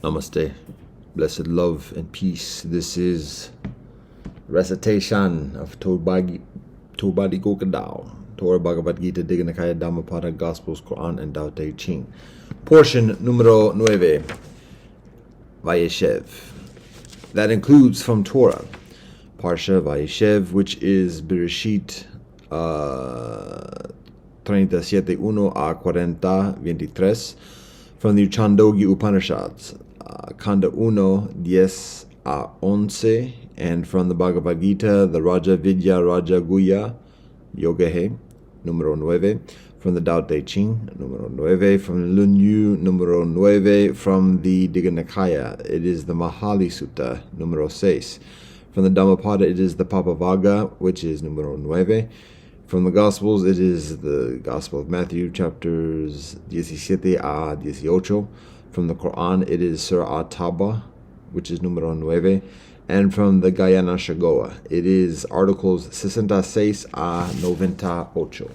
Namaste. Blessed love and peace. This is recitation of Tobadi Gokadao, Torah Bhagavad Gita, Diganakaya Dhammapada, Gospels, Quran, and Tao Te Ching. Portion numero 9, Vayeshev. That includes from Torah, Parsha Vayeshev, which is Bereshit 37:1 a 40:23, from the Chandogya Upanishads, Kanda 1:10-11, and from the Bhagavad Gita, the Raja Vidya Raja Guya Yogahe, numero 9, from the Tao Te Ching, numero 9, from the Lun Yu, numero 9, from the Digha Nikaya, it is the Mahali Sutta, numero 6, from the Dhammapada, it is the Papavaga, which is numero 9, from the Gospels, it is the Gospel of Matthew, chapters 17-18. From the Quran, it is Surah At-Taba, which is numero 9. And from the Gayana Shagoa, it is articles 66-98.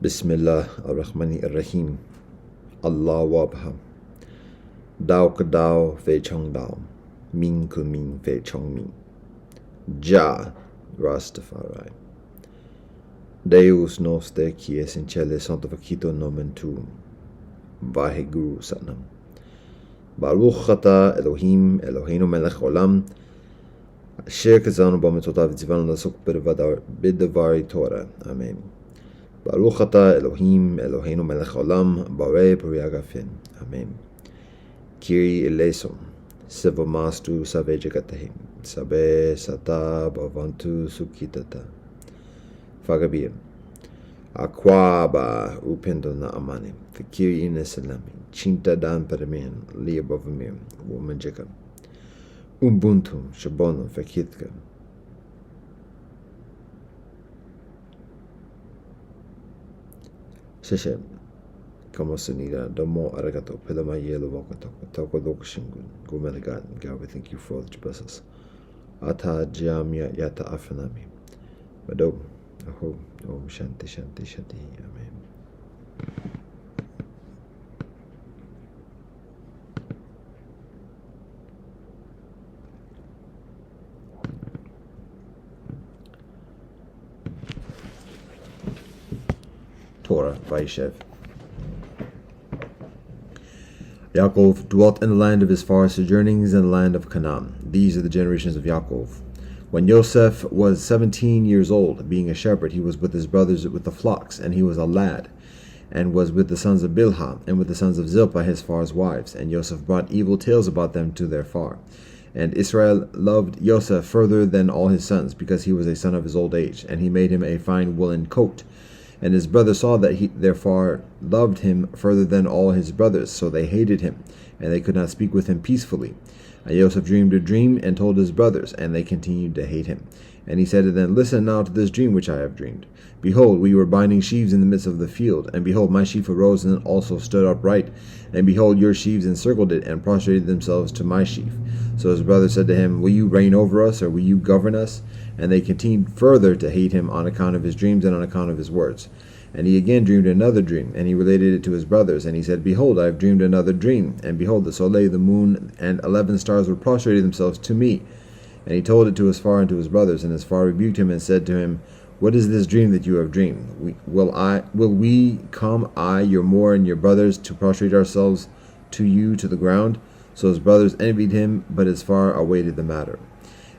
Bismillah ar-Rahman ar-Rahim. Allah wabha. Dao ka dao fe chong dao. Ming ku ming fe chong ming. Ja Rastafari. Deus noster qui es in cele sanctificator nomen tuum. Vaheguru Satnam. Baruch ata Elohim Eloheinu melech olam. Asher kazanu b'mitzotav v'tzivanu lasok b'davari Torah. Amen. Baruch ata Elohim Eloheinu melech olam. Barei p'riagafen. Amen. Kyrie eleison. Sivamastu save jagatahim. Sabe sata bhavantu sukhitata. Fagabir. Akwaba upendo na amani. Fikiri inesalami. Chinta dan paramin. Lia bavamir. Womanjaka. Ubuntu. Shabono. Fakitka. Sheshe. Kamasanida. Domo arigato. Pelama yelo wakatoko. Toko dokushingun. Gomeligat. God, we thank you for all that you bless us. Ata jamya yata afanami. Mado. Aho. Om Shanti Shanti Shanti. Amen. Torah, Vayeshev. Yaakov dwelt in the land of his far sojournings in the land of Canaan. These are the generations of Yaakov. When Yosef was 17 years old, being a shepherd, he was with his brothers with the flocks, and he was a lad, and was with the sons of Bilhah, and with the sons of Zilpah his far's wives. And Yosef brought evil tales about them to their far. And Israel loved Yosef further than all his sons, because he was a son of his old age, and he made him a fine woolen coat. And his brothers saw that their far loved him further than all his brothers, so they hated him, and they could not speak with him peacefully. And Yosef dreamed a dream and told his brothers, and they continued to hate him. And he said to them, Listen now to this dream which I have dreamed. Behold, we were binding sheaves in the midst of the field, and behold, my sheaf arose and also stood upright. And behold, your sheaves encircled it, and prostrated themselves to my sheaf. So his brothers said to him, Will you reign over us, or will you govern us? And they continued further to hate him on account of his dreams and on account of his words. And he again dreamed another dream, and he related it to his brothers. And he said, Behold, I have dreamed another dream. And behold, the soleil, the moon, and 11 stars were prostrated themselves to me. And he told it to his far and to his brothers. And his far rebuked him and said to him, What is this dream that you have dreamed? Will we come, I, your more, and your brothers, to prostrate ourselves to you to the ground? So his brothers envied him, but his far awaited the matter.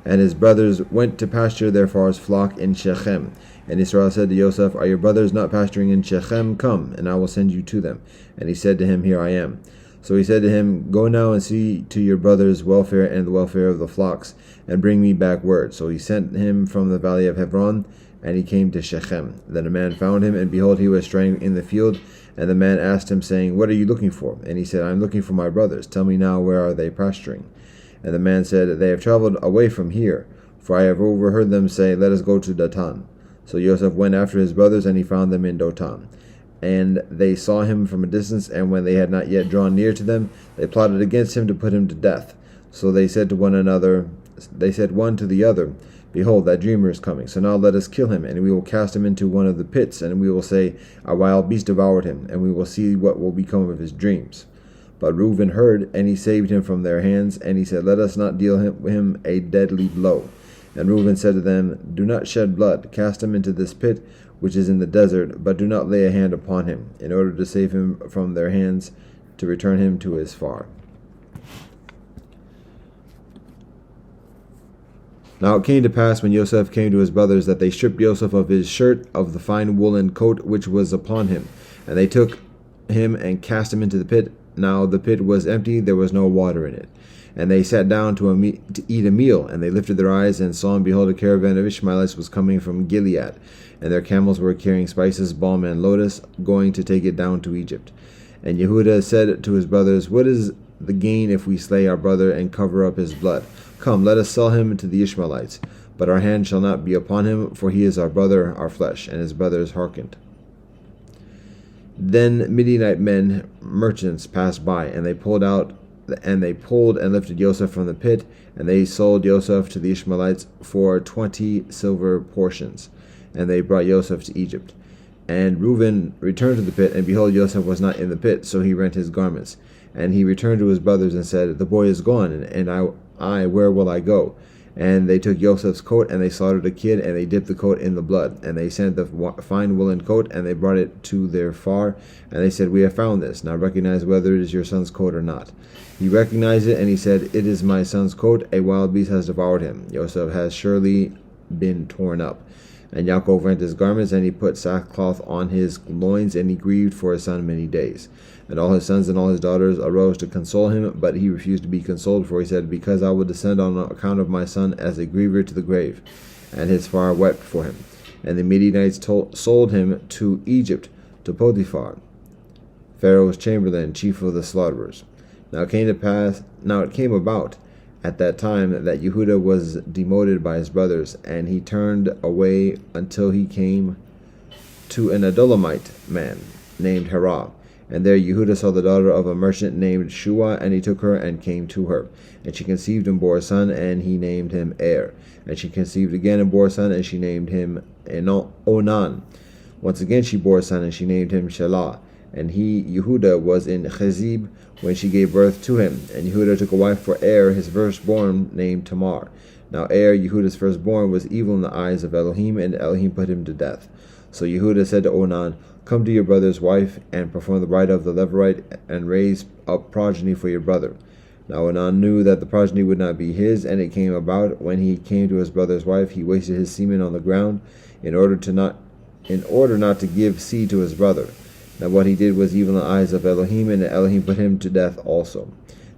And his brothers went to pasture their far's flock in Shechem. And Israel said to Yosef, Are your brothers not pasturing in Shechem? Come, and I will send you to them. And he said to him, Here I am. So he said to him, Go now and see to your brothers' welfare and the welfare of the flocks, and bring me back word. So he sent him from the valley of Hebron, and he came to Shechem. Then a man found him, and behold, he was straying in the field. And the man asked him, saying, What are you looking for? And he said, I am looking for my brothers. Tell me now, where are they pasturing? And the man said, They have traveled away from here, for I have overheard them say, Let us go to Datan. So Yosef went after his brothers, and he found them in Dothan. And they saw him from a distance, and when they had not yet drawn near to them, they plotted against him to put him to death. So they said one to the other, Behold, that dreamer is coming. So now let us kill him, and we will cast him into one of the pits, and we will say, a wild beast devoured him, and we will see what will become of his dreams. But Reuben heard, and he saved him from their hands, and he said, let us not deal him a deadly blow. And Reuben said to them, do not shed blood, cast him into this pit which is in the desert, but do not lay a hand upon him, in order to save him from their hands, to return him to his far. Now it came to pass, when Yosef came to his brothers, that they stripped Yosef of his shirt, of the fine woolen coat which was upon him. And they took him and cast him into the pit. Now the pit was empty, there was no water in it. And they sat down to eat a meal, and they lifted their eyes, and saw, and behold, a caravan of Ishmaelites was coming from Gilead. And their camels were carrying spices, balm, and lotus, going to take it down to Egypt. And Yehudah said to his brothers, what is the gain if we slay our brother and cover up his blood? Come, let us sell him to the Ishmaelites. But our hand shall not be upon him, for he is our brother, our flesh. And his brothers hearkened. Then Midianite men, merchants, passed by, and they pulled and lifted Yosef from the pit, and they sold Yosef to the Ishmaelites for 20 silver portions. And they brought Yosef to Egypt. And Reuben returned to the pit, and behold, Yosef was not in the pit, so he rent his garments. And he returned to his brothers and said, the boy is gone, and I, where will I go? And they took Joseph's coat, and they slaughtered a kid, and they dipped the coat in the blood. And they sent the fine woolen coat, and they brought it to their far. And they said, we have found this. Now recognize whether it is your son's coat or not. He recognized it, and he said, it is my son's coat. A wild beast has devoured him. Joseph has surely been torn up. And Yaakov rent his garments, and he put sackcloth on his loins, and he grieved for his son many days. And all his sons and all his daughters arose to console him, but he refused to be consoled, for he said, because I will descend on account of my son as a griever to the grave. And his father wept for him. And the Midianites sold him to Egypt, to Potiphar, Pharaoh's chamberlain, chief of the slaughterers. Now it came about at that time that Yehudah was demoted by his brothers, and he turned away until he came to an Adullamite man named Herah. And there Yehudah saw the daughter of a merchant named Shua, and he took her and came to her. And she conceived and bore a son, and he named him Er. And she conceived again and bore a son, and she named him Onan. Once again she bore a son, and she named him Shelah. And Yehudah, was in Chezib when she gave birth to him. And Yehudah took a wife for Er, his firstborn, named Tamar. Now Er, Yehudah's firstborn, was evil in the eyes of Elohim, and Elohim put him to death. So Yehudah said to Onan, come to your brother's wife, and perform the rite of the Levirate, and raise up progeny for your brother. Now Onan knew that the progeny would not be his, and it came about, when he came to his brother's wife, he wasted his semen on the ground, in order not to give seed to his brother. Now what he did was evil in the eyes of Elohim, and Elohim put him to death also.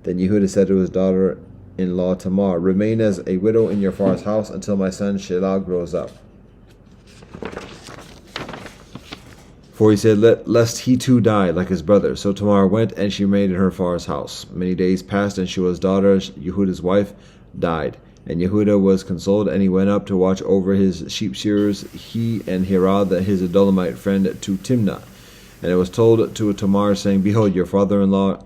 Then Yehudah said to his daughter-in-law Tamar, remain as a widow in your father's house until my son Shelah grows up. For he said, lest he too die like his brother. So Tamar went, and she remained in her father's house. Many days passed, and Shua's daughter, Yehudah's wife, died. And Yehudah was consoled, and he went up to watch over his sheep shearers, he and Hirah, his Adullamite friend, to Timnah. And it was told to Tamar, saying, behold, your father-in-law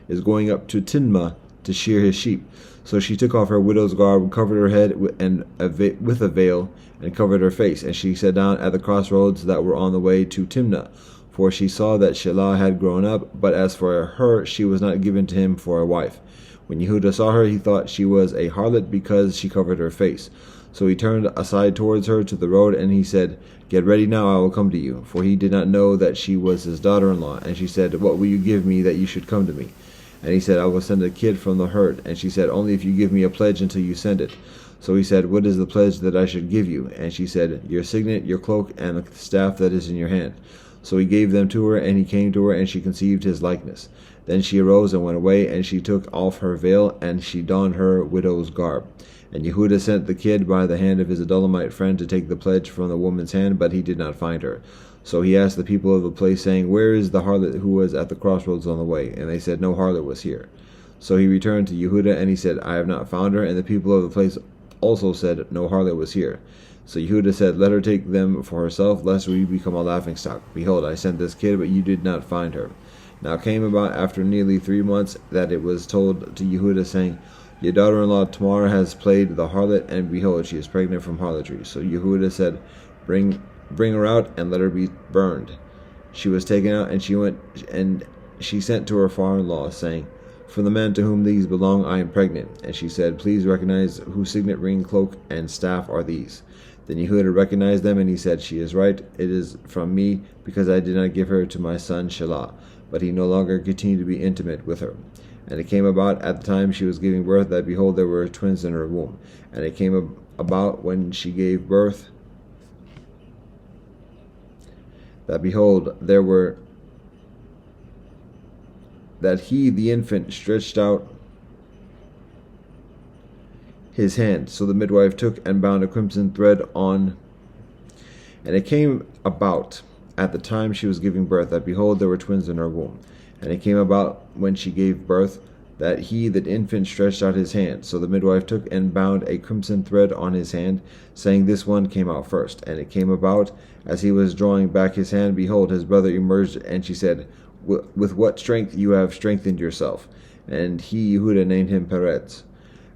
is going up to Timnah to shear his sheep. So she took off her widow's garb, covered her head with a veil, and covered her face. And she sat down at the crossroads that were on the way to Timnah. For she saw that Shelah had grown up, but as for her, she was not given to him for a wife. When Yehudah saw her, he thought she was a harlot, because she covered her face. So he turned aside towards her to the road, and he said, get ready now, I will come to you. For he did not know that she was his daughter-in-law. And she said, what will you give me that you should come to me? And he said, I will send a kid from the herd. And she said, only if you give me a pledge until you send it. So he said, what is the pledge that I should give you? And she said, your signet, your cloak, and the staff that is in your hand. So he gave them to her, and he came to her, and she conceived his likeness. Then she arose and went away, and she took off her veil, and she donned her widow's garb. And Yehudah sent the kid by the hand of his Adullamite friend to take the pledge from the woman's hand, but he did not find her. So he asked the people of the place, saying, where is the harlot who was at the crossroads on the way? And they said, no harlot was here. So he returned to Yehudah, and he said, I have not found her. And the people of the place also said, no harlot was here. So Yehudah said, let her take them for herself, lest we become a laughingstock. Behold, I sent this kid, but you did not find her. Now it came about after nearly 3 months that it was told to Yehudah, saying, Your daughter-in-law Tamar has played the harlot, and behold, she is pregnant from harlotry. So Yehuda said, Bring her out, and let her be burned. She was taken out, and she sent to her father-in-law, saying, From the man to whom these belong, I am pregnant. And she said, Please recognize whose signet ring, cloak, and staff are these. Then Yehuda recognized them, and he said, She is right. It is from me, because I did not give her to my son Shelah. But he no longer continued to be intimate with her. And it came about at the time she was giving birth that, behold, there were twins in her womb. And it came about when she gave birth that, behold, that he, the infant, stretched out his hand. So the midwife took and bound a crimson thread on. And it came about at the time she was giving birth that, behold, there were twins in her womb. And it came about when she gave birth that he, the infant, stretched out his hand. So the midwife took and bound a crimson thread on his hand, saying, This one came out first. And it came about, as he was drawing back his hand, behold, his brother emerged, and she said, With what strength you have strengthened yourself. And he, Yehuda, named him Peretz.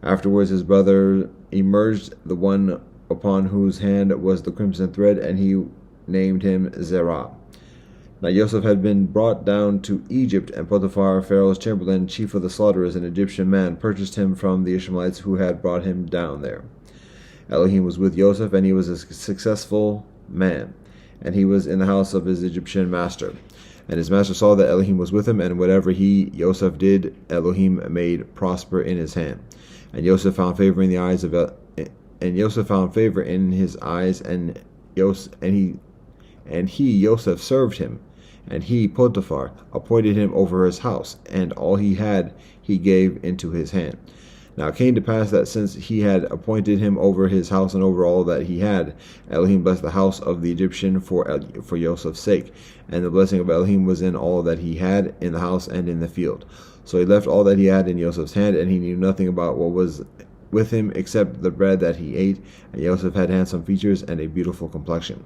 Afterwards his brother emerged, the one upon whose hand was the crimson thread, and he named him Zerah. Now Joseph had been brought down to Egypt, and Potiphar, Pharaoh's chamberlain, chief of the slaughterers, an Egyptian man, purchased him from the Ishmaelites who had brought him down there. Elohim was with Joseph, and he was a successful man, and he was in the house of his Egyptian master. And his master saw that Elohim was with him, and whatever Joseph did, Elohim made prosper in his hand. And Joseph found favor in the eyes of Joseph found favor in his eyes, and Joseph served him. And he, Potiphar, appointed him over his house, and all he had he gave into his hand. Now it came to pass that since he had appointed him over his house and over all that he had, Elohim blessed the house of the Egyptian for Joseph's sake. And the blessing of Elohim was in all that he had in the house and in the field. So he left all that he had in Joseph's hand, and he knew nothing about what was with him except the bread that he ate. And Joseph had handsome features and a beautiful complexion.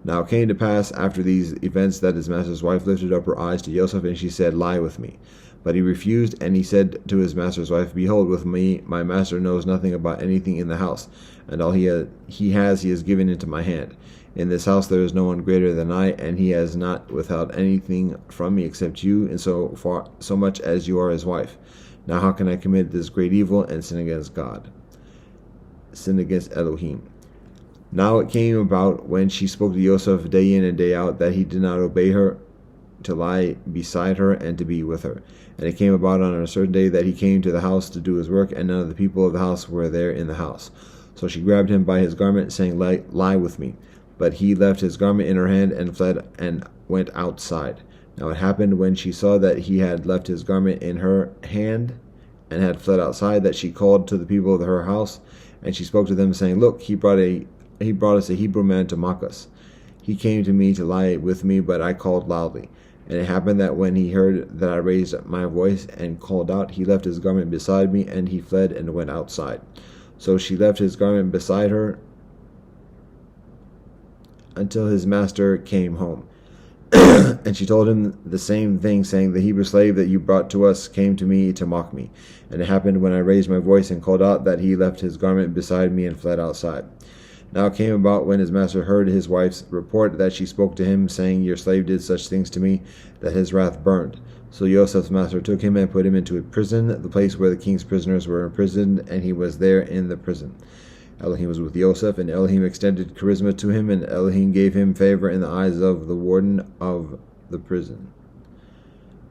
Now it came to pass after these events that his master's wife lifted up her eyes to Joseph, and she said, Lie with me. But he refused, and he said to his master's wife, Behold, with me my master knows nothing about anything in the house, and all he has given into my hand. In this house there is no one greater than I, and he has not withheld anything from me except you, and so much as you are his wife. Now how can I commit this great evil and sin against God? Sin against Elohim. Now it came about when she spoke to Joseph day in and day out that he did not obey her, to lie beside her and to be with her. And it came about on a certain day that he came to the house to do his work, and none of the people of the house were there in the house. So she grabbed him by his garment, saying, Lie with me. But he left his garment in her hand and fled and went outside. Now it happened when she saw that he had left his garment in her hand and had fled outside, that she called to the people of her house, and she spoke to them, saying, Look, he brought us a Hebrew man to mock us. He came to me to lie with me, but I called loudly. And it happened that when he heard that I raised my voice and called out, he left his garment beside me, and he fled and went outside. So she left his garment beside her until his master came home. And she told him the same thing, saying, The Hebrew slave that you brought to us came to me to mock me. And it happened when I raised my voice and called out, that he left his garment beside me and fled outside. Now it came about when his master heard his wife's report that she spoke to him, saying, Your slave did such things to me, that his wrath burned. So Joseph's master took him and put him into a prison, the place where the king's prisoners were imprisoned, and he was there in the prison. Elohim was with Joseph, and Elohim extended charisma to him, and Elohim gave him favor in the eyes of the warden of the prison.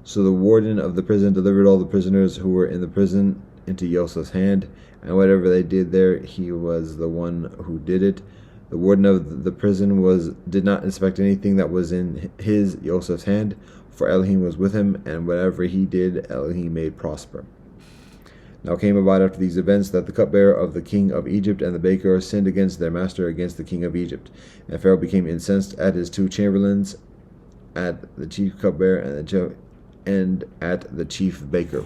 So the warden of the prison delivered all the prisoners who were in the prison into Joseph's hand, and whatever they did there, he was the one who did it. The warden of the prison did not inspect anything that was in Joseph's hand, for Elohim was with him, and whatever he did, Elohim made prosper. Now it came about after these events that the cupbearer of the king of Egypt and the baker sinned against their master, against the king of Egypt. And Pharaoh became incensed at his two chamberlains, at the chief cupbearer and at the chief baker.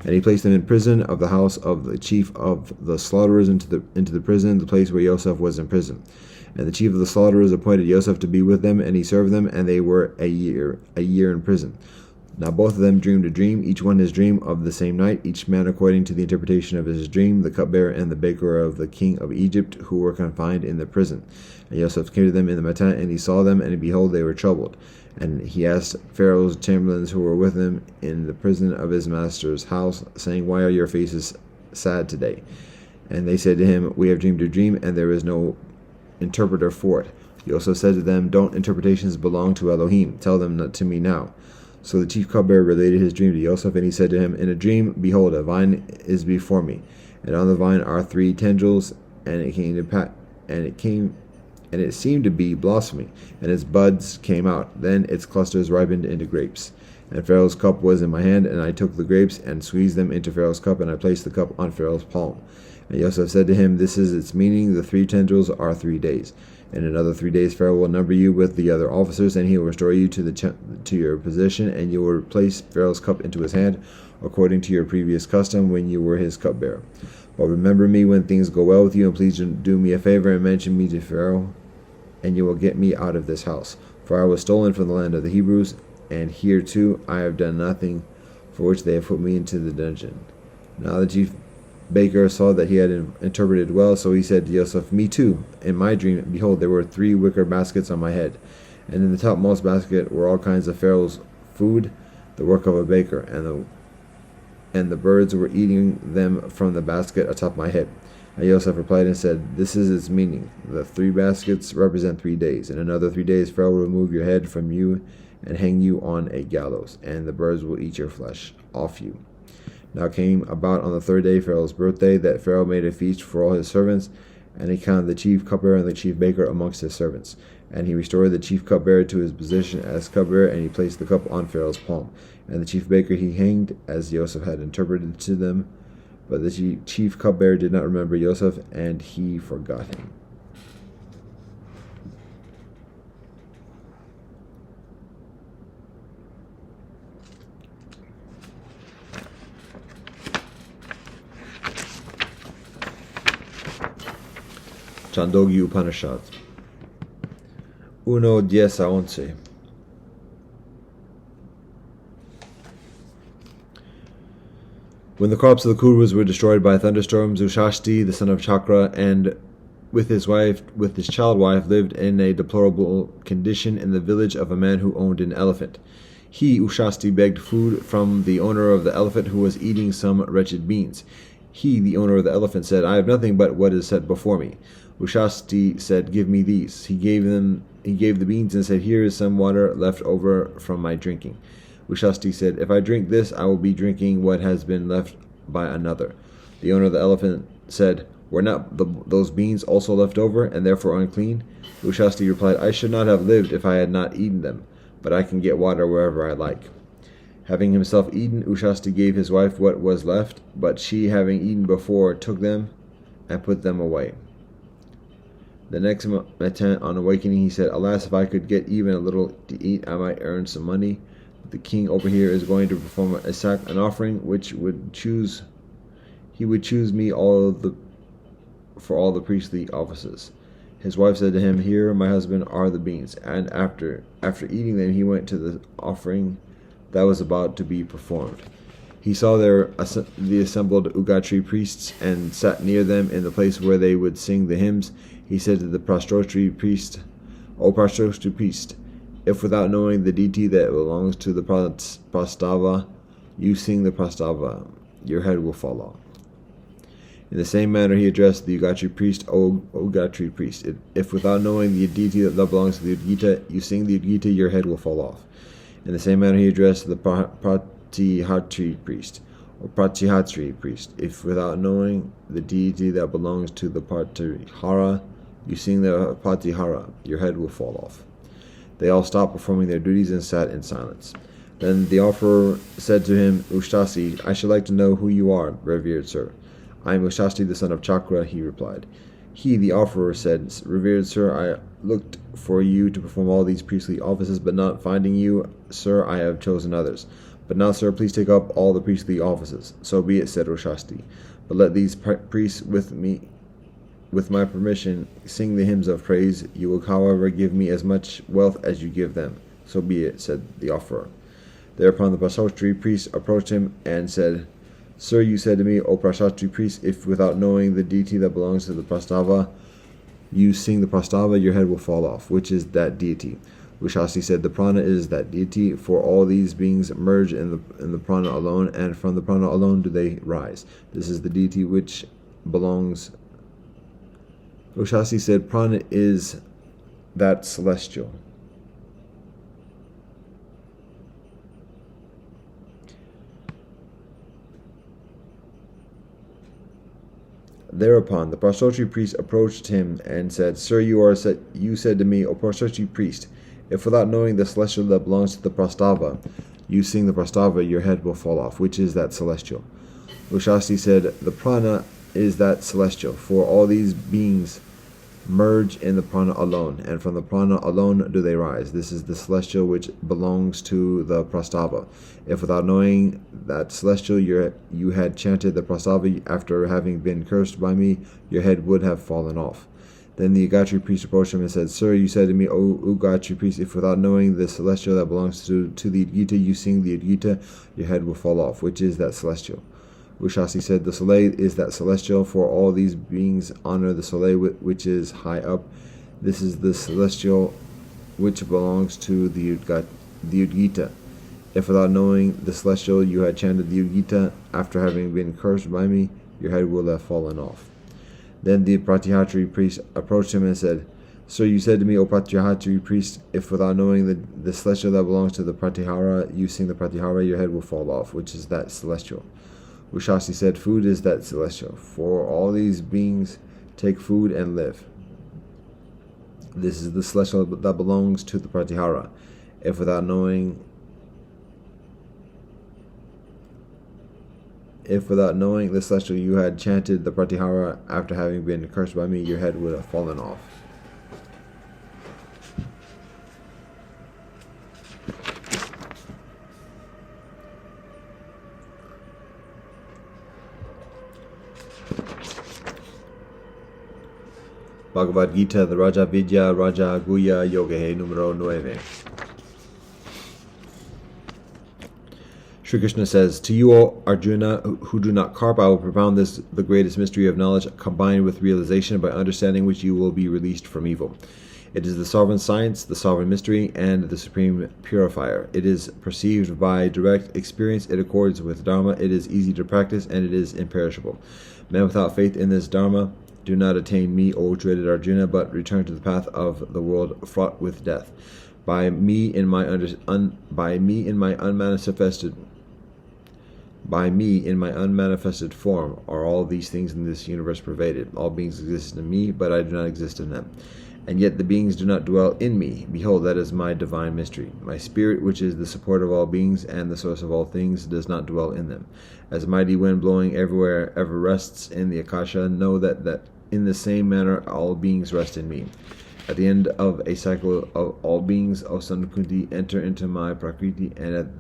And he placed them in prison of the house of the chief of the slaughterers into the prison, the place where Joseph was in prison. And the chief of the slaughterers appointed Joseph to be with them, and he served them, and they were a year in prison. Now both of them dreamed a dream, each one his dream of the same night, each man according to the interpretation of his dream, the cupbearer and the baker of the king of Egypt, who were confined in the prison. And Yosef came to them in the matin, and he saw them, and behold, they were troubled. And he asked Pharaoh's chamberlains who were with him in the prison of his master's house, saying, Why are your faces sad today? And they said to him, We have dreamed a dream, and there is no interpreter for it. Yosef said to them, Don't interpretations belong to Elohim? Tell them not to me now. So the chief cupbearer related his dream to Yosef, and he said to him, In a dream, behold, a vine is before me, and on the vine are 3 tendrils, and it seemed to be blossoming, and its buds came out. Then its clusters ripened into grapes. And Pharaoh's cup was in my hand, and I took the grapes and squeezed them into Pharaoh's cup, and I placed the cup on Pharaoh's palm. And Yosef said to him, This is its meaning, the 3 tendrils are 3 days. In another 3 days Pharaoh will number you with the other officers, and he will restore you to your position, and you will place Pharaoh's cup into his hand, according to your previous custom when you were his cupbearer. But remember me when things go well with you, and please do me a favor and mention me to Pharaoh, and you will get me out of this house. For I was stolen from the land of the Hebrews, and here too I have done nothing for which they have put me into the dungeon. Now the chief baker saw that he had interpreted well, so he said to Yosef, Me too. In my dream, behold, there were 3 wicker baskets on my head, and in the topmost basket were all kinds of Pharaoh's food, the work of a baker, and the birds were eating them from the basket atop my head. And Yosef replied and said, This is its meaning. The 3 baskets represent 3 days. In another 3 days Pharaoh will remove your head from you and hang you on a gallows, and the birds will eat your flesh off you. Now it came about on the 3rd day, Pharaoh's birthday, that Pharaoh made a feast for all his servants, and he counted the chief cupbearer and the chief baker amongst his servants. And he restored the chief cupbearer to his position as cupbearer, and he placed the cup on Pharaoh's palm. And the chief baker he hanged, as Yosef had interpreted to them. But the chief cupbearer did not remember Yosef, and he forgot him. Chandogya Upanishad 1:10-11. When the crops of the Kurus were destroyed by thunderstorms, Ushashti, the son of Chakra, and with his child wife, lived in a deplorable condition in the village of a man who owned an elephant. He, Ushashti, begged food from the owner of the elephant, who was eating some wretched beans. He, the owner of the elephant, said, I have nothing but what is set before me. Ushashti said, Give me these. He gave the beans and said, Here is some water left over from my drinking. Ushashti said, If I drink this, I will be drinking what has been left by another. The owner of the elephant said, Were not those beans also left over, and therefore unclean? Ushashti replied, I should not have lived if I had not eaten them, but I can get water wherever I like. Having himself eaten, Ushashti gave his wife what was left, but she, having eaten before, took them and put them away. The next matin, on awakening, he said, Alas, if I could get even a little to eat, I might earn some money. The king over here is going to perform an offering, which he would choose me for all the priestly offices. His wife said to him, Here, my husband, are the beans. And after eating them, he went to the offering that was about to be performed. He saw there the assembled Ugatri priests, and sat near them in the place where they would sing the hymns. He said to the prostratory priest, O prostratory priest, if without knowing the deity that belongs to the prastava, you sing the prastava, your head will fall off. In the same manner he addressed the Ugatri priest, O Ugatri priest, if without knowing the deity that belongs to the Udgita, you sing the Udgita, your head will fall off. In the same manner he addressed the Pratihatri priest, or Pratihatri priest, if without knowing the deity that belongs to the Pratihara, you sing the Pratihara, your head will fall off. They all stopped performing their duties and sat in silence. Then the offerer said to him, Ushashti, I should like to know who you are, revered sir. I am Ushashti, the son of Chakra, he replied. He, the offerer, said, Revered sir, I looked for you to perform all these priestly offices, but not finding you, sir, I have chosen others. But now, sir, please take up all the priestly offices. So be it, said Ushashti. But let these priests with my permission, sing the hymns of praise. You will, however, give me as much wealth as you give them. So be it, said the offerer. Thereupon the Prashastri priest approached him and said, Sir, you said to me, O Prashastri priest, if without knowing the deity that belongs to the Prastava, you sing the Prastava, your head will fall off. Which is that deity? Ushasti said, the prana is that deity, for all these beings merge in the prana alone, and from the prana alone do they rise. This is the deity which belongs. Ushasti said, prana is that celestial. Thereupon the Prashastri priest approached him and said, Sir, you said to me, O Prashastri priest, if without knowing the celestial that belongs to the Prastava, you sing the Prastava, your head will fall off. Which is that celestial? Ushasti said, the prana is that celestial, for all these beings merge in the prana alone, and from the prana alone do they rise. This is the celestial which belongs to the Prastava. If without knowing that celestial you had chanted the Prastava after having been cursed by me, your head would have fallen off. Then the Ugatri priest approached him and said, Sir, you said to me, O Ugatri priest, if without knowing the celestial that belongs to the Udgita, you sing the Udgita, your head will fall off. Which is that celestial? Ushasti said, the Soleil is that celestial, for all these beings honor the Soleil which is high up. This is the celestial which belongs to the Udgita. If without knowing the celestial you had chanted the Udgita after having been cursed by me, your head will have fallen off. Then the Pratyahatri priest approached him and said, Sir, you said to me, O Pratyahatri priest, if without knowing the celestial that belongs to the Pratyahara, you sing the Pratyahara, your head will fall off. Which is that celestial? Ushasti said, food is that celestial, for all these beings take food and live. This is the celestial that belongs to the Pratyahara. If without knowing the celestial you had chanted the Pratyahara after having been cursed by me, your head would have fallen off. Bhagavad Gita, the Raja Vidya, Raja Guya Yogehe, numero 9. Sri Krishna says, To you, O Arjuna, who do not carp, I will propound the greatest mystery of knowledge, combined with realization, by understanding which you will be released from evil. It is the sovereign science, the sovereign mystery, and the supreme purifier. It is perceived by direct experience, it accords with Dharma, it is easy to practice, and it is imperishable. Men without faith in this Dharma do not attain me, O dreaded Arjuna, but return to the path of the world fraught with death. By me in my unmanifested form are all these things in this universe pervaded. All beings exist in me, but I do not exist in them. And yet the beings do not dwell in me. Behold, that is my divine mystery. My spirit, which is the support of all beings and the source of all things, does not dwell in them. As a mighty wind blowing everywhere ever rests in the Akasha, know that in the same manner all beings rest in me. At the end of a cycle of all beings, O son of Kunti, enter into my Prakriti, and at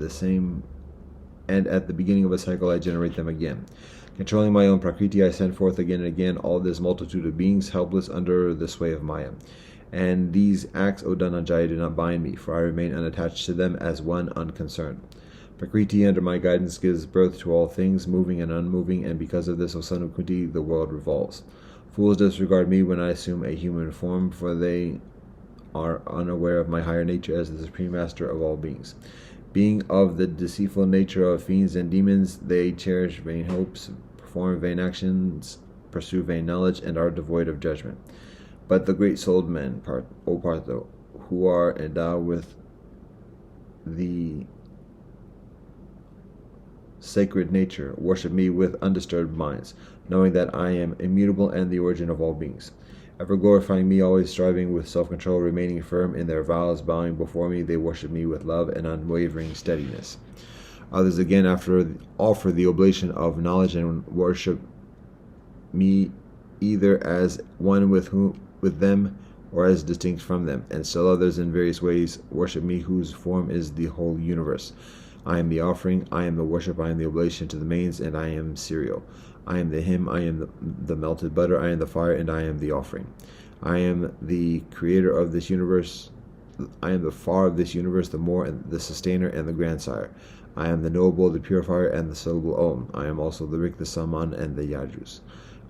the beginning of a cycle I generate them again. Controlling my own Prakriti, I send forth again and again all this multitude of beings, helpless under the sway of Maya. And these acts, O Dhananjaya, do not bind me, for I remain unattached to them as one unconcerned. Prakriti under my guidance gives birth to all things, moving and unmoving, and because of this, O son of Kunti, the world revolves. Fools disregard me when I assume a human form, for they are unaware of my higher nature as the supreme master of all beings. Being of the deceitful nature of fiends and demons, they cherish vain hopes, perform vain actions, pursue vain knowledge, and are devoid of judgment. But the great-souled men, O Partho, who are endowed with the sacred nature, worship me with undisturbed minds, knowing that I am immutable and the origin of all beings. Ever glorifying me, always striving with self-control, remaining firm in their vows, bowing before me, they worship me with love and unwavering steadiness. Others again, after offer the oblation of knowledge and worship me either as one with them or as distinct from them, and still others in various ways worship me whose form is the whole universe. I am the offering, I am the worship, I am the oblation to the mains, and I am cereal. I am the hymn, I am the melted butter, I am the fire, and I am the offering. I am the creator of this universe, I am the Far of this universe, the More, and the Sustainer, and the Grandsire. I am the Knowable, the Purifier, and the Syllable Om. I am also the Rik, the Saman, and the Yajus.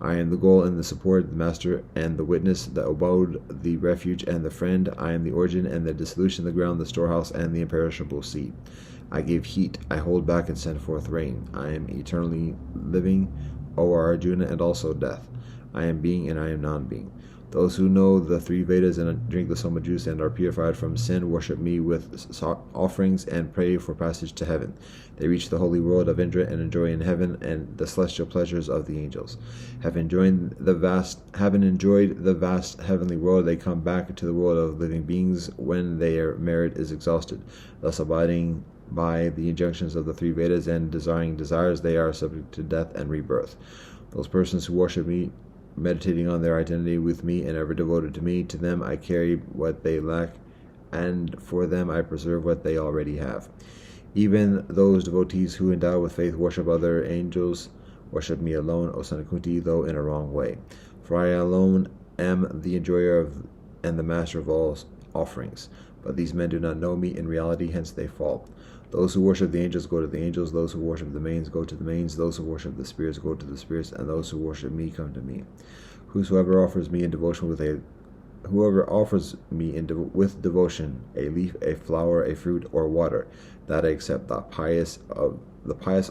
I am the goal and the support, the master and the witness, the abode, the refuge, and the friend. I am the origin and the dissolution, the ground, the storehouse, and the imperishable seed. I give heat, I hold back and send forth rain. I am eternally living, O Arjuna, and also death. I am being and I am non-being. Those who know the three Vedas and drink the Soma juice and are purified from sin worship me with offerings and pray for passage to heaven. They reach the holy world of Indra and enjoy in heaven and the celestial pleasures of the angels. Having enjoyed the vast heavenly world, they come back to the world of living beings when their merit is exhausted. Thus abiding by the injunctions of the three Vedas and desiring desires, they are subject to death and rebirth. Those persons who worship me, meditating on their identity with me and ever devoted to me, to them I carry what they lack, and for them I preserve what they already have. Even those devotees who endow with faith worship other angels worship me alone, O son of Kunti, though in a wrong way. For I alone am the enjoyer of and the master of all offerings. But these men do not know me in reality, hence they fall. Those who worship the angels go to the angels, those who worship the mains go to the mains, those who worship the spirits go to the spirits, and those who worship me come to me. Whosoever offers me in devotion with devotion a leaf, a flower, a fruit, or water, that I accept, the pious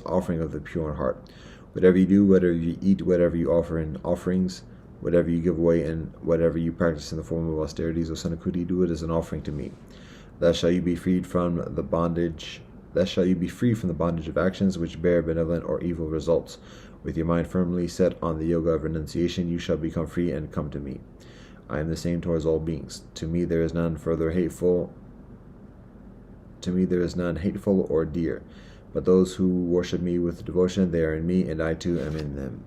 offering of the pure in heart. Whatever you do, whatever you eat, whatever you offer in offerings, whatever you give away, and whatever you practice in the form of austerities, O son of Kuti, do it as an offering to me. Thus shall you be freed from the bondage. Thus shall you be free from the bondage of actions which bear benevolent or evil results. With your mind firmly set on the yoga of renunciation, you shall become free and come to me. I am the same towards all beings. To me there is none hateful or dear. But those who worship me with devotion, they are in me, and I too am in them.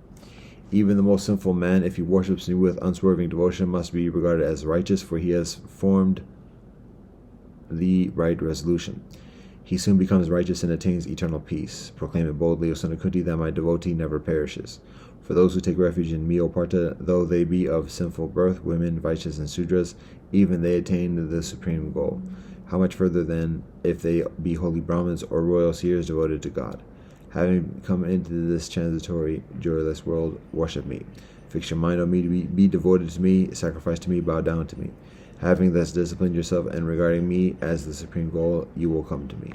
Even the most sinful man, if he worships me with unswerving devotion, must be regarded as righteous, for he has formed the right resolution. He soon becomes righteous and attains eternal peace. Proclaim it boldly, O son of Kunti, that my devotee never perishes. For those who take refuge in me, O Partha, though they be of sinful birth, women, Vaishyas, and Sudras, even they attain the supreme goal. How much further then if they be holy Brahmins or royal seers devoted to God? Having come into this transitory, joyless world, worship me. Fix your mind on me, be devoted to me, sacrifice to me, bow down to me. Having thus disciplined yourself and regarding me as the supreme goal, you will come to me.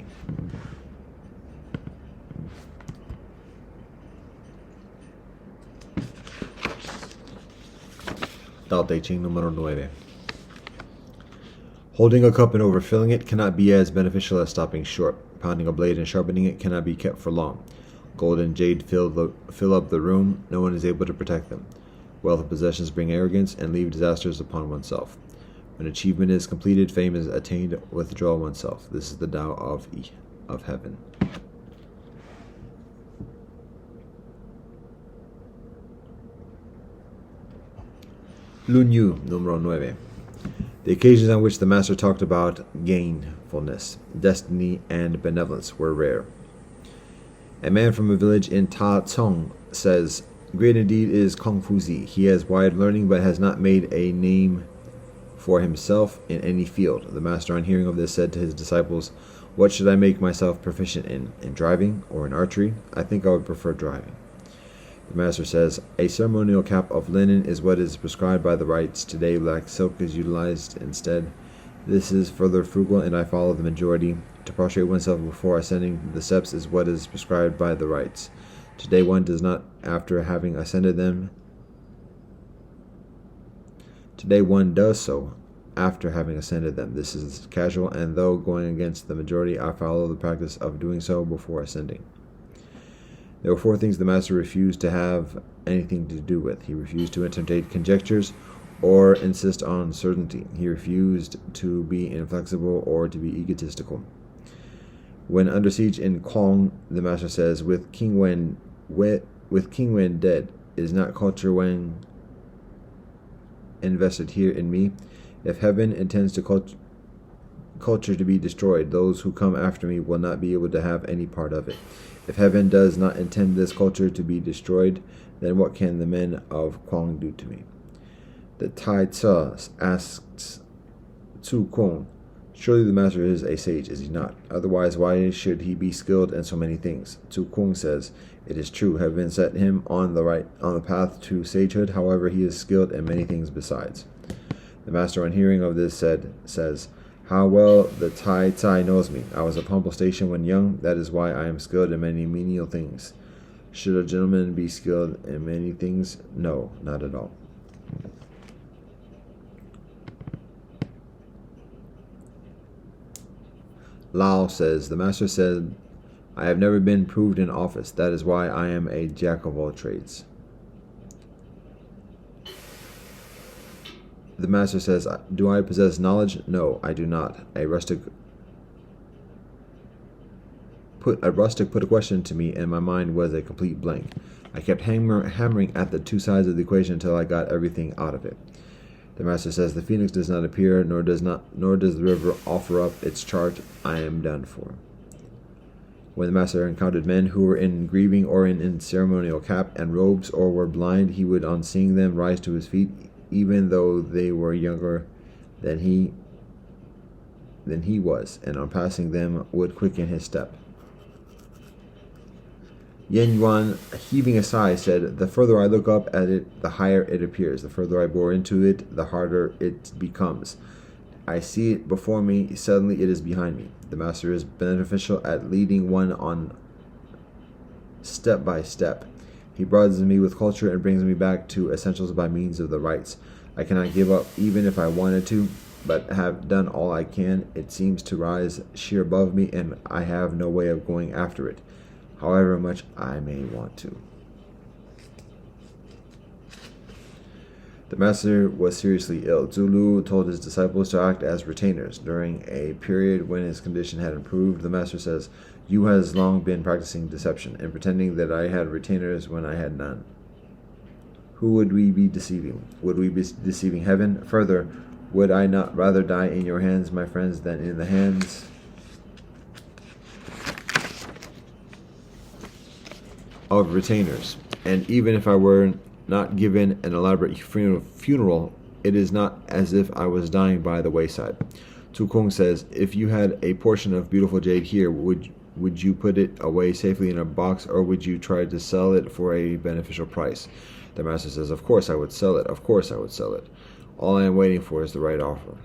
Tao Te Ching número 9. Holding a cup and overfilling it cannot be as beneficial as stopping short. Pounding a blade and sharpening it cannot be kept for long. Gold and jade fill up the room. No one is able to protect them. Wealth and possessions bring arrogance and leave disasters upon oneself. When achievement is completed, fame is attained, withdraw oneself. This is the Tao of heaven. Lunyu número 9. The occasions on which the Master talked about gainfulness, destiny, and benevolence were rare. A man from a village in Ta Tsong says, "Great indeed is Kong Fuzi. He has wide learning, but has not made a name for himself in any field." The Master, on hearing of this, said to his disciples, "What should I make myself proficient in driving or in archery? I think I would prefer driving." The Master says, "A ceremonial cap of linen is what is prescribed by the rites. Today black silk is utilized instead. This is further frugal, and I follow the majority. To prostrate oneself before ascending the steps is what is prescribed by the rites. Today one does not after having ascended them. Today one does so after having ascended them. This is casual, and though going against the majority, I follow the practice of doing so before ascending." There were 4 things the Master refused to have anything to do with. He refused to entertain conjectures or insist on certainty. He refused to be inflexible or to be egotistical. When under siege in Kong, the Master says, with King Wen dead, is not culture Wen invested here in me? If heaven intends to culture to be destroyed, those who come after me will not be able to have any part of it. If heaven does not intend this culture to be destroyed, then what can the men of Kwang do to me? The Tai Tzu asks Tzu Kong, Surely the master is a sage, is he not? Otherwise, why should he be skilled in so many things? Tu Kung says, it is true, heaven set him on the path to sagehood. However, he is skilled in many things besides. The master, on hearing of this, says, how well the Tai Tsai knows me. I was of humble station when young. That is why I am skilled in many menial things. Should a gentleman be skilled in many things? No, not at all. Lao says, the master said, I have never been proved in office. That is why I am a jack of all trades. The master says, do I possess knowledge? No, I do not. A rustic put a question to me, and my mind was a complete blank. I kept hammering at the two sides of the equation until I got everything out of it. The master says, the phoenix does not appear, nor does the river offer up its charge. I am done for. When the master encountered men who were in grieving or in ceremonial cap and robes or were blind, he would, on seeing them, rise to his feet, even though they were younger than he was, and on passing them would quicken his step. Yen Yuan, heaving a sigh, said, the further I look up at it, the higher it appears. The further I bore into it, the harder it becomes. I see it before me, suddenly it is behind me. The master is beneficial at leading one on step by step. He broadens me with culture and brings me back to essentials by means of the rites. I cannot give up even if I wanted to, but have done all I can. It seems to rise sheer above me, and I have no way of going after it, however much I may want to. The master was seriously ill. Zulu told his disciples to act as retainers. During a period when his condition had improved, the master says, you has long been practicing deception and pretending that I had retainers when I had none. Who would we be deceiving? Would we be deceiving heaven? Further, would I not rather die in your hands, my friends, than in the hands of retainers? And even if I were not given an elaborate funeral, it is not as if I was dying by the wayside. Tu Kung says, if you had a portion of beautiful jade here, would you put it away safely in a box, or would you try to sell it for a beneficial price? The master says, of course I would sell it. Of course I would sell it. All I am waiting for is the right offer.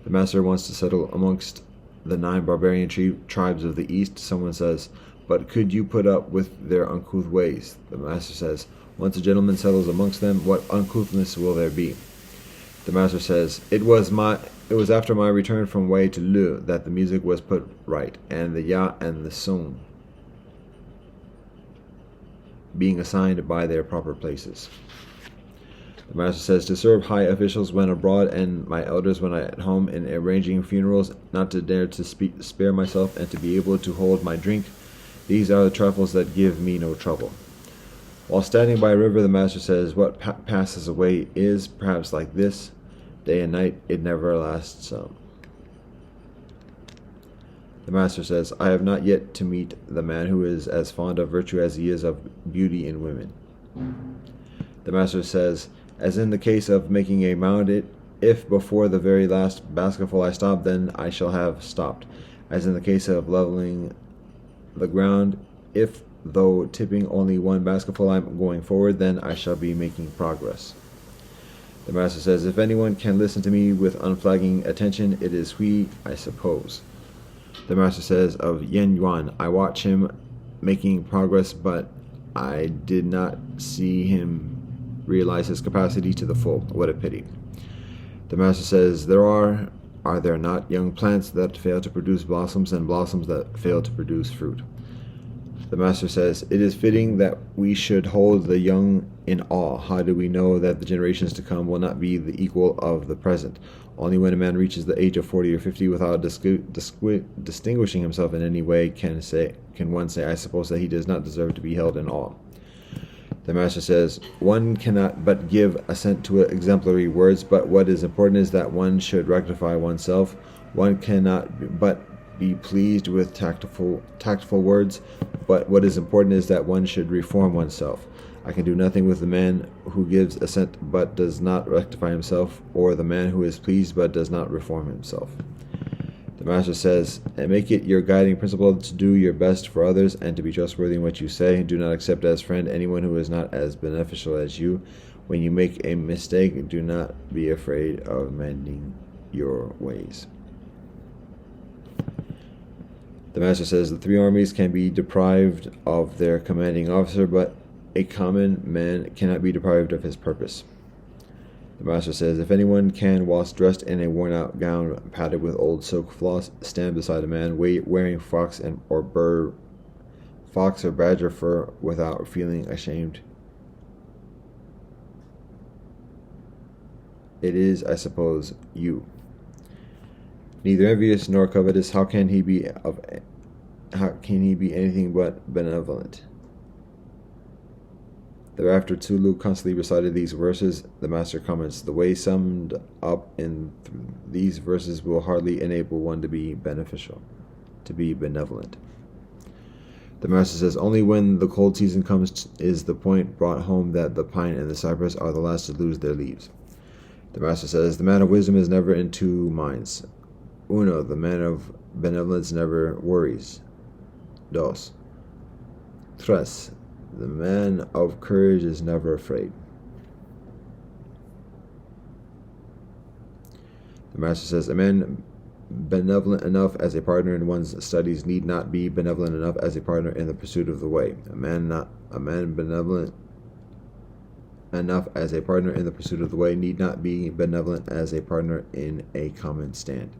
The master wants to settle amongst the 9 barbarian tribes of the east. Someone says, but could you put up with their uncouth ways? The master says, once a gentleman settles amongst them, what uncouthness will there be? The master says, it was after my return from Wei to Lu that the music was put right, and the Ya and the Song being assigned by their proper places. The master says, to serve high officials when abroad, and my elders when at home, in arranging funerals, not to dare to spare myself, and to be able to hold my drink. These are the trifles that give me no trouble. While standing by a river, the master says, what passes away is perhaps like this. Day and night, it never lasts. The master says, I have not yet to meet the man who is as fond of virtue as he is of beauty in women. The master says, as in the case of making a mound, if before the very last basketful I stop, then I shall have stopped. As in the case of leveling the ground, if though tipping only one basketful I am going forward, then I shall be making progress. The master says, if anyone can listen to me with unflagging attention, it is we, I suppose. The master says of Yen Yuan, I watch him making progress, but I did not see him realize his capacity to the full. What a pity. The master says, are there not young plants that fail to produce blossoms, and blossoms that fail to produce fruit? The master says, it is fitting that we should hold the young in awe. How do we know that the generations to come will not be the equal of the present? Only when a man reaches the age of 40 or 50 without distinguishing himself in any way can one say, I suppose, that he does not deserve to be held in awe. The master says, one cannot but give assent to exemplary words, but what is important is that one should rectify oneself. One cannot but be pleased with tactful words, but what is important is that one should reform oneself. I can do nothing with the man who gives assent but does not rectify himself, or the man who is pleased but does not reform himself. Master says, and make it your guiding principle to do your best for others and to be trustworthy in what you say. Do not accept as friend anyone who is not as beneficial as you. When you make a mistake, do not be afraid of mending your ways. The Master says the three armies can be deprived of their commanding officer, but a common man cannot be deprived of his purpose. The Master says, if anyone can, whilst dressed in a worn-out gown padded with old silk floss, stand beside a man wearing fox or badger fur without feeling ashamed, it is, I suppose, you. Neither envious nor covetous, how can he be anything but benevolent? Thereafter, Tulu constantly recited these verses. The Master comments, the way summed up in these verses will hardly enable one to be beneficial, to be benevolent. The Master says, only when the cold season comes is the point brought home that the pine and the cypress are the last to lose their leaves. The Master says, the man of wisdom is never in two minds. Uno, the man of benevolence never worries. Dos, tres, the man of courage is never afraid. The Master says, a man benevolent enough as a partner in one's studies need not be benevolent enough as a partner in the pursuit of the way. A man benevolent enough as a partner in the pursuit of the way need not be benevolent as a partner in a common stand.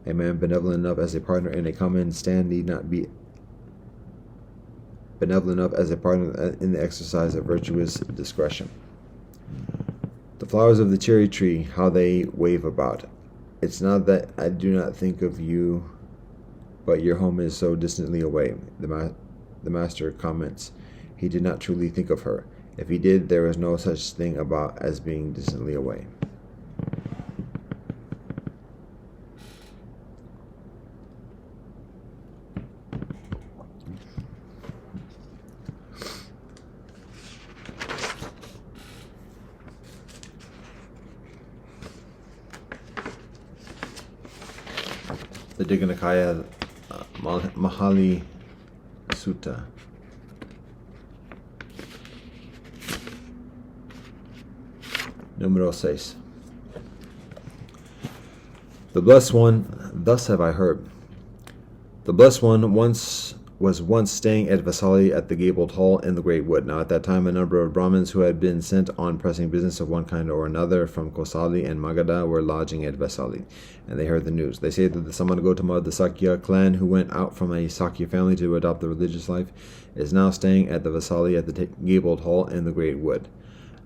A man benevolent enough as a partner in a common stand need not be benevolent enough as a partner in the exercise of virtuous discretion. The flowers of the cherry tree, how they wave about. It's not that I do not think of you, but your home is so distantly away. The Master comments, he did not truly think of her. If he did, there was no such thing about as being distantly away. The Digha Nikaya Mahali Sutta. Numero 6. The Blessed One, thus have I heard. The Blessed One was once staying at Vaisali at the gabled hall in the great wood. Now at that time a number of Brahmins who had been sent on pressing business of one kind or another from Kosali and Magadha were lodging at Vaisali, and they heard the news. They say that the Samana of the Sakya clan, who went out from a Sakya family to adopt the religious life, is now staying at the Vaisali at the gabled hall in the great wood.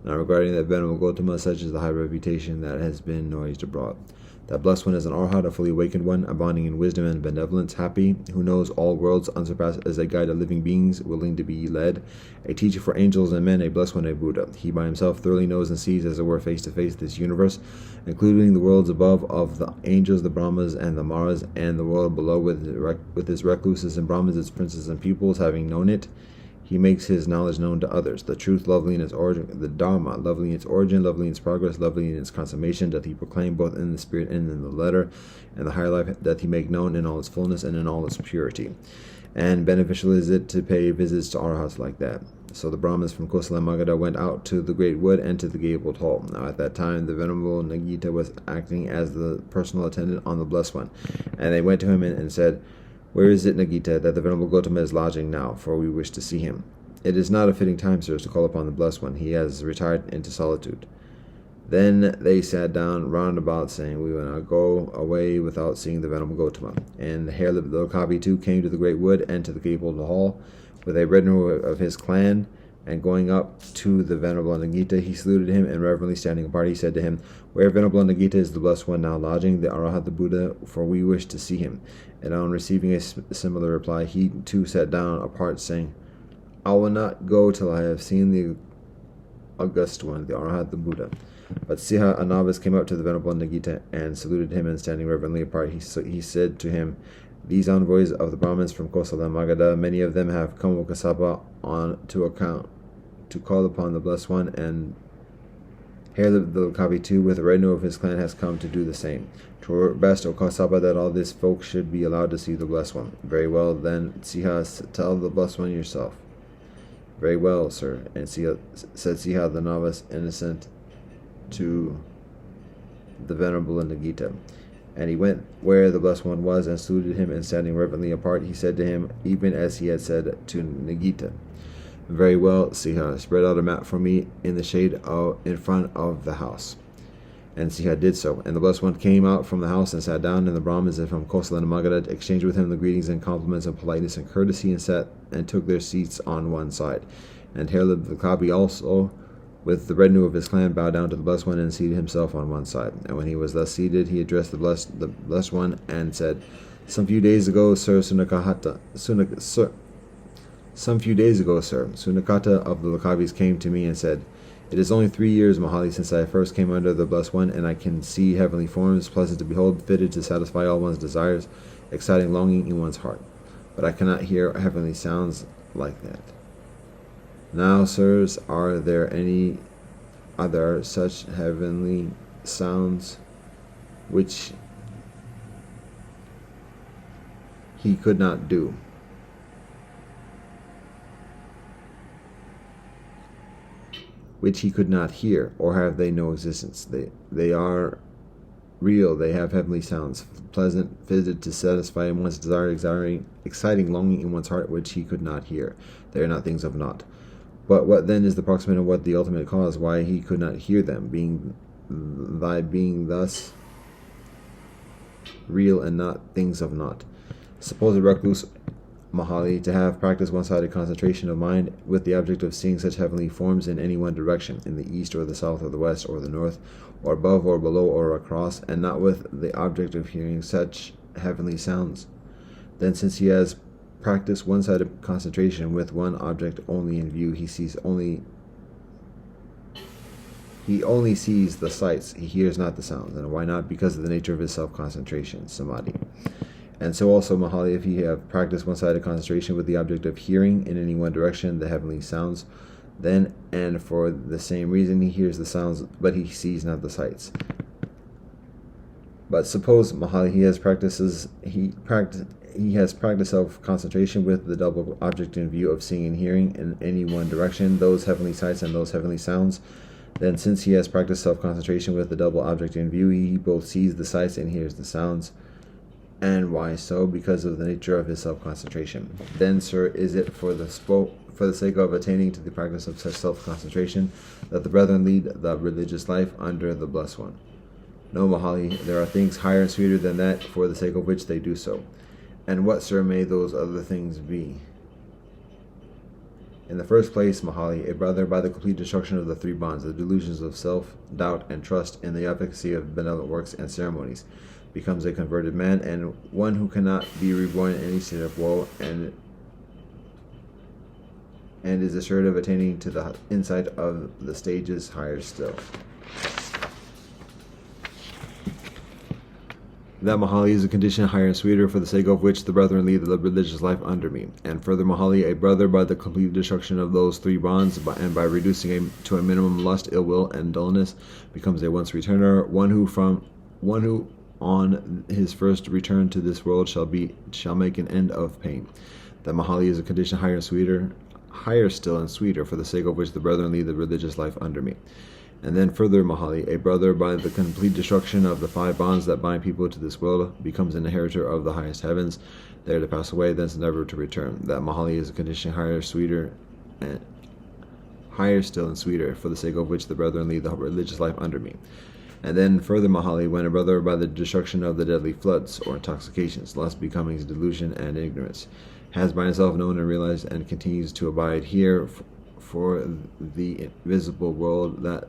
Now regarding that venerable Gautama, such is the high reputation that has been noised abroad. That blessed one is an arhat, a fully awakened one, abounding in wisdom and benevolence, happy, who knows all worlds, unsurpassed as a guide of living beings, willing to be led, a teacher for angels and men, a blessed one, a Buddha. He by himself thoroughly knows and sees, as it were, face to face, this universe, including the worlds above of the angels, the Brahmas, and the Maras, and the world below with its recluses and Brahmins, its princes and pupils, having known it. He makes his knowledge known to others. The truth, lovely in its origin, the Dharma, lovely in its origin, lovely in its progress, lovely in its consummation, doth he proclaim both in the spirit and in the letter, and the higher life doth he make known in all its fullness and in all its purity. And beneficial is it to pay visits to arhats like that. So the Brahmins from Kosala and Magadha went out to the great wood and to the gabled hall. Now at that time the venerable Nagita was acting as the personal attendant on the Blessed One, and they went to him and said, "Where is it, Nagita, that the venerable Gautama is lodging now? For we wish to see him." "It is not a fitting time, sirs, to call upon the Blessed One. He has retired into solitude." Then they sat down round about, saying, "We will not go away without seeing the venerable Gautama." And the hare-lipped little Kavi too came to the great wood and to the gabled hall with a brethren of his clan, and going up to the venerable Nagita, he saluted him, and reverently standing apart, he said to him, "Where, venerable Nagita, is the Blessed One now lodging, the Arhat, the Buddha? For we wish to see him." And on receiving a similar reply, he too sat down apart, saying, "I will not go till I have seen the August One, the Arhat, the Buddha." But Siha, a novice, came up to the venerable Nagita and saluted him, and standing reverently apart, he said to him, "These envoys of the Brahmins from Kosala and Magadha, many of them have come Kasapa on to account to call upon the Blessed One, and Here the Lakabi too, with the retinue of his clan, has come to do the same. Twere best, O Kasaba, that all this folk should be allowed to see the Blessed One. Very well, then, Siha, tell the Blessed One yourself. Very well, sir, and said Siha, the novice, innocent to the venerable Nagita. And he went where the Blessed One was and saluted him, and standing reverently apart, he said to him, even as he had said to Nagita, very well, Siha, spread out a mat for me in the shade in front of the house. And Siha did so. And the Blessed One came out from the house and sat down, and the Brahmins from Kosala and Magadha exchanged with him the greetings and compliments of politeness and courtesy, and sat and took their seats on one side. And Herlib the Kabi also, with the retinue of his clan, bowed down to the Blessed One and seated himself on one side. And when he was thus seated, he addressed the Blessed One and said, Some few days ago, sir, Sunakata of the Lakabis came to me and said, It is only 3 years, Mahali, since I first came under the Blessed One, and I can see heavenly forms, pleasant to behold, fitted to satisfy all one's desires, exciting longing in one's heart. But I cannot hear heavenly sounds like that. Now, sirs, are there such heavenly sounds which he could not do? Which he could not hear, or have they no existence? They are real, they have heavenly sounds, pleasant, fitted to satisfy one's desire, exciting longing in one's heart, which he could not hear. They are not things of naught. But what then is the proximate of what the ultimate cause, why he could not hear them, being thus real and not things of naught? Suppose a recluse, Mahali, to have practiced one-sided concentration of mind with the object of seeing such heavenly forms in any one direction, in the east or the south or the west or the north, or above or below or across, and not with the object of hearing such heavenly sounds. Then, since he has practiced one-sided concentration with one object only in view, he only sees the sights, he hears not the sounds. And why not? Because of the nature of his self-concentration, samadhi. And so also, Mahali, if he have practiced one-sided concentration with the object of hearing in any one direction the heavenly sounds, then, and for the same reason, he hears the sounds, but he sees not the sights. But suppose, Mahali, he has practiced self-concentration with the double object in view of seeing and hearing in any one direction those heavenly sights and those heavenly sounds. Then, since he has practiced self-concentration with the double object in view, he both sees the sights and hears the sounds. And why so? Because of the nature of his self-concentration. Then, sir, is it for the sake of attaining to the practice of such self-concentration that the brethren lead the religious life under the Blessed One? No, Mahali, there are things higher and sweeter than that, for the sake of which they do so. And what, sir, may those other things be? In the first place, Mahali, a brother, by the complete destruction of the three bonds, the delusions of self, doubt, and trust in the efficacy of benevolent works and ceremonies, becomes a converted man, and one who cannot be reborn in any state of woe, and is assured of attaining to the insight of the stages higher still. That, Mahali, is a condition higher and sweeter, for the sake of which the brethren lead the religious life under me. And further, Mahali, a brother, by the complete destruction of those three bonds, and by reducing to a minimum lust, ill will, and dullness, becomes a once returner, one who on his first return to this world shall make an end of pain. That, Mahali, is a condition higher still and sweeter, for the sake of which the brethren lead the religious life under me. And then further, Mahali, a brother, by the complete destruction of the five bonds that bind people to this world, becomes an inheritor of the highest heavens, there to pass away, thence never to return. That, Mahali, is a condition higher still and sweeter, for the sake of which the brethren lead the religious life under me. And then further, Mahali, when a brother, by the destruction of the deadly floods or intoxications, lust, becomings, delusion, and ignorance, has by himself known and realized and continues to abide here for the invisible world, that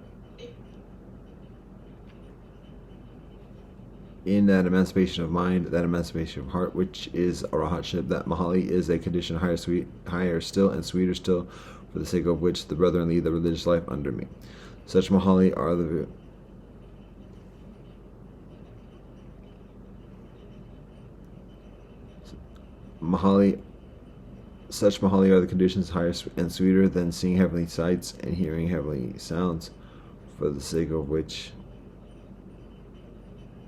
in that emancipation of mind, that emancipation of heart, which is arahatship, that, Mahali, is a condition higher still and sweeter still, for the sake of which the brethren lead the religious life under me. Such, Mahali, are the conditions higher and sweeter than seeing heavenly sights and hearing heavenly sounds, for the sake of which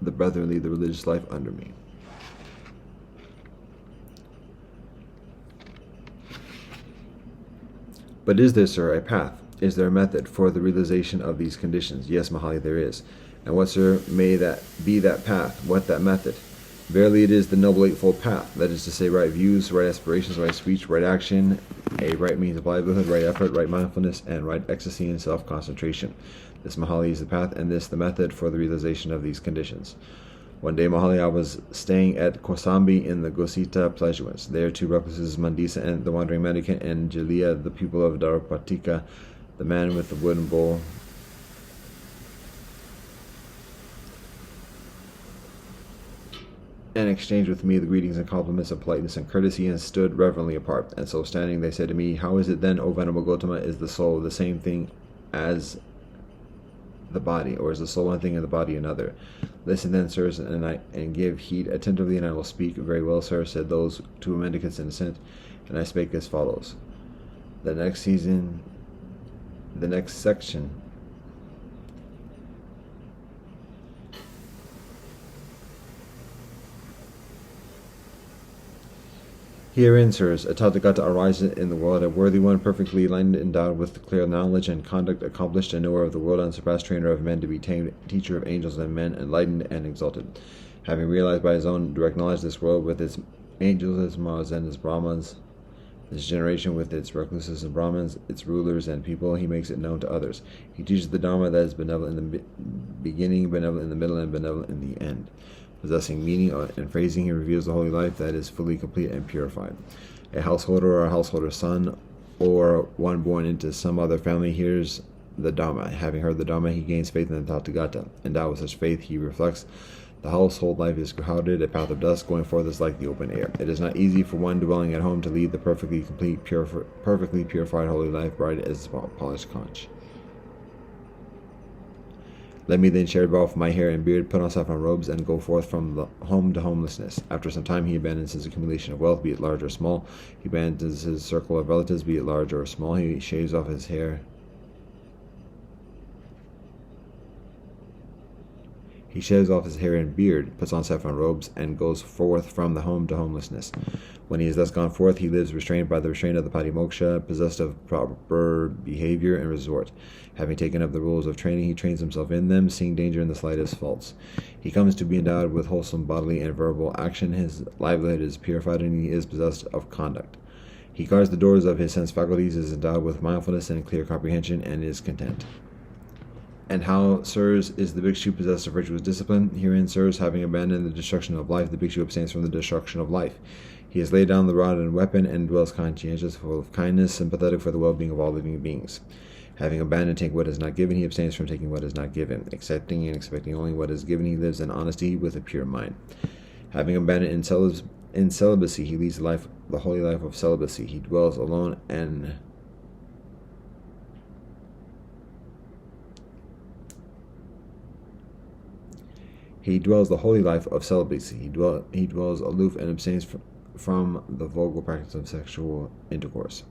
the brethren lead the religious life under me. But is there, sir, a path? Is there a method for the realization of these conditions? Yes, Mahali, there is. And what, sir, may that be that path? What that method? Verily it is the Noble Eightfold Path, that is to say, right views, right aspirations, right speech, right action, a right means of livelihood, right effort, right mindfulness, and right ecstasy and self-concentration. This Mahali is the path, and this the method for the realization of these conditions. One day, Mahali, I was staying at Kosambi in the Gosita pleasurance. There, two recluses, Mandisa and the wandering mendicant, and Jelia, the pupil of Darapatika, the man with the wooden bowl, and exchanged with me the greetings and compliments of politeness and courtesy, and stood reverently apart. And so standing, they said to me, How is it then, O Venerable Gotama, is the soul the same thing as the body, or is the soul one thing and the body another? Listen then, sirs, and give heed attentively, and I will speak. Very well, sir, said those two mendicants in assent, and I spake as follows. The next section. Herein, sirs, a Tathagata arises in the world, a worthy one, perfectly enlightened, endowed with clear knowledge and conduct, accomplished, a knower of the world, unsurpassed, trainer of men to be tamed, teacher of angels and men, enlightened and exalted. Having realized by his own direct knowledge this world with its angels, its Mars, and its Brahmans, this generation with its recluses and Brahmins, its rulers and people, he makes it known to others. He teaches the Dharma that is benevolent in the beginning, benevolent in the middle, and benevolent in the end. Possessing meaning and phrasing, he reveals the holy life that is fully complete and purified. A householder or a householder's son, or one born into some other family, hears the Dhamma. Having heard the Dhamma, he gains faith in the Tathagata. Endowed with such faith, he reflects, the household life is crowded, a path of dust, going forth is like the open air. It is not easy for one dwelling at home to lead the perfectly purified holy life, bright as polished conch. Let me then shave off my hair and beard, put on saffron robes, and go forth from the home to homelessness. After some time, he abandons his accumulation of wealth, be it large or small. He abandons his circle of relatives, be it large or small. He shaves off his hair. He shaves off his hair and beard, puts on saffron robes, and goes forth from the home to homelessness. When he is thus gone forth, he lives restrained by the restraint of the patimoksha, possessed of proper behavior and resort. Having taken up the rules of training, he trains himself in them, seeing danger in the slightest faults. He comes to be endowed with wholesome bodily and verbal action. His livelihood is purified, and he is possessed of conduct. He guards the doors of his sense faculties, is endowed with mindfulness and clear comprehension, and is content. And how, sirs, is the bhikshu possessed of virtuous discipline? Herein, sirs, having abandoned the destruction of life, the bhikshu abstains from the destruction of life. He has laid down the rod and weapon, and dwells conscientious, full of kindness, sympathetic for the well-being of all living beings. Having abandoned taking what is not given, he abstains from taking what is not given. Accepting and expecting only what is given, he lives in honesty with a pure mind. Having abandoned in celibacy, he leads the holy life of celibacy. He dwells alone and He dwells the holy life of celibacy. He dwells aloof and abstains from the vulgar practice of sexual intercourse.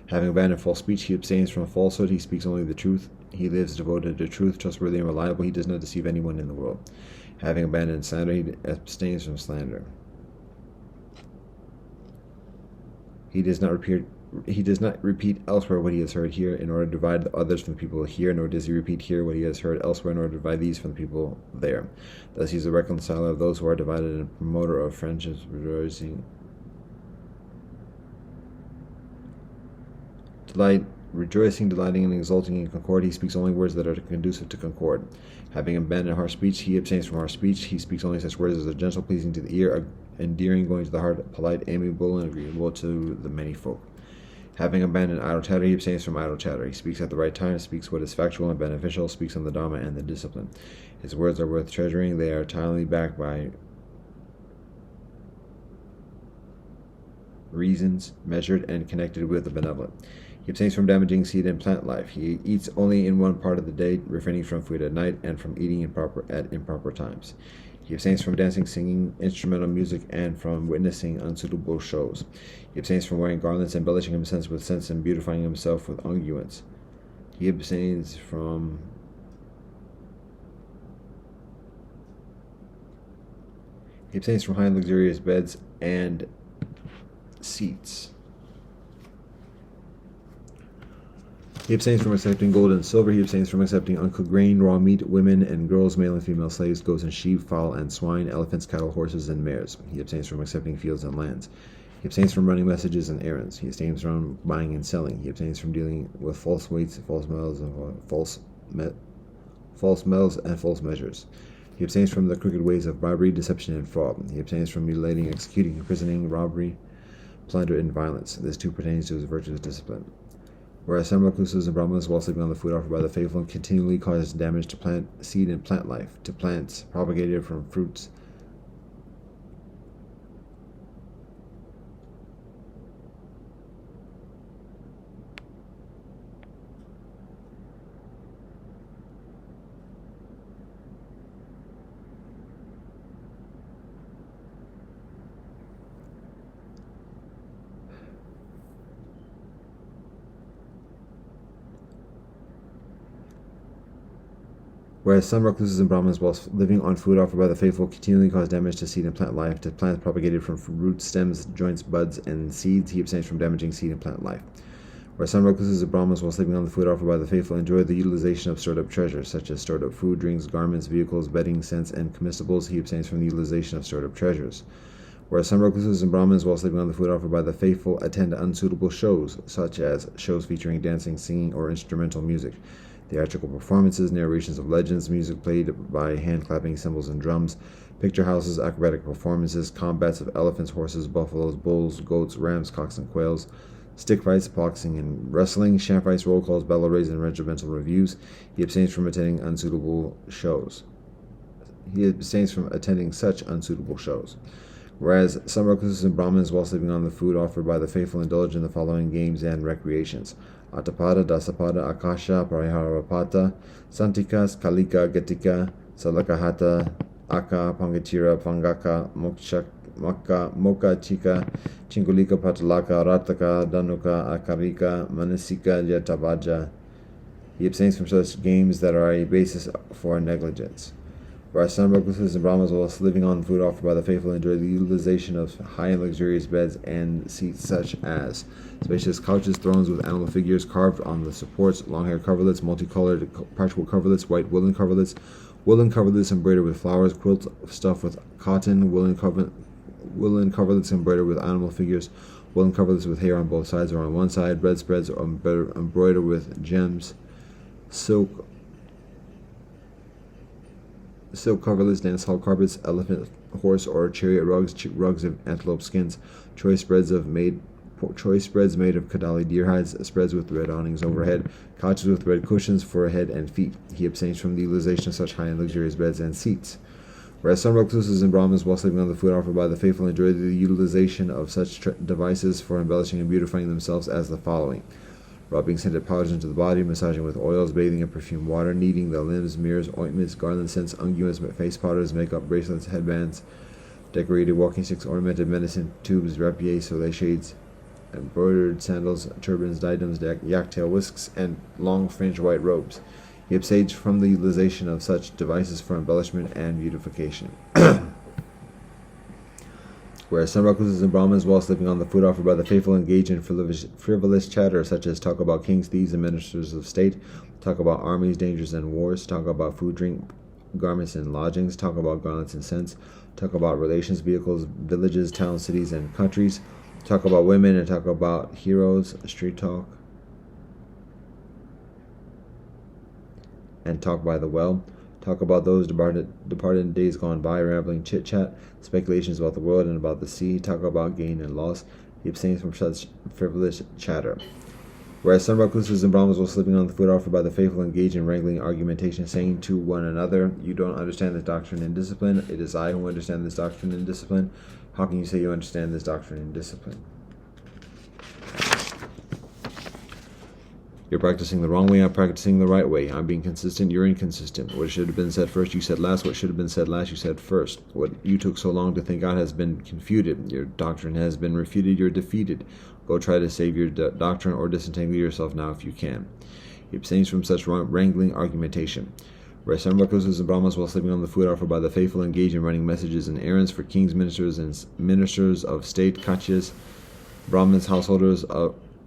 Having abandoned false speech, he abstains from falsehood. He speaks only the truth. He lives devoted to truth, trustworthy and reliable. He does not deceive anyone in the world. Having abandoned slander, he abstains from slander. He does not repeat elsewhere what he has heard here in order to divide the others from the people here, nor does he repeat here what he has heard elsewhere in order to divide these from the people there. Thus he is a reconciler of those who are divided and a promoter of friendships, rejoicing, delighting, and exulting in concord. He speaks only words that are conducive to concord. Having abandoned harsh speech, he abstains from harsh speech. He speaks only such words as are gentle, pleasing to the ear, endearing, going to the heart, polite, amiable, and agreeable to the many folk. Having abandoned idle chatter, he abstains from idle chatter. He speaks at the right time, speaks what is factual and beneficial, speaks on the Dhamma and the discipline. His words are worth treasuring. They are entirely backed by reasons, measured and connected with the benevolent. He abstains from damaging seed and plant life. He eats only in one part of the day, refraining from food at night and from eating at improper times. He abstains from dancing, singing, instrumental music, and from witnessing unsuitable shows. He abstains from wearing garlands, embellishing himself with scents, and beautifying himself with unguents. He abstains from He abstains from high and luxurious beds and seats. He abstains from accepting gold and silver. He abstains from accepting uncooked grain, raw meat, women and girls, male and female slaves, goats and sheep, fowl and swine, elephants, cattle, horses, and mares. He abstains from accepting fields and lands. He abstains from running messages and errands. He abstains from buying and selling. He abstains from dealing with false weights, false metals, and false metals and false measures. He abstains from the crooked ways of bribery, deception, and fraud. He abstains from mutilating, executing, imprisoning, robbery, plunder, and violence. This too pertains to his virtuous discipline. Whereas some recluses and Brahmanas, while sleeping on the food offered by the faithful, continually cause damage to plant seed and plant life, to plants propagated from fruits. Whereas some recluses and Brahmanas, while living on food offered by the faithful, continually cause damage to seed and plant life, to plants propagated from roots, stems, joints, buds, and seeds, he abstains from damaging seed and plant life. Whereas some recluses and Brahmanas, while sleeping on the food offered by the faithful, enjoy the utilization of stored up treasures, such as stored up food, drinks, garments, vehicles, bedding, scents, and comestibles, he abstains from the utilization of stored up treasures. Whereas some recluses and Brahmins, while sleeping on the food offered by the faithful, attend unsuitable shows, such as shows featuring dancing, singing, or instrumental music, theatrical performances, narrations of legends, music played by hand-clapping cymbals and drums, picture houses, acrobatic performances, combats of elephants, horses, buffaloes, bulls, goats, rams, cocks, and quails, stick fights, boxing and wrestling, sham fights, roll calls, battle raids, and regimental reviews. He abstains from attending unsuitable shows. He abstains from attending such unsuitable shows. Whereas some recluses and Brahmins, while sleeping on the food offered by the faithful, indulge in the following games and recreations: Atapada, Dasapada, Akasha, Pariharapata, Santikas, Kalika, Getika, Salakahata, Aka, Pangatira, Pangaka, Moka, Chika, Chingulika, Patalaka, Rataka, Danuka, Akarika, Manasika, Yatabaja. He abstains from such games that are a basis for negligence. Whereas some recluses and Brahmanas, while living on food offered by the faithful, enjoy the utilization of high and luxurious beds and seats, such as spacious couches, thrones with animal figures carved on the supports, long-haired coverlets, multicolored patchwork coverlets, white woolen coverlets embroidered with flowers, quilts stuffed with cotton, woolen coverlets embroidered with animal figures, woolen coverlets with hair on both sides or on one side, bedspreads embroidered with gems, silk coverlets, dance hall carpets, elephant, horse, or chariot rugs of antelope skins, choice spreads made of Kadali deer hides, spreads with red awnings overhead, couches with red cushions for head and feet. He abstains from the utilization of such high and luxurious beds and seats. Whereas some recluses and Brahmins, while sleeping on the food offered by the faithful, enjoy the utilization of such devices for embellishing and beautifying themselves as the following: rubbing scented powders into the body, massaging with oils, bathing in perfumed water, kneading the limbs, mirrors, ointments, garland scents, unguents, face powders, makeup, bracelets, headbands, decorated walking sticks, ornamented medicine tubes, rapiers, soleil shades, embroidered sandals, turbans, diadems, yak-tail whisks, and long fringed white robes. He abstains from the utilization of such devices for embellishment and beautification. Whereas some recluses and Brahmins, while sleeping on the food offered by the faithful, engage in frivolous chatter, such as talk about kings, thieves, and ministers of state, talk about armies, dangers, and wars, talk about food, drink, garments, and lodgings, talk about garlands and scents, talk about relations, vehicles, villages, towns, cities, and countries, talk about women, and talk about heroes, street talk, and talk by the well. Talk about those departed in days gone by, rambling chit-chat, speculations about the world and about the sea, talk about gain and loss. He abstains from such frivolous chatter. Whereas some recluses and Brahmins, while sleeping on the food offered by the faithful, engage in wrangling argumentation, saying to one another, "You don't understand this doctrine and discipline. It is I who understand this doctrine and discipline. How can you say you understand this doctrine and discipline? You're practicing the wrong way, I'm practicing the right way. I'm being consistent, you're inconsistent. What should have been said first, you said last. What should have been said last, you said first. What you took so long to think out has been confuted. Your doctrine has been refuted, you're defeated. Go try to save your doctrine or disentangle yourself now if you can." He abstains from such wrangling argumentation. Whereas some recluses and Brahmas, while sleeping on the food offered by the faithful, engage in running messages and errands for kings, ministers, and ministers of state, Kachas, Brahmins, householders,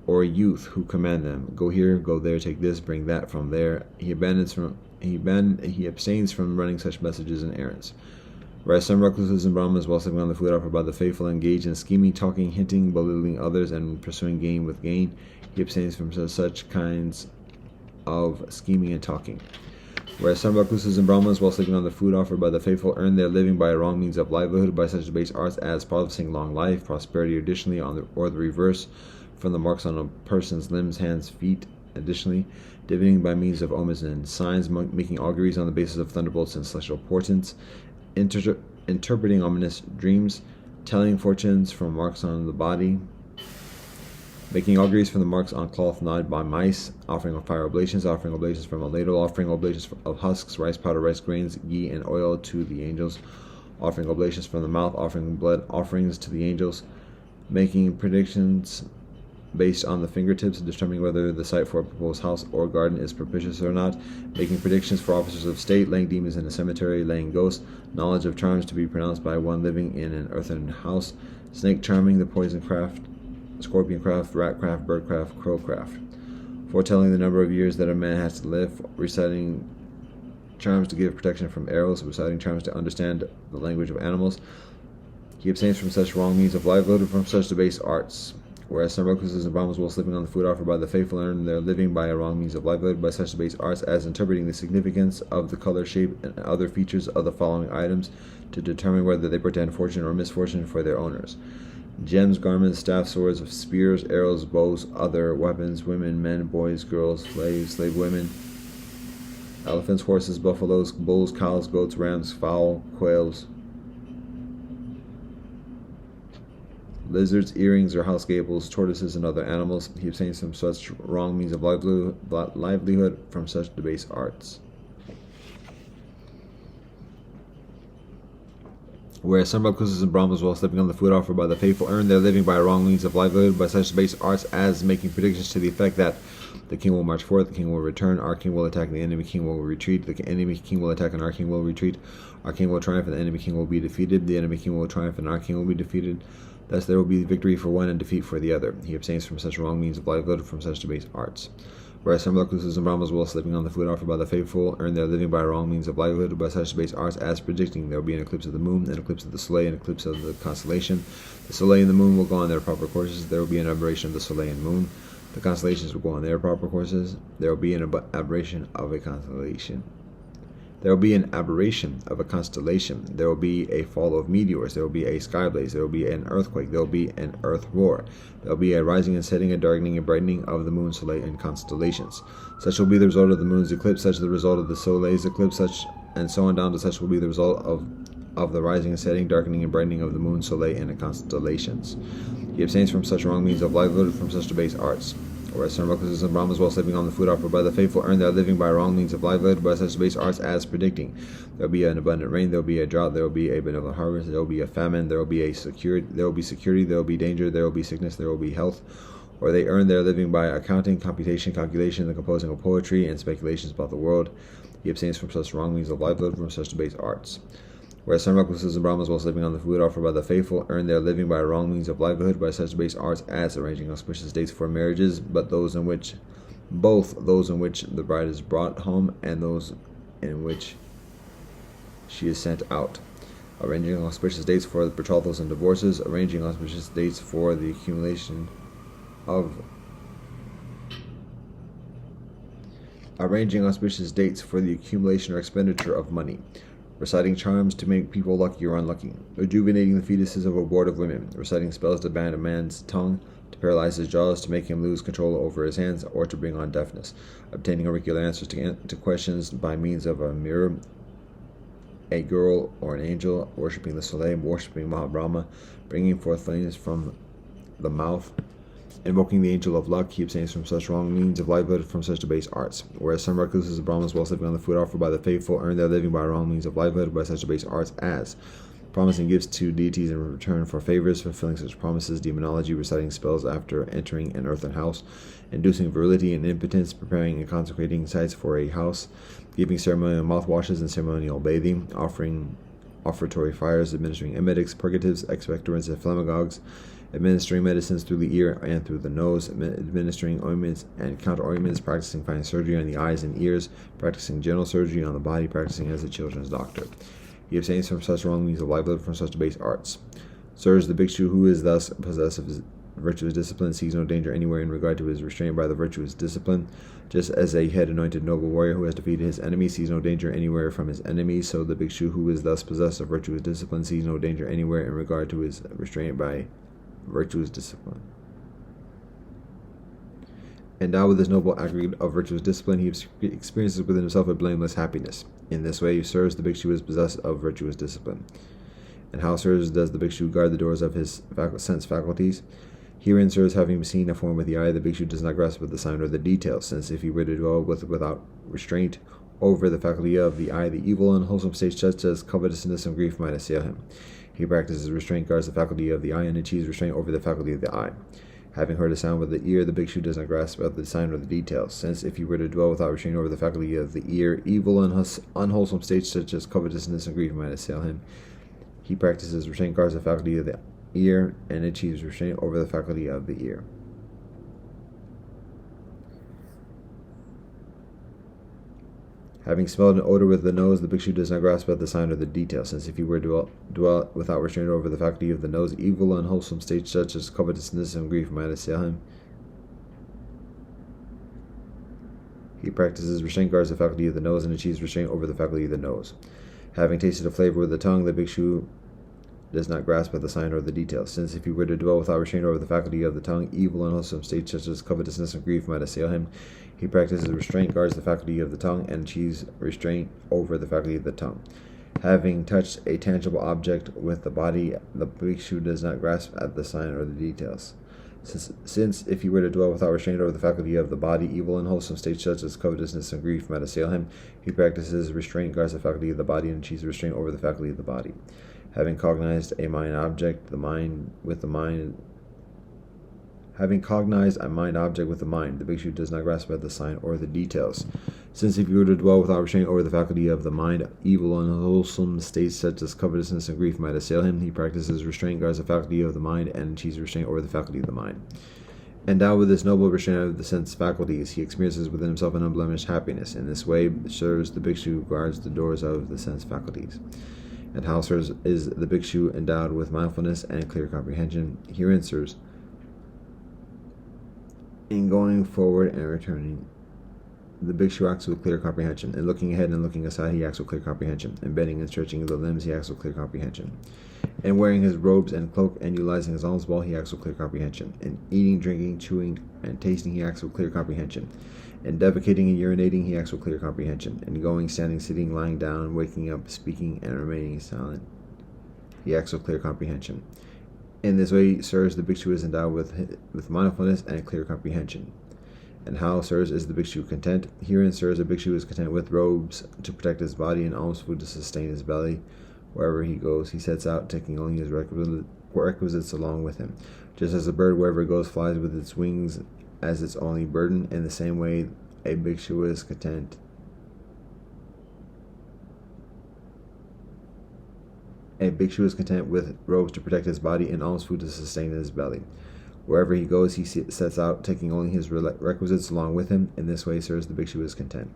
or youth who command them. Go here, go there, take this, bring that from there. He abstains from running such messages and errands. Whereas some recluses and Brahmas, while sleeping on the food offered by the faithful, engage in scheming, talking, hinting, belittling others, and pursuing gain with gain. He abstains from such kinds of scheming and talking. Whereas some recluses and Brahmins, while sleeping on the food offered by the faithful, earn their living by a wrong means of livelihood by such base arts as prophesying long life, prosperity, additionally, or the reverse, from the marks on a person's limbs, hands, feet, additionally, divining by means of omens and signs, making auguries on the basis of thunderbolts and celestial portents, interpreting ominous dreams, telling fortunes from marks on the body, making auguries from the marks on cloth gnawed by mice, offering of fire oblations, offering oblations from a ladle, offering oblations of husks, rice powder, rice grains, ghee, and oil to the angels, offering oblations from the mouth, offering blood offerings to the angels, making predictions based on the fingertips, determining whether the site for a proposed house or garden is propitious or not, making predictions for officers of state, laying demons in a cemetery, laying ghosts, knowledge of charms to be pronounced by one living in an earthen house, snake charming, the poison craft, scorpion craft, rat craft, bird craft, crow craft, foretelling the number of years that a man has to live, reciting charms to give protection from arrows, reciting charms to understand the language of animals. He abstains from such wrong means of livelihood and from such debased arts. Whereas some recluses and Brahmas, while sleeping on the food offered by the faithful, earn their living by a wrong means of livelihood by such debased arts as interpreting the significance of the color, shape, and other features of the following items to determine whether they portend fortune or misfortune for their owners: gems, garments, staffs, swords, spears, arrows, bows, other weapons, women, men, boys, girls, slaves, slave women, elephants, horses, buffaloes, bulls, cows, goats, rams, fowl, quails, lizards, earrings, or house gables, tortoises, and other animals. He abstains from such wrong means of livelihood from such debased arts. Whereas some recluses and Brahmas, while sleeping on the food offered by the faithful, earn their living by wrong means of livelihood by such debased arts as making predictions to the effect that the king will march forth, the king will return, our king will attack, the enemy king will retreat, the enemy king will attack, and our king will retreat, our king will triumph, and the enemy king will be defeated, the enemy king will triumph, and our king will be defeated. Thus there will be victory for one and defeat for the other. He abstains from such wrong means of livelihood from such debased arts. Whereas some recluses and Brahmas, while sleeping on the food offered by the faithful, earn their living by wrong means of livelihood by such debased arts as predicting there will be an eclipse of the moon, an eclipse of the soleil, an eclipse of the constellation. The soleil and the moon will go on their proper courses. There will be an aberration of the soleil and moon. The constellations will go on their proper courses. There will be an aberration of a constellation. There will be an aberration of a constellation. There will be a fall of meteors. There will be a sky blaze. There will be an earthquake. There will be an earth roar. There will be a rising and setting, a darkening and brightening of the moon, soleil, and constellations. Such will be the result of the moon's eclipse, such the result of the soleil's eclipse, such and so on down to such will be the result of the rising and setting, darkening and brightening of the moon, soleil, and the constellations. He abstains from such wrong means of livelihood from such debased arts. Whereas some recluses and Brahmas, while sleeping on the food offered by the faithful, earn their living by wrong means of livelihood by such base arts as predicting there will be an abundant rain, there will be a drought, there will be a benevolent harvest, there will be a famine, there will be security, there will be danger, there will be sickness, there will be health. Or they earn their living by accounting, computation, calculation, the composing of poetry, and speculations about the world. He abstains from such wrong means of livelihood from such debased arts. Whereas some recluses and Brahmas, while sleeping on the food offered by the faithful, earn their living by wrong means of livelihood by such base arts as arranging auspicious dates for marriages, both those in which the bride is brought home and those in which she is sent out, arranging auspicious dates for the betrothals and divorces, arranging auspicious dates for the accumulation or expenditure of money, reciting charms to make people lucky or unlucky, rejuvenating the fetuses of abortive women, reciting spells to ban a man's tongue, to paralyze his jaws, to make him lose control over his hands, or to bring on deafness, obtaining auricular answers to questions by means of a mirror, a girl or an angel, worshipping the soleil, worshipping Mahabrahma, bringing forth flames from the mouth, invoking the angel of luck. He abstains from such wrong means of livelihood from such debased arts. Whereas some recluses and Brahmas, while sleeping on the food offered by the faithful, earn their living by wrong means of livelihood by such debased arts as promising gifts to deities in return for favors, fulfilling such promises, demonology, reciting spells after entering an earthen house, inducing virility and impotence, preparing and consecrating sites for a house, giving ceremonial mouthwashes and ceremonial bathing, offering offertory fires, administering emetics, purgatives, expectorants, and phlegmagogues, administering medicines through the ear and through the nose, administering ointments and counter-ointments, practicing fine surgery on the eyes and ears, practicing general surgery on the body, practicing as a children's doctor. He abstains from such wrong means of livelihood, from such debased arts. Sirs, the bhikshu who is thus possessed of his virtuous discipline sees no danger anywhere in regard to his restraint by the virtuous discipline. Just as a head-anointed noble warrior who has defeated his enemies sees no danger anywhere from his enemies, so the bhikshu who is thus possessed of virtuous discipline sees no danger anywhere in regard to his restraint by virtuous discipline. Endowed with this noble aggregate of virtuous discipline, he experiences within himself a blameless happiness. In this way, sirs, the bhikshu is possessed of virtuous discipline. And how, sirs, does the bhikshu guard the doors of his sense faculties? Herein, sirs, having seen a form with the eye, the bhikshu does not grasp with the sign or the details, since if he were to dwell without restraint over the faculty of the eye, the evil and unwholesome state such as covetousness and grief might assail him. He practices restraint, guards the faculty of the eye, and achieves restraint over the faculty of the eye. Having heard a sound with the ear, the bhikshu does not grasp at the sign or the details, since if he were to dwell without restraint over the faculty of the ear, evil and unwholesome states such as covetousness and grief might assail him. He practices restraint, guards the faculty of the ear, and achieves restraint over the faculty of the ear. Having smelled an odor with the nose, the bhikshu does not grasp at the sign or the detail, since if he were to dwell without restraint over the faculty of the nose, evil and unwholesome states such as covetousness and grief might assail him. He practices restraint, guards the faculty of the nose, and achieves restraint over the faculty of the nose. Having tasted a flavor with the tongue, the bhikshu does not grasp at the sign or the details, since if he were to dwell without restraint over the faculty of the tongue, evil and unwholesome states such as covetousness and grief might assail him. He practices restraint, guards the faculty of the tongue, and achieves restraint over the faculty of the tongue. Having touched a tangible object with the body, the bhikshu does not grasp at the sign or the details. Since if he were to dwell without restraint over the faculty of the body, evil and unwholesome states such as covetousness and grief might assail him. He practices restraint, guards the faculty of the body, and achieves restraint over the faculty of the body. Having cognized a mind object, Having cognized a mind object with the mind, the bhikshu does not grasp at the sign or the details. Since if you were to dwell without restraint over the faculty of the mind, evil and unwholesome states such as covetousness and grief might assail him. He practices restraint, guards the faculty of the mind, and achieves restraint over the faculty of the mind. Endowed with this noble restraint of the sense faculties, he experiences within himself an unblemished happiness. In this way, sirs, the bhikshu guards the doors of the sense faculties. And how, sirs, is the bhikshu endowed with mindfulness and clear comprehension? Herein, sirs, in going forward and returning, the bhikshu acts with clear comprehension. In looking ahead and looking aside, he acts with clear comprehension. In bending and stretching the limbs, he acts with clear comprehension. In wearing his robes and cloak and utilizing his alms ball, he acts with clear comprehension. In eating, drinking, chewing, and tasting, he acts with clear comprehension. In defecating and urinating, he acts with clear comprehension. In going, standing, sitting, lying down, waking up, speaking, and remaining silent, he acts with clear comprehension. In this way, sirs, the bhikshu is endowed with mindfulness and clear comprehension. And how, sirs, is the bhikshu content? Herein, sirs, the bhikshu is content with robes to protect his body and alms food to sustain his belly. Wherever he goes, he sets out, taking only his requisites along with him. Just as a bird, wherever it goes, flies with its wings as its only burden, in the same way, a bhikshu is content. A bhikshu is content with robes to protect his body and alms food to sustain his belly. Wherever he goes, he sets out, taking only his requisites along with him. In this way, sirs, the bhikshu is content.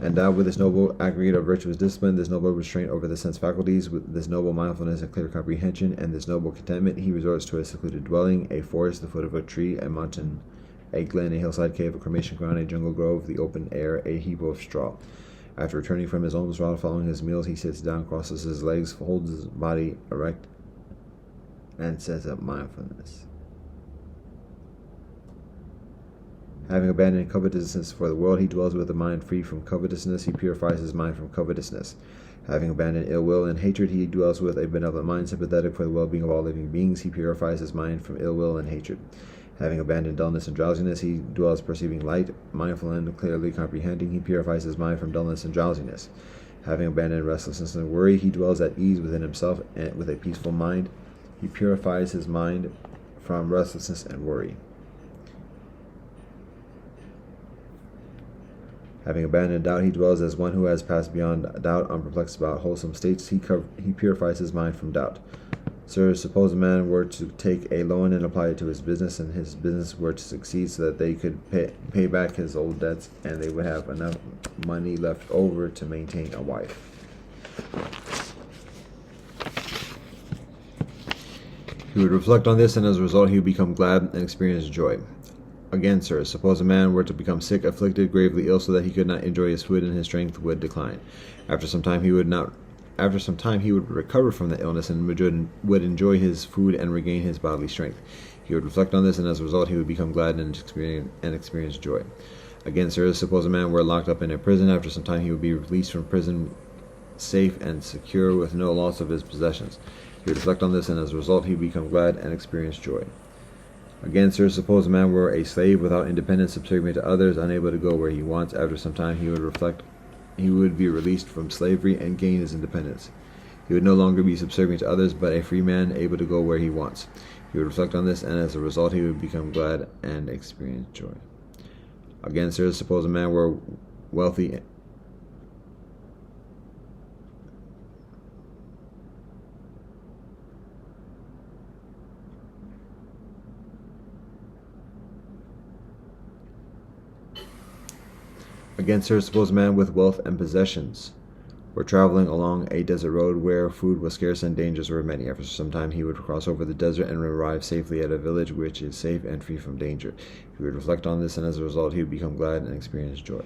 Endowed with this noble aggregate of virtuous discipline, this noble restraint over the sense faculties, with this noble mindfulness and clear comprehension, and this noble contentment, he resorts to a secluded dwelling, a forest, the foot of a tree, a mountain, a glen, a hillside cave, a cremation ground, a jungle grove, the open air, a heap of straw. After returning from his alms route, following his meals, he sits down, crosses his legs, holds his body erect, and sets up mindfulness. Having abandoned covetousness for the world, he dwells with a mind free from covetousness. He purifies his mind from covetousness. Having abandoned ill will and hatred, he dwells with a benevolent mind, sympathetic for the well-being of all living beings. He purifies his mind from ill will and hatred. Having abandoned dullness and drowsiness, he dwells perceiving light, mindful and clearly comprehending. He purifies his mind from dullness and drowsiness. Having abandoned restlessness and worry, he dwells at ease within himself and with a peaceful mind. He purifies his mind from restlessness and worry. Having abandoned doubt, he dwells as one who has passed beyond doubt, unperplexed about wholesome states. He purifies his mind from doubt. Sir, suppose a man were to take a loan and apply it to his business, and his business were to succeed so that they could pay back his old debts, and they would have enough money left over to maintain a wife. He would reflect on this, and as a result, he would become glad and experience joy. Again, sir, suppose a man were to become sick, afflicted, gravely ill, so that he could not enjoy his food, and his strength would decline. After some time, he would recover from the illness and would enjoy his food and regain his bodily strength. He would reflect on this, and as a result, he would become glad and experience joy. Again, sir, suppose a man were locked up in a prison. After some time, he would be released from prison, safe and secure, with no loss of his possessions. He would reflect on this, and as a result, he would become glad and experience joy. Again, sir, suppose a man were a slave without independence, subservient to others, unable to go where he wants. After some time, he would be released from slavery and gain his independence. He would no longer be subservient to others, but a free man, able to go where he wants. He would reflect on this, and as a result, he would become glad and experience joy. Again, sir, suppose a man were wealthy. Again, sir, suppose a man with wealth and possessions were traveling along a desert road where food was scarce and dangers were many. After some time, he would cross over the desert and arrive safely at a village which is safe and free from danger. He would reflect on this, and as a result, he would become glad and experience joy.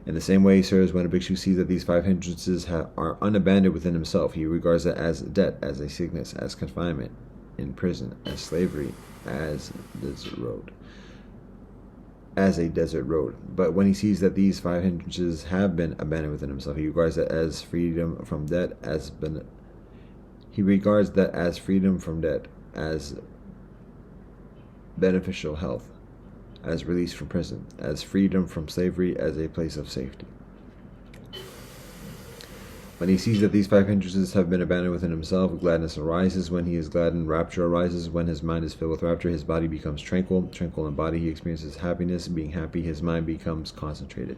In the same way, sirs, when a bhikshu sees that these 5 hindrances are unabandoned within himself, he regards it as debt, as a sickness, as confinement in prison, as slavery, as a desert road. But when he sees that these 5 hindrances have been abandoned within himself, he regards that as freedom from debt, as beneficial health, as release from prison, as freedom from slavery, as a place of safety. When he sees that these 5 hindrances have been abandoned within himself, gladness arises. When he is glad, and rapture arises. When his mind is filled with rapture, his body becomes tranquil. Tranquil in body, he experiences happiness. Being happy, his mind becomes concentrated.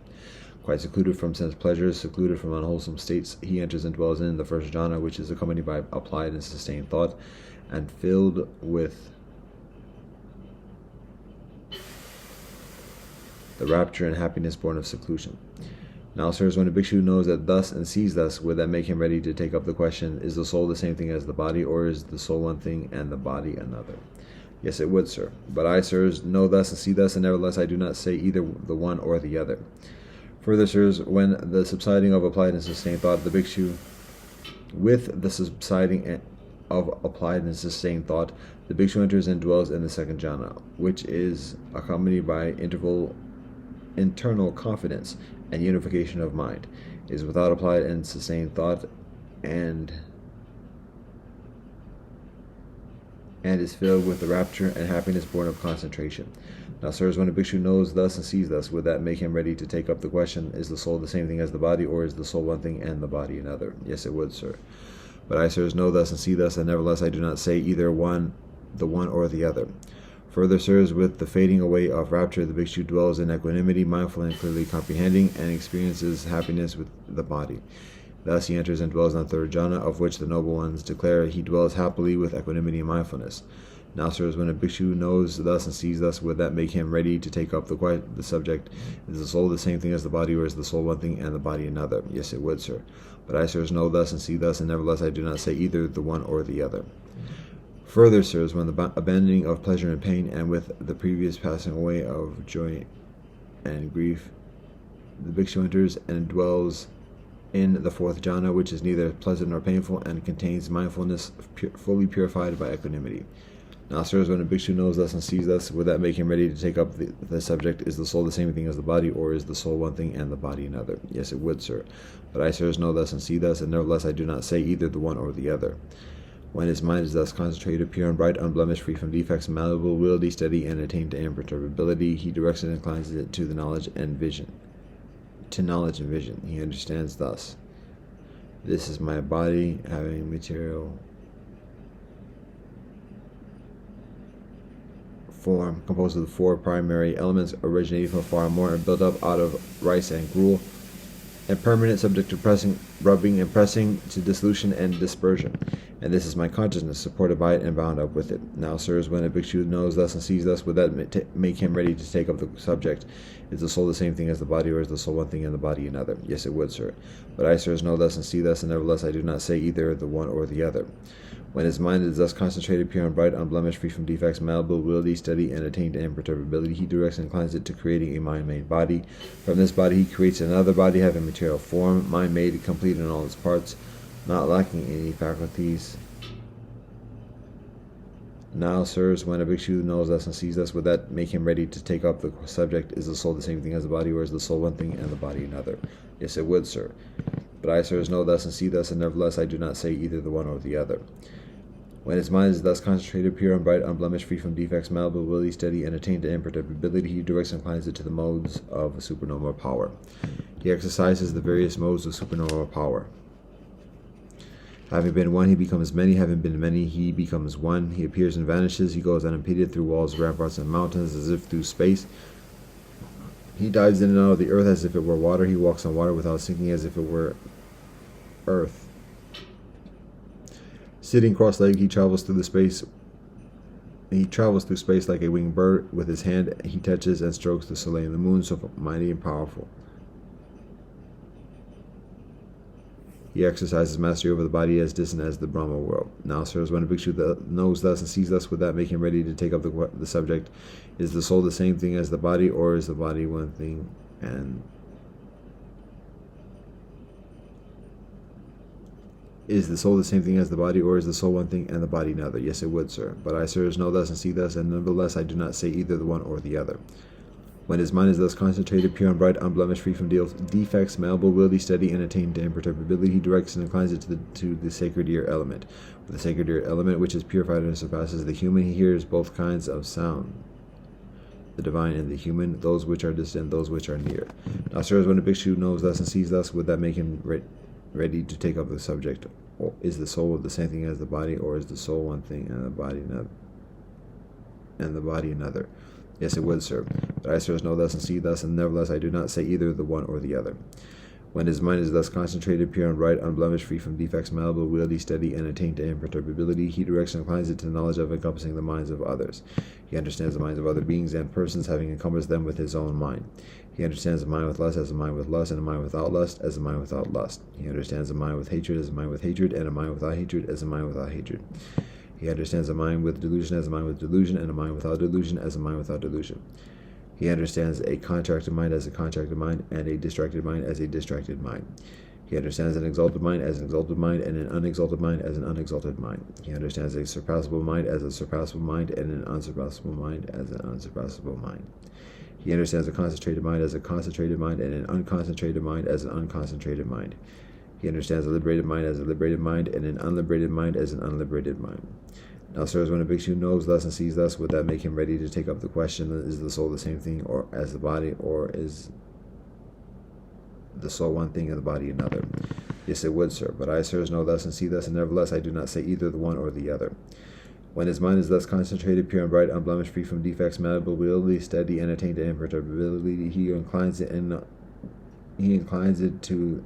Quite secluded from sense pleasures, secluded from unwholesome states, he enters and dwells in the first jhana, which is accompanied by applied and sustained thought, and filled with the rapture and happiness born of seclusion. Now, sirs, when a bhikshu knows that thus and sees thus, would that make him ready to take up the question, is the soul the same thing as the body, or is the soul one thing and the body another? Yes, it would, sir. But I, sirs, know thus and see thus, and nevertheless I do not say either the one or the other. Further, sirs, when the subsiding of applied and sustained thought, the bhikshu, with the subsiding of applied and sustained thought, the bhikshu enters and dwells in the second jhana, which is accompanied by internal confidence and unification of mind, is without applied and sustained thought, and is filled with the rapture and happiness born of concentration. Now, sirs, when a bhikshu knows thus and sees thus, would that make him ready to take up the question, is the soul the same thing as the body, or is the soul one thing and the body another? Yes, it would, sir. But I, sirs, know thus and see thus, and nevertheless I do not say either the one or the other. Further, sirs, with the fading away of rapture, the bhikshu dwells in equanimity, mindful and clearly comprehending, and experiences happiness with the body. Thus he enters and dwells in the third jhana, of which the noble ones declare he dwells happily with equanimity and mindfulness. Now, sirs, when a bhikshu knows thus and sees thus, would that make him ready to take up the subject, is the soul the same thing as the body, or is the soul one thing and the body another? Yes, it would, sir. But I, sirs, know thus and see thus, and nevertheless I do not say either the one or the other. Further, sirs, when the abandoning of pleasure and pain, and with the previous passing away of joy and grief, the bhikshu enters and dwells in the fourth jhana, which is neither pleasant nor painful, and contains mindfulness fully purified by equanimity. Now, sirs, when a bhikshu knows thus and sees thus, would that make him ready to take up the subject, is the soul the same thing as the body, or is the soul one thing and the body another? Yes, it would, sir. But I, sirs, know thus and see thus, and nevertheless I do not say either the one or the other. When his mind is thus concentrated, pure and bright, unblemished, free from defects, malleable, wieldy, steady, and attained to imperturbability, he directs and inclines it to knowledge and vision. He understands thus. This is my body having material form composed of the four primary elements originating from far more and built up out of rice and gruel and permanent, subject to pressing, rubbing, and pressing to dissolution and dispersion. And this is my consciousness, supported by it and bound up with it. Now, sirs, when a bhikshu knows thus and sees thus, would that make him ready to take up the subject? Is the soul the same thing as the body, or is the soul one thing and the body another? Yes, it would, sir. But I, sirs, know thus and see thus, and nevertheless I do not say either the one or the other. When his mind is thus concentrated, pure and bright, unblemished, free from defects, malleable, wieldy, steady, and attained to imperturbability, he directs and inclines it to creating a mind-made body. From this body he creates another body having material form, mind-made, complete in all its parts, not lacking any faculties. Now, sirs, when a bhikshu knows thus and sees thus, would that make him ready to take up the subject? Is the soul the same thing as the body, or is the soul one thing and the body another? Yes, it would, sir. But I, sirs, know thus and see thus, and nevertheless I do not say either the one or the other. When his mind is thus concentrated, pure and bright, unblemished, free from defects, malleable, willy, steady, and attained to imperturbability, he directs and inclines it to the modes of supernormal power. He exercises the various modes of supernormal power. Having been one, he becomes many. Having been many, he becomes one. He appears and vanishes. He goes unimpeded through walls, ramparts, and mountains as if through space. He dives in and out of the earth as if it were water. He walks on water without sinking as if it were earth. Sitting cross-legged, he travels through space like a winged bird. With his hand, he touches and strokes the soleil and the moon, so mighty and powerful. He exercises mastery over the body as distant as the Brahma world. Now, sirs, when a bhikshu knows thus and sees thus, would that make him ready to take up the subject? Is the soul the same thing as the body, or is the body one thing and Is the soul the same thing as the body, or is the soul one thing and the body another? Yes, it would, sir. But I, sirs, know thus and see thus, and nevertheless I do not say either the one or the other. When his mind is thus concentrated, pure and bright, unblemished, free from defects, malleable, wieldy, steady, and attained to imperturbability, he directs and inclines it to the sacred ear element. With the sacred ear element, which is purified and surpasses the human, he hears both kinds of sound, the divine and the human, those which are distant, those which are near. Now, sirs, when a bhikshu knows thus and sees thus, would that make him ready to take up the subject? Or is the soul the same thing as the body, or is the soul one thing and the body another? Yes, it would, sir. But I, sirs, know thus and see thus, and nevertheless I do not say either the one or the other. When his mind is thus concentrated, pure and bright, unblemished, free from defects, malleable, wieldy, steady, and attained to imperturbability, he directs and inclines it to the knowledge of encompassing the minds of others. He understands the minds of other beings and persons, having encompassed them with his own mind. He understands the mind with lust as a mind with lust, and a mind without lust as a mind without lust. He understands the mind with hatred as a mind with hatred, and a mind without hatred as a mind without hatred. He understands a mind with delusion as a mind with delusion, and a mind without delusion as a mind without delusion. He understands a contracted mind as a contracted mind, and a distracted mind as a distracted mind. He understands an exalted mind as an exalted mind, and an unexalted mind as an unexalted mind. He understands a surpassable mind as a surpassable mind, and an unsurpassable mind as an unsurpassable mind. He understands a concentrated mind as a concentrated mind, and an unconcentrated mind as an unconcentrated mind. He understands a liberated mind as a liberated mind, and an unliberated mind as an unliberated mind. Now, sirs, when a bhikshu knows thus and sees thus, would that make him ready to take up the question, is the soul the same thing or as the body, or is the soul one thing and the body another? Yes, it would, sir. But I, sirs, know thus and see thus, and nevertheless I do not say either the one or the other. When his mind is thus concentrated, pure and bright, unblemished, free from defects, malleable, wieldy, steady, and attained to imperturbability, he inclines it to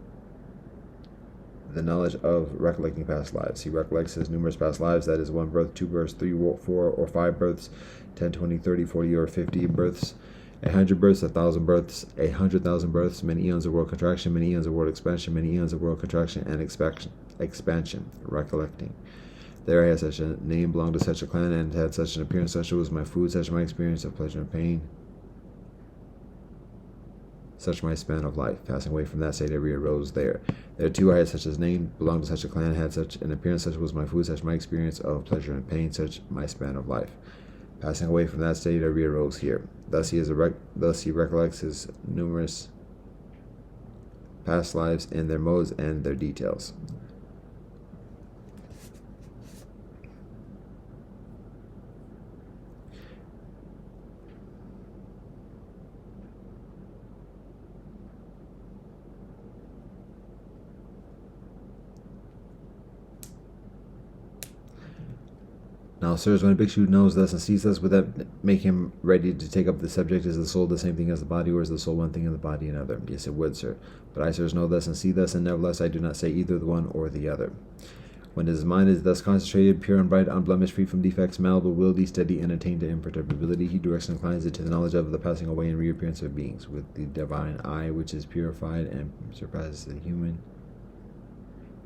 the knowledge of recollecting past lives. He recollects his numerous past lives, that is 1 birth, 2 births, 3, 4, or 5 births, 10, 20, 30, 40, or 50 births, 100 births, 1,000 births, 100,000 births, many eons of world contraction, many eons of world expansion, many eons of world contraction and expansion, recollecting. There I had such a name, belonged to such a clan, and had such an appearance, such was my food, such my experience of pleasure and pain, such my span of life. Passing away from that state, I re-arose there. There too I had such a name, belonged to such a clan, had such an appearance, such was my food, such my experience of pleasure and pain, such my span of life. Passing away from that state, I re-arose here. Thus he recollects his numerous past lives in their modes and their details. Now, sirs, when a bhikshu knows thus and sees thus, would that make him ready to take up the subject? Is the soul the same thing as the body, or is the soul one thing and the body another? Yes, it would, sir. But I, sirs, know thus and see thus, and nevertheless I do not say either the one or the other. When his mind is thus concentrated, pure and bright, unblemished, free from defects, malleable, wieldy, steady, and attained to imperturbability, he directs and inclines it to the knowledge of the passing away and reappearance of beings, with the divine eye, which is purified and surpasses the human.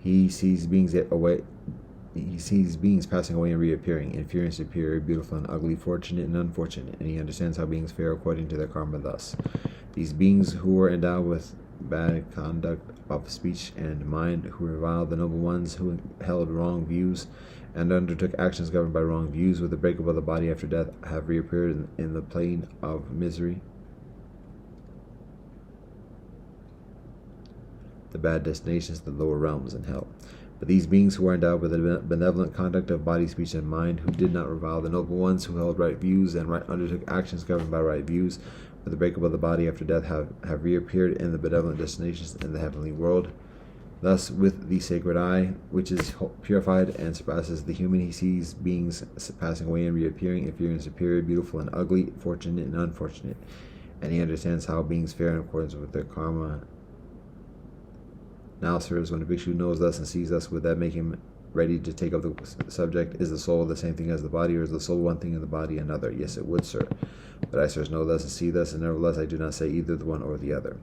He sees beings passing away and reappearing, inferior and superior, beautiful and ugly, fortunate and unfortunate, and he understands how beings fare according to their karma thus. These beings who were endowed with bad conduct of speech and mind, who reviled the noble ones, who held wrong views, and undertook actions governed by wrong views, with the breakup of the body after death, have reappeared in the plane of misery, the bad destinations, the lower realms, in hell. But these beings who are endowed with a benevolent conduct of body, speech, and mind, who did not revile the noble ones, who held right views, and undertook actions governed by right views, with the breakup of the body after death, have reappeared in the benevolent destinations in the heavenly world. Thus, with the sacred eye, which is purified and surpasses the human, he sees beings passing away and reappearing, inferior and superior, beautiful and ugly, fortunate and unfortunate, and he understands how beings fare in accordance with their karma. Now, sirs, when a bhikshu knows thus and sees thus, would that make him ready to take up the subject? Is the soul the same thing as the body, or is the soul one thing and the body another? Yes, it would, sir. But I, sirs, know thus and see thus, and nevertheless I do not say either the one or the other.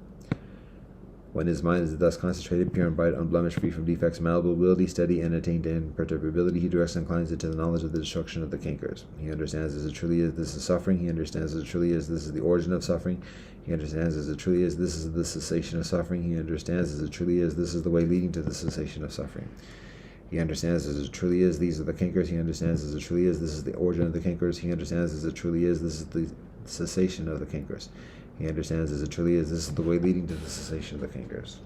When his mind is thus concentrated, pure and bright, unblemished, free from defects, malleable, wieldy, steady, and attained to imperturbability, he directs and inclines it to the knowledge of the destruction of the cankers. He understands as it truly is this is suffering. He understands as it truly is this is the origin of suffering. He understands as it truly is this is the cessation of suffering. He understands as it truly is this is the way leading to the cessation of suffering. He understands as it truly is these are the cankers. He understands as it truly is this is the origin of the cankers. He understands as it truly is this is the cessation of the cankers. He understands as it truly is this is the way leading to the cessation of the cankers.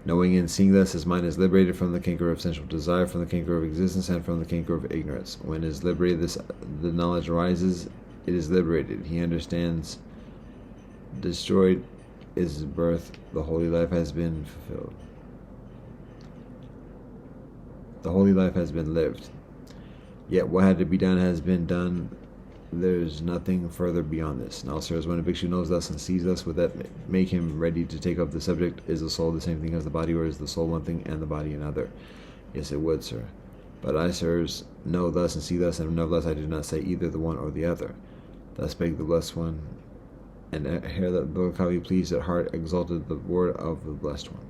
Knowing and seeing thus, his mind is liberated from the canker of sensual desire, from the canker of existence, and from the canker of ignorance. When it is liberated, the knowledge arises, it is liberated. He understands destroyed is birth, the holy life has been fulfilled. The holy life has been lived. Yet what had to be done has been done. There is nothing further beyond this. Now, sirs, when a bhikshu knows thus and sees thus, would that make him ready to take up the subject? Is the soul the same thing as the body, or is the soul one thing and the body another? Yes, it would, sir. But I, sirs, know thus and see thus, and nevertheless I do not say either the one or the other. Thus spake the Blessed One, and hear that the Kavi pleased at heart exalted the word of the Blessed One.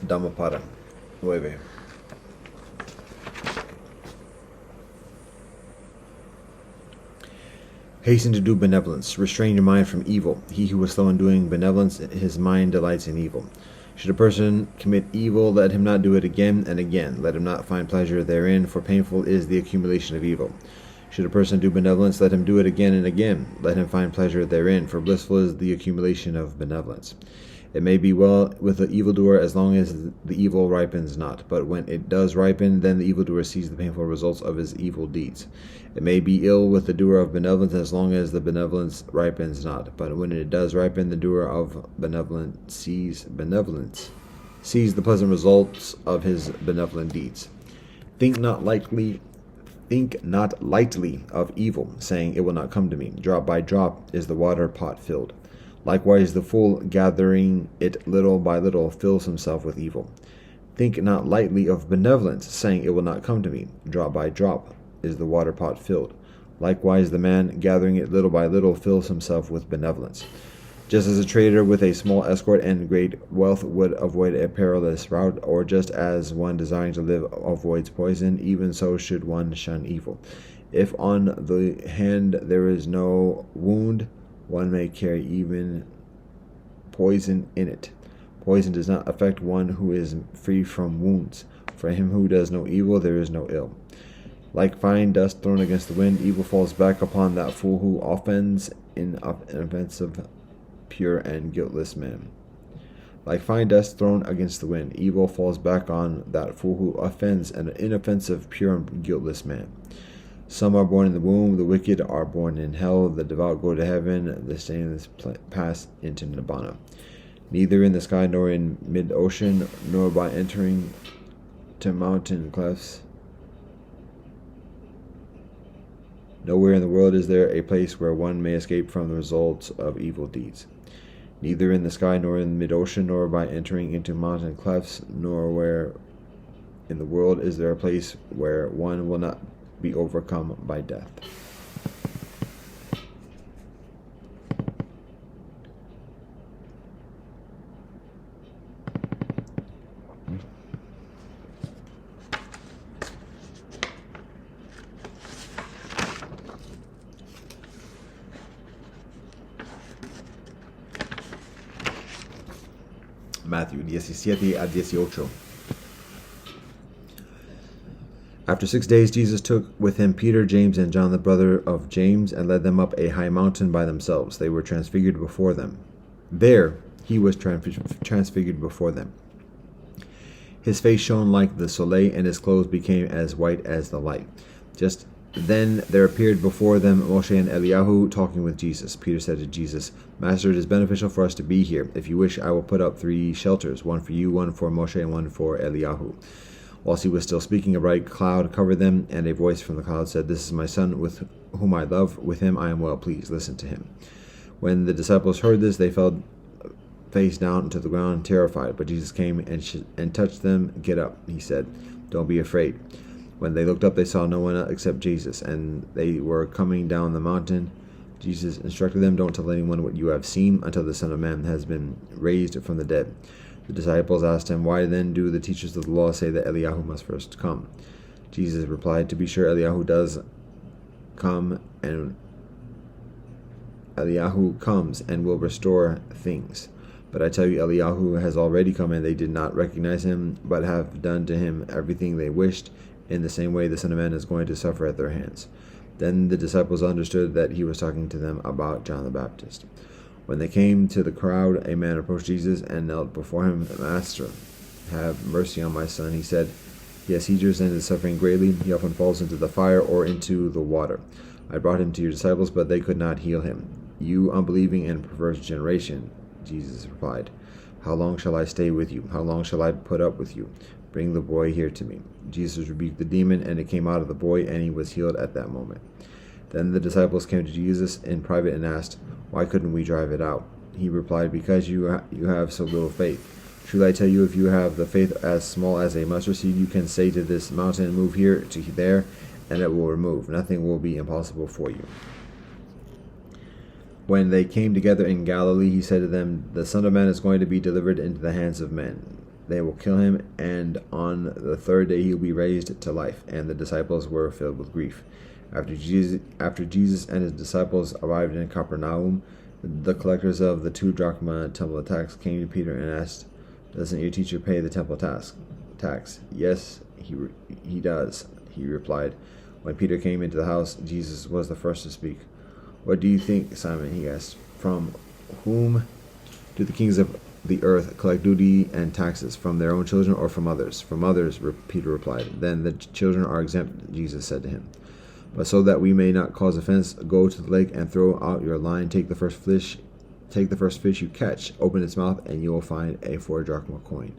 Dhammapada 9. Hasten to do benevolence. Restrain your mind from evil. He who is slow in doing benevolence, his mind delights in evil. Should a person commit evil, let him not do it again and again. Let him not find pleasure therein, for painful is the accumulation of evil. Should a person do benevolence, let him do it again and again. Let him find pleasure therein, for blissful is the accumulation of benevolence. It may be well with the evildoer as long as the evil ripens not, but when it does ripen, then the evildoer sees the painful results of his evil deeds. It may be ill with the doer of benevolence as long as the benevolence ripens not, but when it does ripen, the doer of benevolence sees the pleasant results of his benevolent deeds. Think not lightly of evil, saying, "It will not come to me." Drop by drop is the water pot filled. Likewise, the fool, gathering it little by little, fills himself with evil. Think not lightly of benevolence, saying, "It will not come to me." Drop by drop is the water pot filled. Likewise, the man, gathering it little by little, fills himself with benevolence. Just as a trader with a small escort and great wealth would avoid a perilous route, or just as one desiring to live avoids poison, even so should one shun evil. If on the hand there is no wound, one may carry even poison in it. Poison does not affect one who is free from wounds. For him who does no evil, there is no ill. Like fine dust thrown against the wind, evil falls back upon that fool who offends in an offensive, pure and guiltless man. Like fine dust thrown against the wind, evil falls back on that fool who offends an inoffensive, pure, and guiltless man. Some are born in the womb, the wicked are born in hell, the devout go to heaven, the stainless pass into Nibbana. Neither in the sky nor in mid-ocean, nor by entering to mountain clefts. Nowhere in the world is there a place where one may escape from the results of evil deeds. Neither in the sky nor in mid-ocean, nor by entering into mountain clefts, nor where in the world is there a place where one will not be overcome by death. Matthew 17-18. After 6 days, Jesus took with him Peter, James, and John, the brother of James, and led them up a high mountain by themselves. They were transfigured before them. There he was transfigured before them. His face shone like the soleil, and his clothes became as white as the light. Just then there appeared before them Moshe and Eliyahu talking with Jesus. Peter said to Jesus, "Master, it is beneficial for us to be here. If you wish, I will put up 3 shelters, one for you, one for Moshe, and one for Eliyahu." Whilst he was still speaking, a bright cloud covered them, and a voice from the cloud said, "This is my son, with whom I love. With him I am well pleased. Listen to him." When the disciples heard this, they fell face down to the ground, terrified. But Jesus came and touched them. "Get up," he said. "Don't be afraid." When they looked up, they saw no one except Jesus, and they were coming down the mountain. Jesus instructed them, "Don't tell anyone what you have seen until the Son of Man has been raised from the dead." The disciples asked him, "Why then do the teachers of the law say that Eliyahu must first come?" Jesus replied, "To be sure, Eliyahu does come, and Eliyahu comes and will restore things. But I tell you, Eliyahu has already come, and they did not recognize him, but have done to him everything they wished. In the same way, the Son of Man is going to suffer at their hands." Then the disciples understood that he was talking to them about John the Baptist. When they came to the crowd, a man approached Jesus and knelt before him. "Master, have mercy on my son," he said. "He has seizures and is suffering greatly. He often falls into the fire or into the water. I brought him to your disciples, but they could not heal him." "You unbelieving and perverse generation," Jesus replied, "how long shall I stay with you? How long shall I put up with you? Bring the boy here to me." Jesus rebuked the demon, and it came out of the boy, and he was healed at that moment. Then the disciples came to Jesus in private and asked, "Why couldn't we drive it out?" He replied, "Because you have so little faith. Truly I tell you, if you have the faith as small as a mustard seed, you can say to this mountain, 'Move here to there,' and it will remove. Nothing will be impossible for you." When they came together in Galilee, he said to them, "The Son of Man is going to be delivered into the hands of men. They will kill him, and on the 3rd day he will be raised to life." And the disciples were filled with grief. After Jesus and his disciples arrived in Capernaum, the collectors of the 2 drachma temple tax came to Peter and asked, "Doesn't your teacher pay the temple tax?" "Yes, he does," he replied. When Peter came into the house, Jesus was the first to speak. "What do you think, Simon?" he asked. "From whom do the kings of the earth collect duty and taxes? From their own children or from others?" "From others," Peter replied. "Then the children are exempt," Jesus said to him. "But so that we may not cause offense, go to the lake and throw out your line. Take the first fish you catch, open its mouth, and you will find a 4 drachma coin.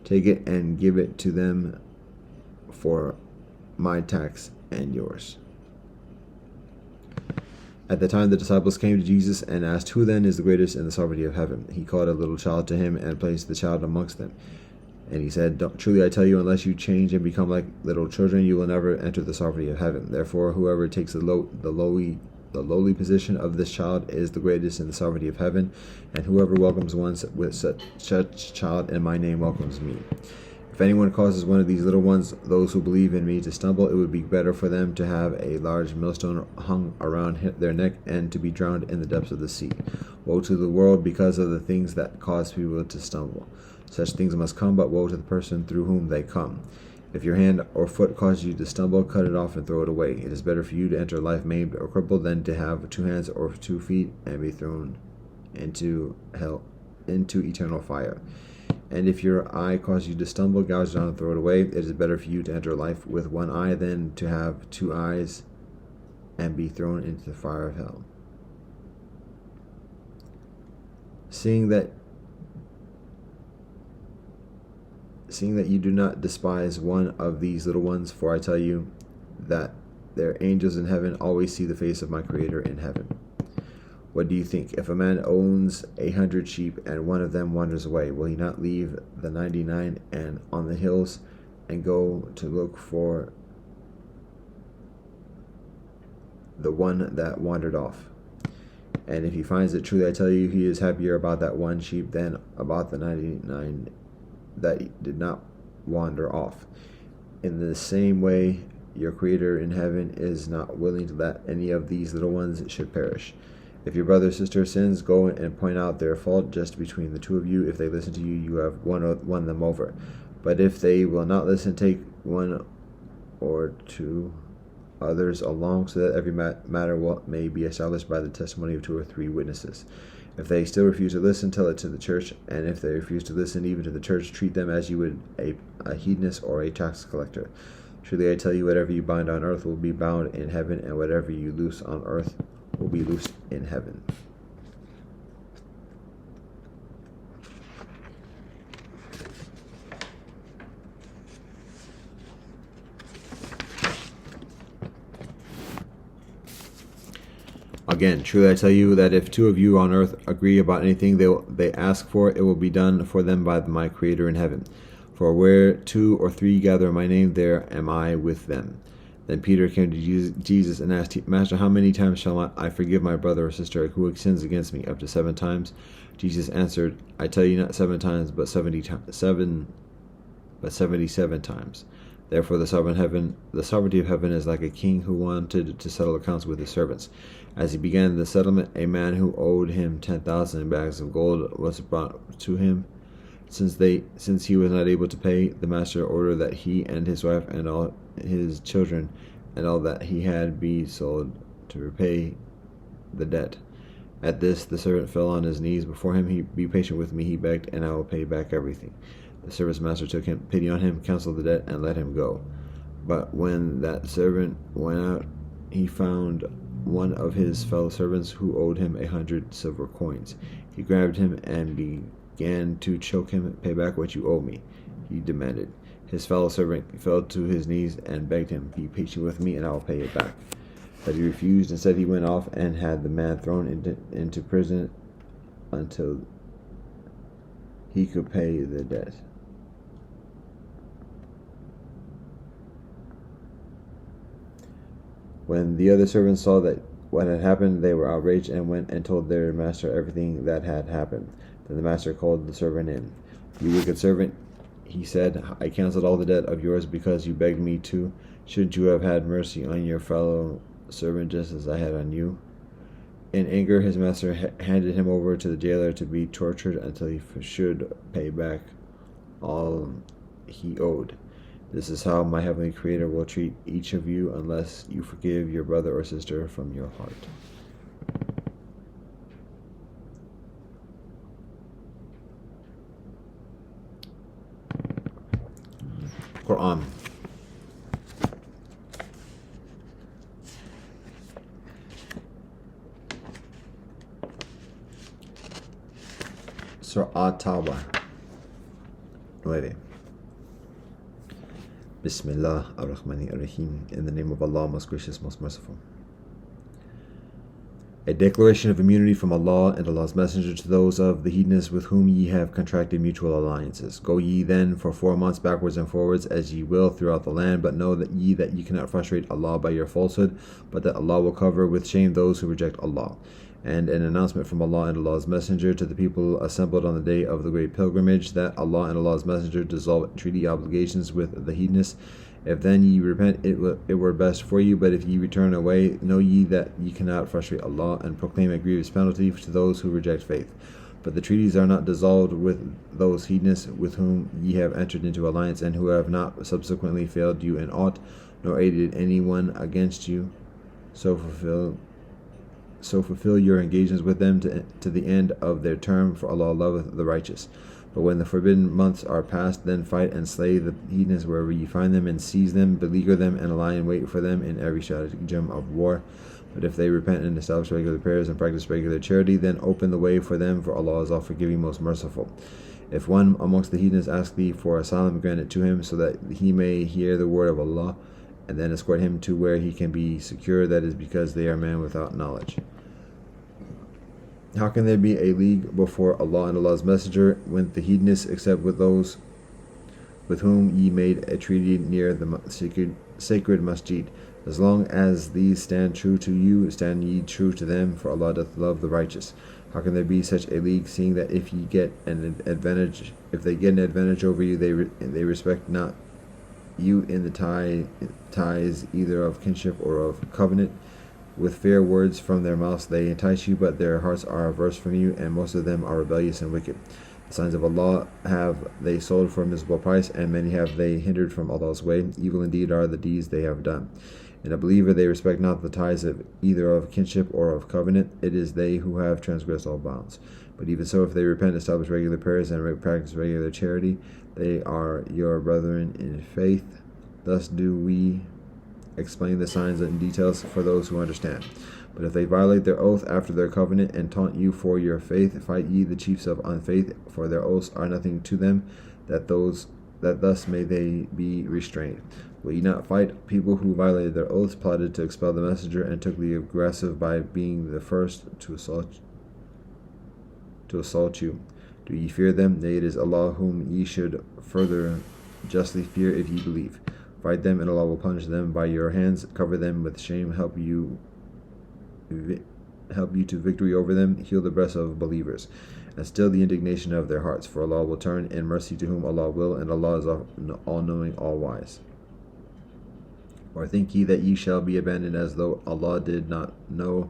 Take it and give it to them for my tax and yours." At the time the disciples came to Jesus and asked, "Who then is the greatest in the sovereignty of heaven?" He called a little child to him and placed the child amongst them. And he said, "Truly I tell you, unless you change and become like little children, you will never enter the sovereignty of heaven. Therefore, whoever takes the lowly position of this child is the greatest in the sovereignty of heaven, and whoever welcomes one with such child in my name welcomes me. If anyone causes one of these little ones, those who believe in me, to stumble, it would be better for them to have a large millstone hung around their neck and to be drowned in the depths of the sea. Woe to the world because of the things that cause people to stumble. Such things must come, but woe to the person through whom they come. If your hand or foot causes you to stumble, cut it off and throw it away. It is better for you to enter life maimed or crippled than to have 2 hands or 2 feet and be thrown into hell, into eternal fire. And if your eye causes you to stumble, gouge it out and throw it away. It is better for you to enter life with one eye than to have two eyes and be thrown into the fire of hell. Seeing that you do not despise one of these little ones, for I tell you that their angels in heaven always see the face of my Creator in heaven. What do you think? If a man owns 100 sheep and one of them wanders away, will he not leave the 99 and on the hills and go to look for the one that wandered off? And if he finds it, truly I tell you, he is happier about that one sheep than about the 99 that did not wander off. In the same way, your Creator in heaven is not willing to let any of these little ones should perish. If your brother or sister sins, go and point out their fault just between the two of you. If they listen to you, you have won them over. But if they will not listen, take one or two others along, so that every matter may be established by the testimony of 2 or 3 witnesses. If they still refuse to listen, tell it to the church. And if they refuse to listen even to the church, treat them as you would a hedonist or a tax collector. Truly I tell you, whatever you bind on earth will be bound in heaven, and whatever you loose on earth will be loosed in heaven. Again, truly I tell you that if 2 of you on earth agree about anything they ask for, it will be done for them by my Creator in heaven. For where 2 or 3 gather in my name, there am I with them. Then Peter came to Jesus and asked, Master, how many times shall I forgive my brother or sister who sins against me? Up to 7 times? Jesus answered, I tell you, not 7 times, but 77 times. Therefore the sovereignty of heaven is like a king who wanted to settle accounts with his servants. As he began the settlement, a man who owed him 10,000 bags of gold was brought to him. Since he was not able to pay, the master ordered that he and his wife and all his children and all that he had be sold to repay the debt. At this, the servant fell on his knees before him. Be patient with me, he begged, and I will pay back everything. The servant's master took pity on him, canceled the debt, and let him go. But when that servant went out, he found one of his fellow servants who owed him 100 silver coins. He grabbed him and began to choke him. Pay back what you owe me, he demanded. His fellow servant fell to his knees and begged him, be patient with me and I will pay it back. But he refused. Instead, he went off and had the man thrown into prison until he could pay the debt. When the other servants saw that what had happened, they were outraged and went and told their master everything that had happened. Then the master called the servant in. You wicked servant, he said, I canceled all the debt of yours because you begged me to. Shouldn't you have had mercy on your fellow servant just as I had on you? In anger, his master handed him over to the jailer to be tortured until he should pay back all he owed. This is how my heavenly Creator will treat each of you unless you forgive your brother or sister from your heart. Quran. Surah At-Tawbah 9. Bismillah ar-Rahman ar-Rahim. In the name of Allah, most gracious, most merciful. A declaration of immunity from Allah and Allah's Messenger to those of the heathenists with whom ye have contracted mutual alliances. Go ye then for 4 months backwards and forwards as ye will throughout the land, but know that ye cannot frustrate Allah by your falsehood, but that Allah will cover with shame those who reject Allah. And an announcement from Allah and Allah's Messenger to the people assembled on the day of the great pilgrimage, that Allah and Allah's Messenger dissolve treaty obligations with the heathenists. If then ye repent, it were best for you, but if ye return away, know ye that ye cannot frustrate Allah, and proclaim a grievous penalty to those who reject faith. But the treaties are not dissolved with those heathenists with whom ye have entered into alliance, and who have not subsequently failed you in aught, nor aided anyone against you. So fulfill your engagements with them to the end of their term, for Allah loveth the righteous. But when the forbidden months are past, then fight and slay the heathens wherever ye find them, and seize them, beleaguer them, and lie in wait for them in every stratagem of war. But if they repent and establish regular prayers and practice regular charity, then open the way for them, for Allah is all forgiving, most merciful. If one amongst the heathens ask thee for asylum, grant it to him, so that he may hear the word of Allah, and then escort him to where he can be secure. That is because they are men without knowledge. How can there be a league before Allah and Allah's Messenger when the heathenists, except with those with whom ye made a treaty near the sacred masjid? As long as these stand true to you, stand ye true to them, for Allah doth love the righteous. How can there be such a league, seeing that if they get an advantage over you, they respect not you in the ties either of kinship or of covenant? With fair words from their mouths they entice you, but their hearts are averse from you, and most of them are rebellious and wicked. The signs of Allah have they sold for a miserable price, and many have they hindered from Allah's way. Evil indeed are the deeds they have done. In a believer they respect not the ties of either of kinship or of covenant. It is they who have transgressed all bounds. But even so, if they repent, establish regular prayers, and practice regular charity, they are your brethren in faith. Thus do we explain the signs and details for those who understand. But if they violate their oath after their covenant, and taunt you for your faith, fight ye the chiefs of unfaith, for their oaths are nothing to them, that thus may they be restrained. Will ye not fight people who violated their oaths, plotted to expel the messenger, and took the aggressive by being the first to assault you? Do ye fear them? Nay, it is Allah whom ye should further justly fear if ye believe. Fight them, and Allah will punish them by your hands. Cover them with shame, help you to victory over them, heal the breasts of believers, and still the indignation of their hearts. For Allah will turn in mercy to whom Allah will, and Allah is all-knowing, all-wise. Or think ye that ye shall be abandoned as though Allah did not know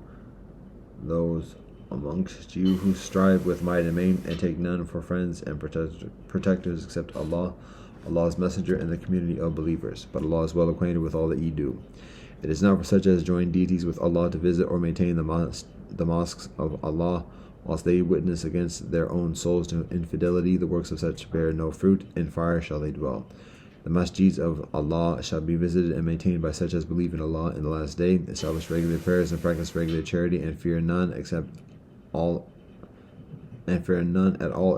those amongst you who strive with might and main, and take none for friends and protectors except Allah, Allah's Messenger, and the community of believers. But Allah is well acquainted with all that ye do. It is not for such as join deities with Allah to visit or maintain the mosques of Allah, whilst they witness against their own souls to infidelity. The works of such bear no fruit. In fire shall they dwell. The masjids of Allah shall be visited and maintained by such as believe in Allah in the last day, establish regular prayers and practice regular charity, and fear none at all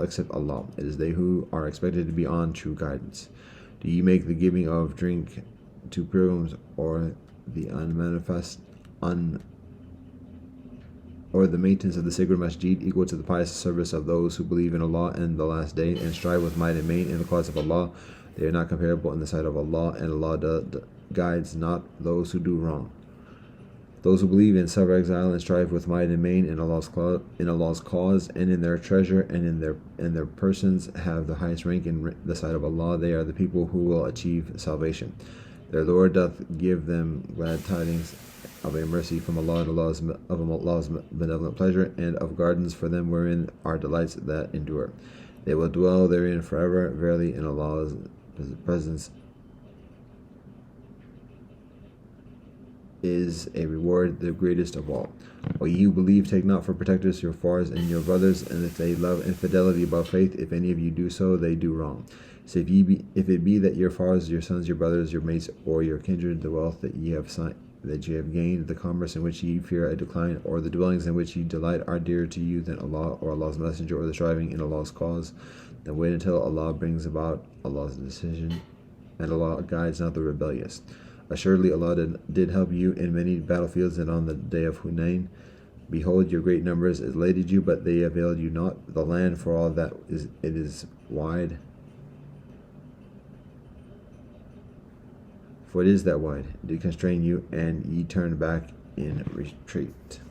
except Allah. It is they who are expected to be on true guidance. Do ye make the giving of drink to pilgrims or the or the maintenance of the sacred masjid equal to the pious service of those who believe in Allah and the last day, and strive with might and main in the cause of Allah? They are not comparable in the sight of Allah, and Allah guides not those who do wrong. Those who believe in suffer exile and strive with might and main in Allah's cause, and in their treasure and in their persons have the highest rank in the sight of Allah. They are the people who will achieve salvation. Their Lord doth give them glad tidings of a mercy from Allah, and Allah's benevolent pleasure, and of gardens for them wherein are delights that endure. They will dwell therein forever. Verily, in Allah's presence is a reward the greatest of all. O ye who believe, take not for protectors your fathers and your brothers, and if they love infidelity above faith, if any of you do so, they do wrong. So if it be that your fathers, your sons, your brothers, your mates, or your kindred, the wealth that ye have gained, the commerce in which ye fear a decline, or the dwellings in which ye delight are dearer to you than Allah or Allah's Messenger, or the striving in Allah's cause, then wait until Allah brings about Allah's decision, and Allah guides not the rebellious. Assuredly Allah did help you in many battlefields, and on the day of Hunain. Behold, your great numbers elated you, but they availed you not. The land, for all that it is wide, for it is that wide, did constrain you, and ye turned back in retreat.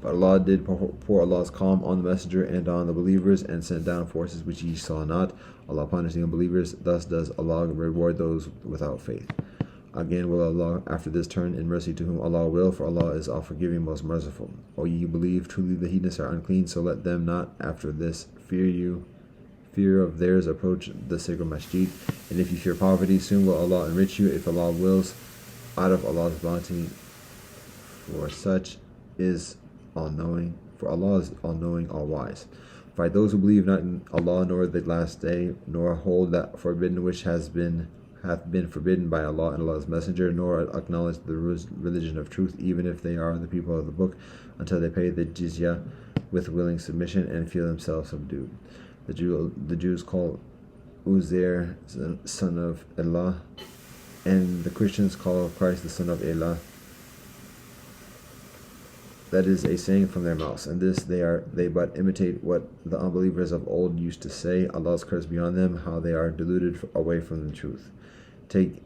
But Allah did pour Allah's calm on the Messenger and on the believers, and sent down forces which ye saw not, Allah punishing unbelievers. Thus does Allah reward those without faith. Again will Allah after this turn in mercy to whom Allah will, for Allah is all forgiving, most merciful. O ye believe, truly the heathens are unclean, so let them not after this fear of theirs approach the sacred masjid. And if you fear poverty, soon will Allah enrich you, if Allah wills, out of Allah's bounty, for Allah is all-knowing, all-wise. Fight those who believe not in Allah nor the last day, nor hold that forbidden which hath been forbidden by Allah and Allah's Messenger, nor acknowledge the religion of truth, even if they are the people of the book, until they pay the jizya with willing submission and feel themselves subdued. The Jews call Uzair son of Allah, and the Christians call Christ the son of Allah. That is a saying from their mouths, and this they but imitate what the unbelievers of old used to say. Allah's curse be on them, how they are deluded away from the truth. Take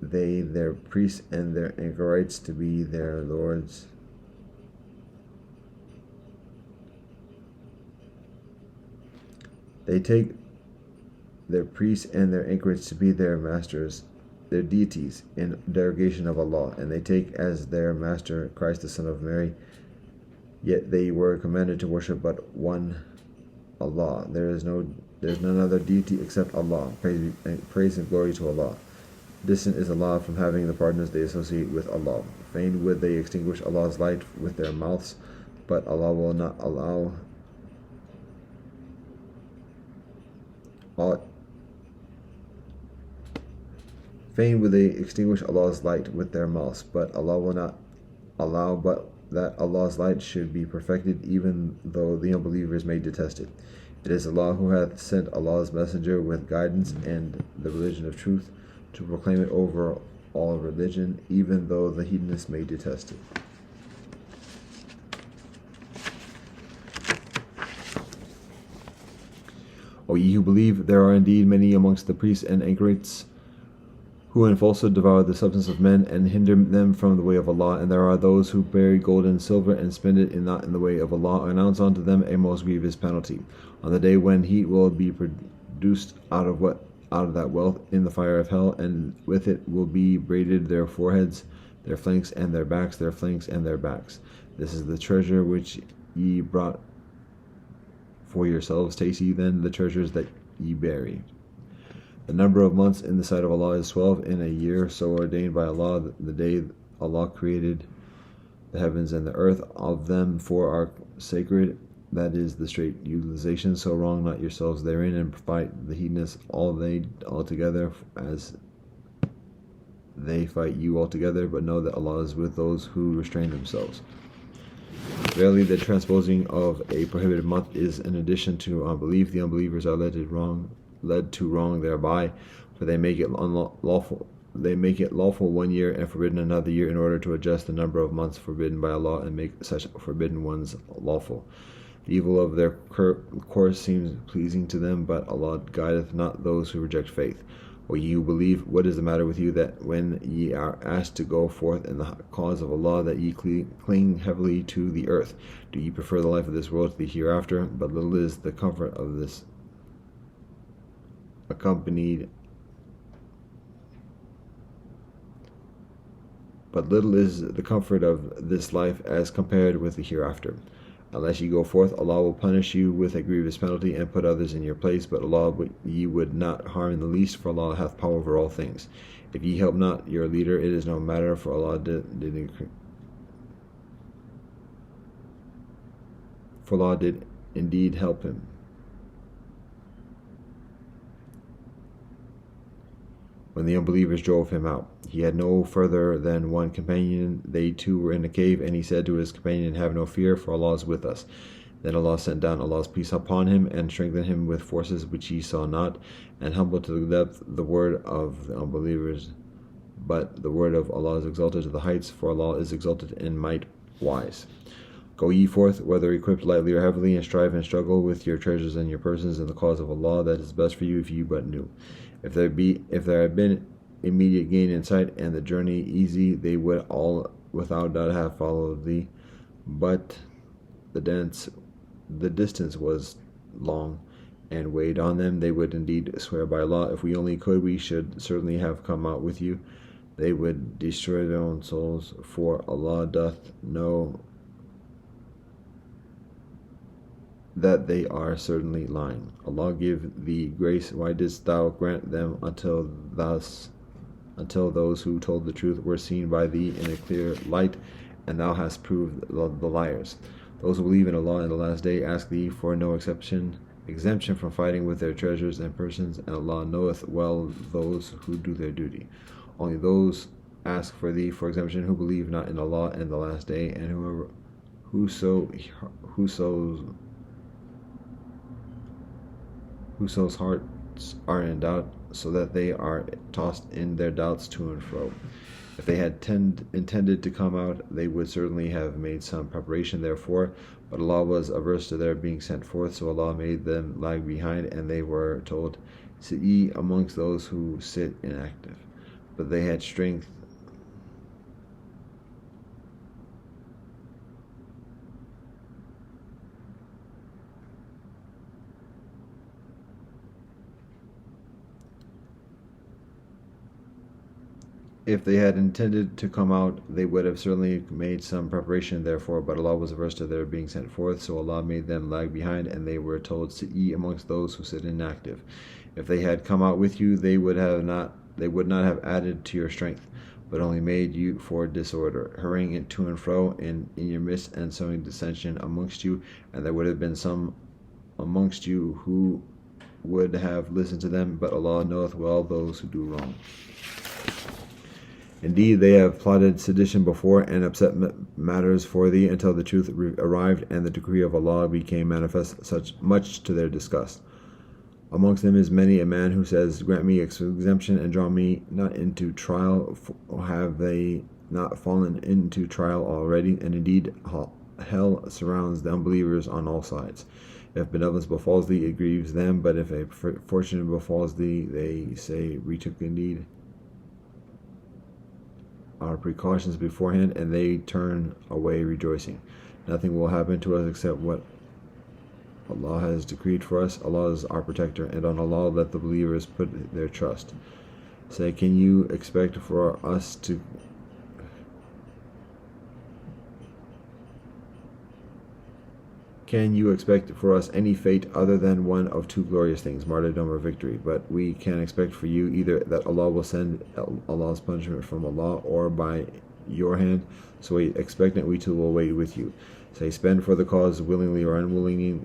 they their priests and their anchorites to be their lords. They take their priests and their anchorites to be their masters, their deities, in derogation of Allah, and they take as their master Christ the son of Mary. Yet they were commanded to worship but one Allah. There's none other deity except Allah. Praise and glory to Allah. Distant is Allah from having the partners they associate with Allah. Fain would they extinguish Allah's light with their mouths, but Allah will not allow. Fain would they extinguish Allah's light with their mouths, but Allah will not allow but that Allah's light should be perfected, even though the unbelievers may detest it. It is Allah who hath sent Allah's Messenger with guidance and the religion of truth, to proclaim it over all religion, even though the hedonists may detest it. O ye who believe, there are indeed many amongst the priests and anchorites who in falsehood devour the substance of men and hinder them from the way of Allah, and there are those who bury gold and silver and spend it not in the way of Allah. Announce unto them a most grievous penalty on the day when heat will be produced out of that wealth in the fire of hell, and with it will be braided their foreheads, their flanks and their backs, their flanks and their backs. This is the treasure which ye brought for yourselves. Taste ye then the treasures that ye bury. The number of months in the sight of Allah is 12 in a year, so ordained by Allah, the day Allah created the heavens and the earth. Of them 4 are sacred, that is the straight utilization, so wrong not yourselves therein, and fight the hedonists all together, as they fight you altogether, but know that Allah is with those who restrain themselves. Verily, the transposing of a prohibited month is an addition to unbelief. The unbelievers are led to wrong thereby, for they make it lawful. They make it lawful 1 year and forbidden another year, in order to adjust the number of months forbidden by Allah and make such forbidden ones lawful. The evil of their course seems pleasing to them, but Allah guideth not those who reject faith. O ye who believe, what is the matter with you, that when ye are asked to go forth in the cause of Allah, that ye cling heavily to the earth? Do ye prefer the life of this world to the hereafter? But little is the comfort of this life as compared with the hereafter. Unless ye go forth, Allah will punish you with a grievous penalty and put others in your place, but Allah ye would not harm in the least, for Allah hath power over all things. If ye help not your leader, it is no matter, for Allah did indeed help him. When the unbelievers drove him out, he had no further than one companion. They too were in a cave, and he said to his companion, Have no fear, for Allah is with us. Then Allah sent down Allah's peace upon him, and strengthened him with forces which he saw not, and humbled to the depth the word of the unbelievers. But the word of Allah is exalted to the heights, for Allah is exalted in might wise. Go ye forth, whether equipped lightly or heavily, and strive and struggle with your treasures and your persons in the cause of Allah. That is best for you if you but knew. If there had been immediate gain in sight, and the journey easy, they would all without doubt have followed thee. But the distance was long, and weighed on them. They would indeed swear by Allah, if we only could, we should certainly have come out with you. They would destroy their own souls, for Allah doth know that they are certainly lying. Allah give thee grace. Why didst thou grant them until those who told the truth were seen by thee in a clear light, and thou hast proved the liars? Those who believe in Allah and the last day ask thee for no exemption from fighting with their treasures and persons, and Allah knoweth well those who do their duty. Only those ask for thee for exemption who believe not in Allah and the last day, and whoso's hearts are in doubt, so that they are tossed in their doubts to and fro. If they had intended to come out, they would certainly have made some preparation therefor, but Allah was averse to their being sent forth, so Allah made them lag behind, and they were told, "Sit ye amongst those who sit inactive." But they had strength If they had intended to come out, they would have certainly made some preparation therefor, but Allah was averse to their being sent forth, so Allah made them lag behind, and they were told, "Sit ye amongst those who sit inactive." If they had come out with you, they would not have added to your strength, but only made you for disorder, hurrying it to and fro in your midst, and sowing dissension amongst you, and there would have been some amongst you who would have listened to them, but Allah knoweth well those who do wrong. Indeed, they have plotted sedition before and upset matters for thee until the truth arrived and the decree of Allah became manifest, much to their disgust. Amongst them is many a man who says, "Grant me exemption and draw me not into trial." Have they not fallen into trial already? And indeed, hell surrounds the unbelievers on all sides. If benevolence befalls thee, it grieves them, but if a fortune befalls thee, they say, "We took indeed our precautions beforehand," and they turn away rejoicing. Nothing will happen to us except what Allah has decreed for us. Allah is our protector, and on Allah let the believers put their trust. Say, can you expect for us any fate other than one of two glorious things, martyrdom or victory? But we can expect for you either that Allah will send Allah's punishment from Allah or by your hand. So we expectant, we too will wait with you. Say, spend for the cause willingly or unwillingly,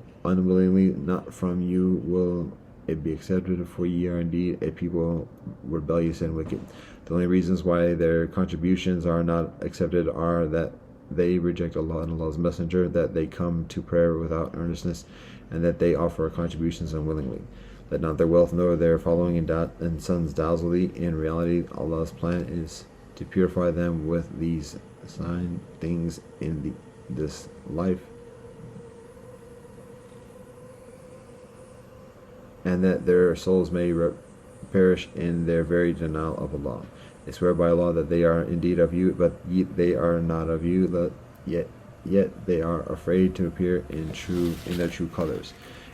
not from you will it be accepted, for ye are indeed a people rebellious and wicked. The only reasons why their contributions are not accepted are that they reject Allah and Allah's messenger, that they come to prayer without earnestness, and that they offer contributions unwillingly. Let not their wealth nor their following and sons dazzle thee. In reality, Allah's plan is to purify them with these sign things in this life, and that their souls may perish in their very denial of Allah. They swear by Allah that they are indeed of you, but they are not of you, yet they are afraid to appear in their true colors.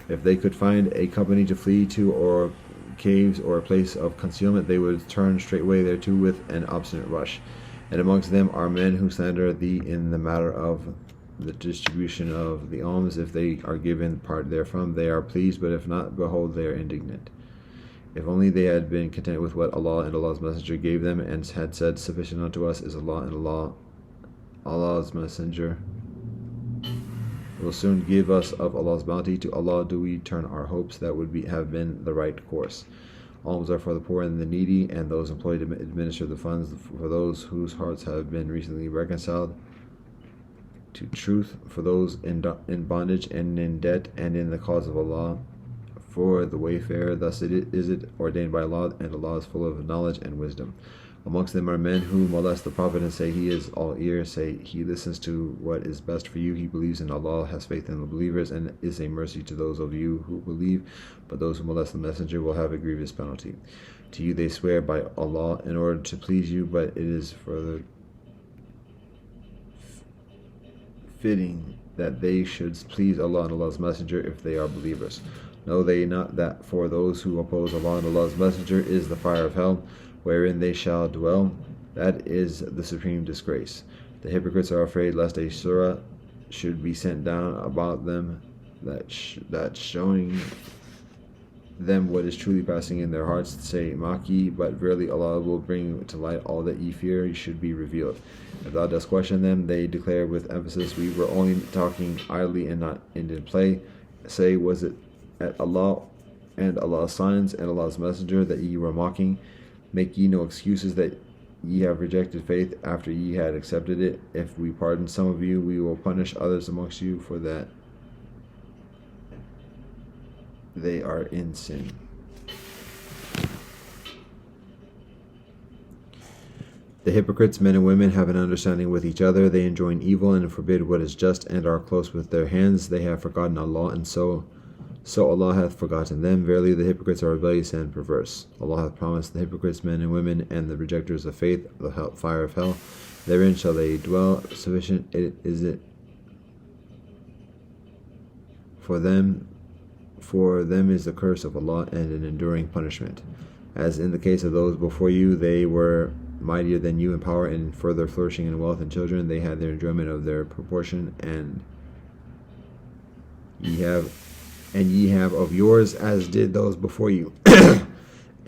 If they could find a company to flee to, or caves, or a place of concealment, they would turn straightway thereto with an obstinate rush. And amongst them are men who slander thee in the matter of the distribution of the alms. If they are given part therefrom, they are pleased, but if not, behold, they are indignant. If only they had been content with what Allah and Allah's messenger gave them, and had said, "Sufficient unto us is Allah, and Allah's messenger will soon give us of Allah's bounty. To Allah do we turn our hopes." That would have been the right course. Alms are for the poor and the needy, and those employed to administer the funds for those whose hearts have been recently reconciled to truth, for those in bondage and in debt, and in the cause of Allah, for the wayfarer. Thus is it ordained by Allah, and Allah is full of knowledge and wisdom. Amongst them are men who molest the Prophet and say, "He is all ear." Say, he listens to what is best for you. He believes in Allah, has faith in the believers, and is a mercy to those of you who believe. But those who molest the messenger will have a grievous penalty. To you they swear by Allah in order to please you, but it is further fitting that they should please Allah and Allah's messenger if they are believers. Know they not that for those who oppose Allah and Allah's messenger is the fire of hell, wherein they shall dwell? That is the supreme disgrace. The hypocrites are afraid lest a surah should be sent down about them, that showing them what is truly passing in their hearts, say Maki, but verily Allah will bring to light all that ye fear should be revealed. If thou dost question them, they declare with emphasis, we were only talking idly and not in play. Say, was it at Allah and Allah's signs and Allah's messenger that ye were mocking? Make ye no excuses that ye have rejected faith after ye had accepted it. If we pardon some of you, we will punish others amongst you for that they are in sin. The hypocrites, men and women, have an understanding with each other. They enjoin evil and forbid what is just, and are close with their hands. They have forgotten Allah, and so Allah hath forgotten them. Verily, the hypocrites are rebellious and perverse. Allah hath promised the hypocrites, men and women, and the rejecters of faith, the fire of hell. Therein shall they dwell. Sufficient is it for them. For them is the curse of Allah and an enduring punishment. As in the case of those before you, they were mightier than you in power and further flourishing in wealth and children. They had their enjoyment of their proportion, and ye have of yours, as did those before you.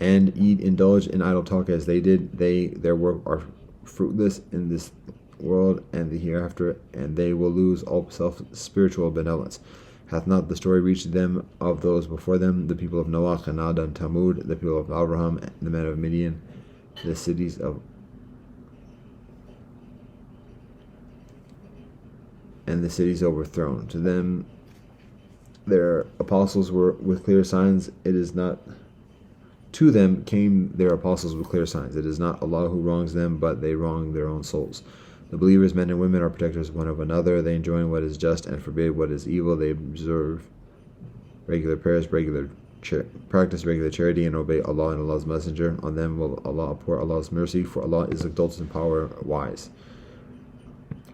And ye indulge in idle talk as they did. Their work are fruitless in this world and the hereafter, and they will lose all spiritual benevolence. Hath not the story reached them of those before them, the people of Noah, Ad, and Tamud, the people of Abraham, the men of Midian, the cities overthrown? To them their apostles were with clear signs. To them came their apostles with clear signs. It is not Allah who wrongs them, but they wrong their own souls. The believers, men and women, are protectors one of another. They enjoin what is just and forbid what is evil. They observe regular prayers, practice regular charity, and obey Allah and Allah's messenger. On them will Allah pour Allah's mercy, for Allah is exalted in power, wise.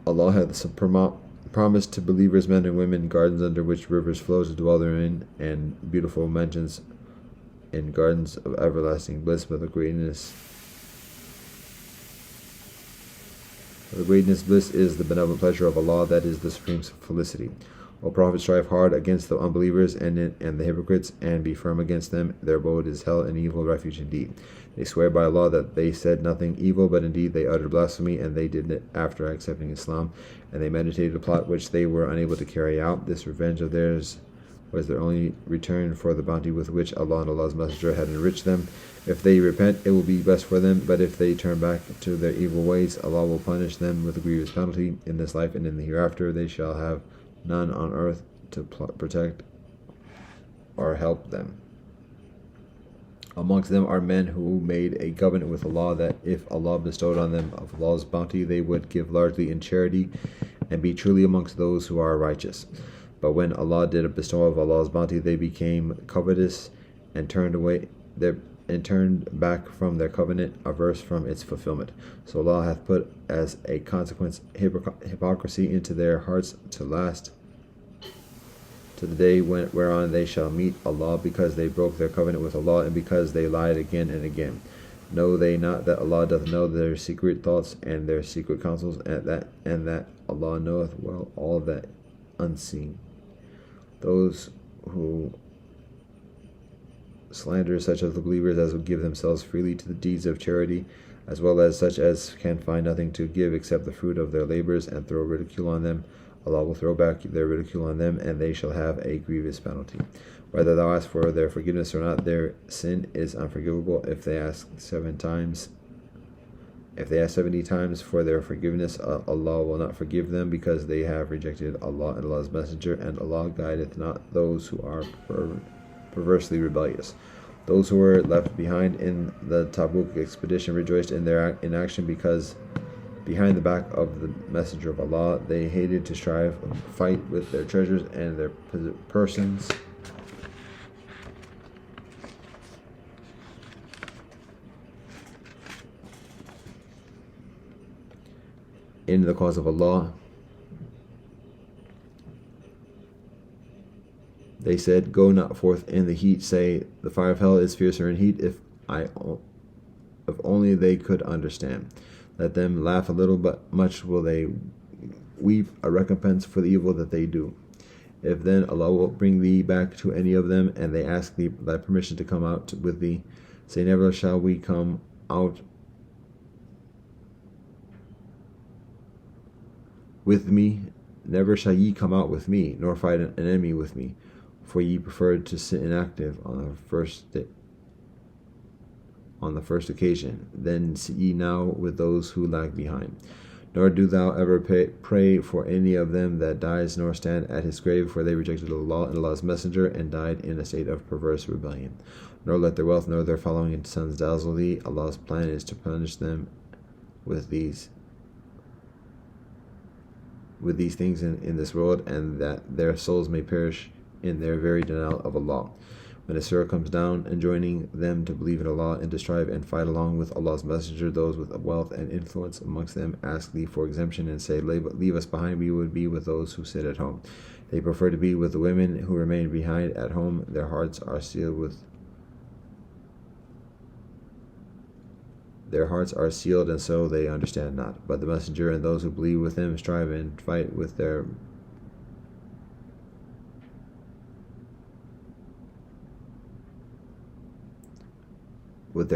Allah hath promised to believers, men and women, gardens under which rivers flow to dwell therein, and beautiful mansions in gardens of everlasting bliss. But the greatness bliss is the benevolent pleasure of Allah, that is the supreme felicity. O Prophet, strive hard against the unbelievers and the hypocrites, and be firm against them. Their abode is hell, an evil refuge indeed. They swear by Allah that they said nothing evil, but indeed they uttered blasphemy, and they did it after accepting Islam, and they meditated a plot which they were unable to carry out. This revenge of theirs was their only return for the bounty with which Allah and Allah's messenger had enriched them. If they repent, it will be best for them, but if they turn back to their evil ways, Allah will punish them with a grievous penalty in this life and in the hereafter. They shall have none on earth to protect or help them. Amongst them are men who made a covenant with Allah that if Allah bestowed on them of Allah's bounty, they would give largely in charity and be truly amongst those who are righteous. But when Allah did bestow of Allah's bounty, they became covetous and turned back from their covenant, averse from its fulfillment. So Allah hath put as a consequence hypocrisy into their hearts to last to the day whereon they shall meet Allah, because they broke their covenant with Allah, and because they lied again and again. Know they not that Allah doth know their secret thoughts and their secret counsels, and that Allah knoweth well all that unseen? Those who slander such of the believers as would give themselves freely to the deeds of charity, as well as such as can find nothing to give except the fruit of their labors, and throw ridicule on them, Allah will throw back their ridicule on them, and they shall have a grievous penalty. Whether thou ask for their forgiveness or not, their sin is unforgivable. If they ask 70 times for their forgiveness, Allah will not forgive them, because they have rejected Allah and Allah's messenger, and Allah guideth not those who are perversely rebellious. Those who were left behind in the Tabuk expedition rejoiced in their inaction, because behind the back of the messenger of Allah they hated to fight with their treasures and their persons. In the cause of Allah. They said, go not forth in the heat. Say, the fire of hell is fiercer in heat. If only they could understand. Let them laugh a little, but much will they weep, a recompense for the evil that they do. If then Allah will bring thee back to any of them, and they ask thee thy permission to come out with thee, say, never shall we come out with me, never shall ye come out with me, nor fight an enemy with me, for ye preferred to sit inactive on the first occasion. Then sit ye now with those who lag behind. Nor do thou ever pray for any of them that dies, nor stand at his grave, for they rejected Allah and Allah's messenger, and died in a state of perverse rebellion. Nor let their wealth nor their following sons dazzle thee. Allah's plan is to punish them with these things in this world, and that their souls may perish in their very denial of Allah. When a surah comes down, enjoining them to believe in Allah and to strive and fight along with Allah's messenger, those with wealth and influence amongst them ask thee for exemption and say, leave us behind, we would be with those who sit at home. They prefer to be with the women who remain behind at home. Their hearts are sealed, and so they understand not. But the messenger and those who believe with him strive and fight with their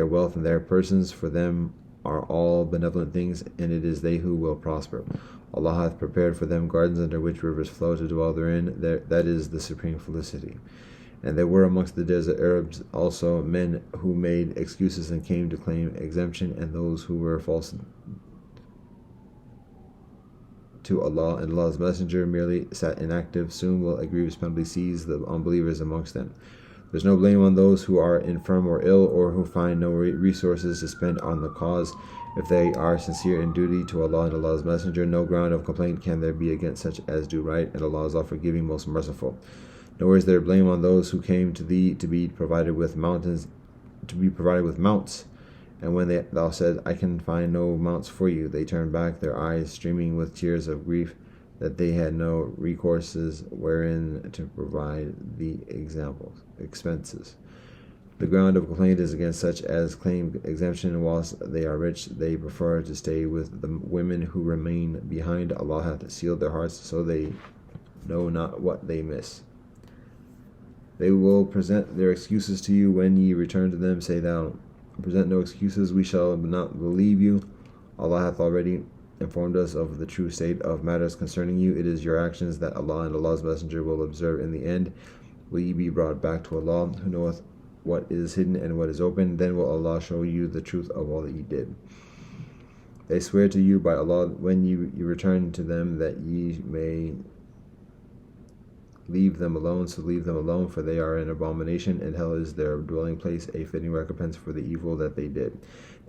wealth and their persons. For them are all benevolent things, and it is they who will prosper. Allah hath prepared for them gardens under which rivers flow to dwell therein. That is the supreme felicity. And there were amongst the desert Arabs also men who made excuses and came to claim exemption, and those who were false to Allah and Allah's messenger merely sat inactive. Soon will a grievous penalty seize the unbelievers amongst them. There's no blame on those who are infirm or ill, or who find no resources to spend on the cause. If they are sincere in duty to Allah and Allah's messenger, no ground of complaint can there be against such as do right, and Allah is all forgiving, most merciful. Nor is there blame on those who came to thee to be provided with mounts. And when thou said, I can find no mounts for you, they turned back, their eyes streaming with tears of grief, that they had no recourses wherein to provide the expenses. The ground of complaint is against such as claim exemption. Whilst they are rich, they prefer to stay with the women who remain behind. Allah hath sealed their hearts, so they know not what they miss. They will present their excuses to you when ye return to them. Say thou, present no excuses, we shall not believe you. Allah hath already informed us of the true state of matters concerning you. It is your actions that Allah and Allah's messenger will observe in the end. Will ye be brought back to Allah, who knoweth what is hidden and what is open? Then will Allah show you the truth of all that ye did. They swear to you by Allah when you return to them that ye may leave them alone, so leave them alone, for they are an abomination, and hell is their dwelling place, a fitting recompense for the evil that they did.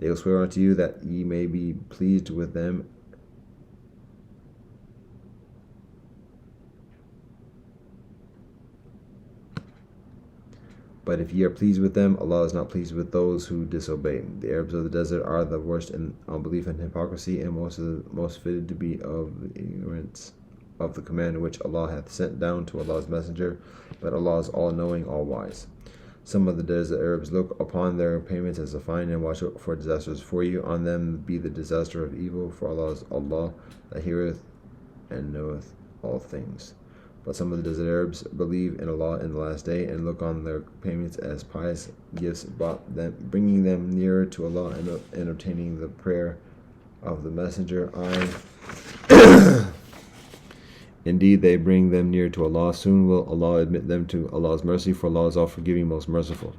They will swear unto you that ye may be pleased with them, but if ye are pleased with them, Allah is not pleased with those who disobey. The Arabs of the desert are the worst in unbelief and hypocrisy, and most fitted to be of the ignorance of the command which Allah hath sent down to Allah's messenger, but Allah is all-knowing, all-wise. Some of the desert Arabs look upon their payments as a fine, and watch out for disasters for you. On them be the disaster of evil, for Allah is Allah that heareth and knoweth all things. But some of the desert Arabs believe in Allah in the last day, and look on their payments as pious gifts, bringing them nearer to Allah and obtaining the prayer of the messenger. Indeed, they bring them near to Allah. Soon will Allah admit them to Allah's mercy, for Allah is all forgiving, most merciful.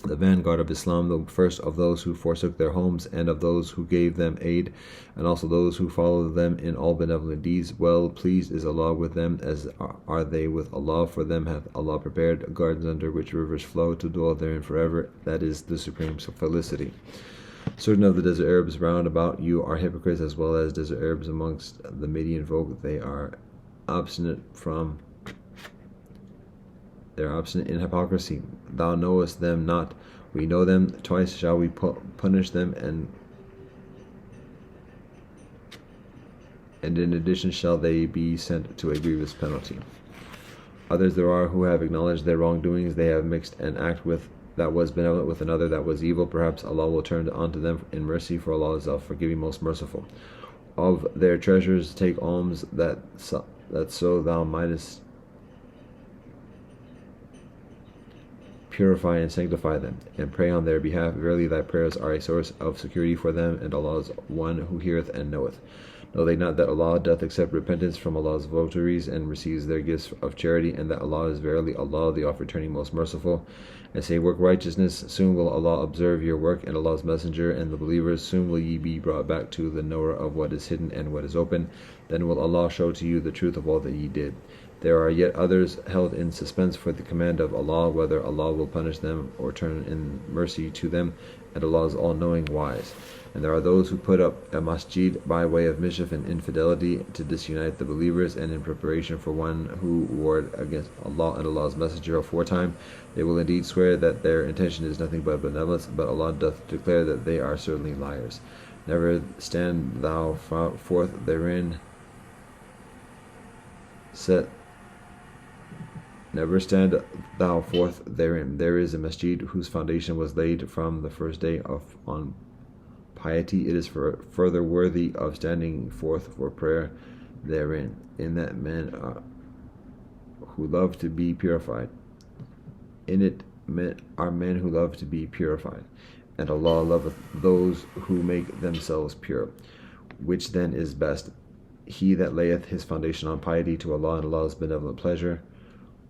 The vanguard of Islam, the first of those who forsook their homes, and of those who gave them aid, and also those who followed them in all benevolent deeds. Well pleased is Allah with them, as are they with Allah. For them hath Allah prepared gardens under which rivers flow, to dwell therein forever. That is the supreme felicity. Certain of the desert Arabs round about you are hypocrites, as well as desert Arabs amongst the Median folk. They are obstinate in hypocrisy. Thou knowest them not, we know them. Twice shall we punish them, and in addition shall they be sent to a grievous penalty. Others there are who have acknowledged their wrongdoings. They have mixed an act that was benevolent with another that was evil. Perhaps Allah will turn unto them in mercy, for Allah is forgiving, most merciful. Of their treasures take alms, that so thou mightest purify and sanctify them, and pray on their behalf. Verily thy prayers are a source of security for them, and Allah is one who heareth and knoweth. Know they not that Allah doth accept repentance from Allah's votaries, and receives their gifts of charity, and that Allah is verily Allah, the oft-returning, most merciful. And say, work righteousness, soon will Allah observe your work, and Allah's messenger and the believers. Soon will ye be brought back to the knower of what is hidden and what is open. Then will Allah show to you the truth of all that ye did. There are yet others held in suspense for the command of Allah, whether Allah will punish them or turn in mercy to them, and Allah is all-knowing, wise. And there are those who put up a masjid by way of mischief and infidelity to disunite the believers, and in preparation for one who warred against Allah and Allah's messenger aforetime. They will indeed swear that their intention is nothing but benevolence, but Allah doth declare that they are certainly liars. Never stand thou forth therein. Never stand thou forth therein. There is a masjid whose foundation was laid from the first day on piety. It is further worthy of standing forth for prayer therein, in that men who love to be purified. In it are men who love to be purified, and Allah loveth those who make themselves pure. Which then is best, he that layeth his foundation on piety to Allah and Allah's benevolent pleasure,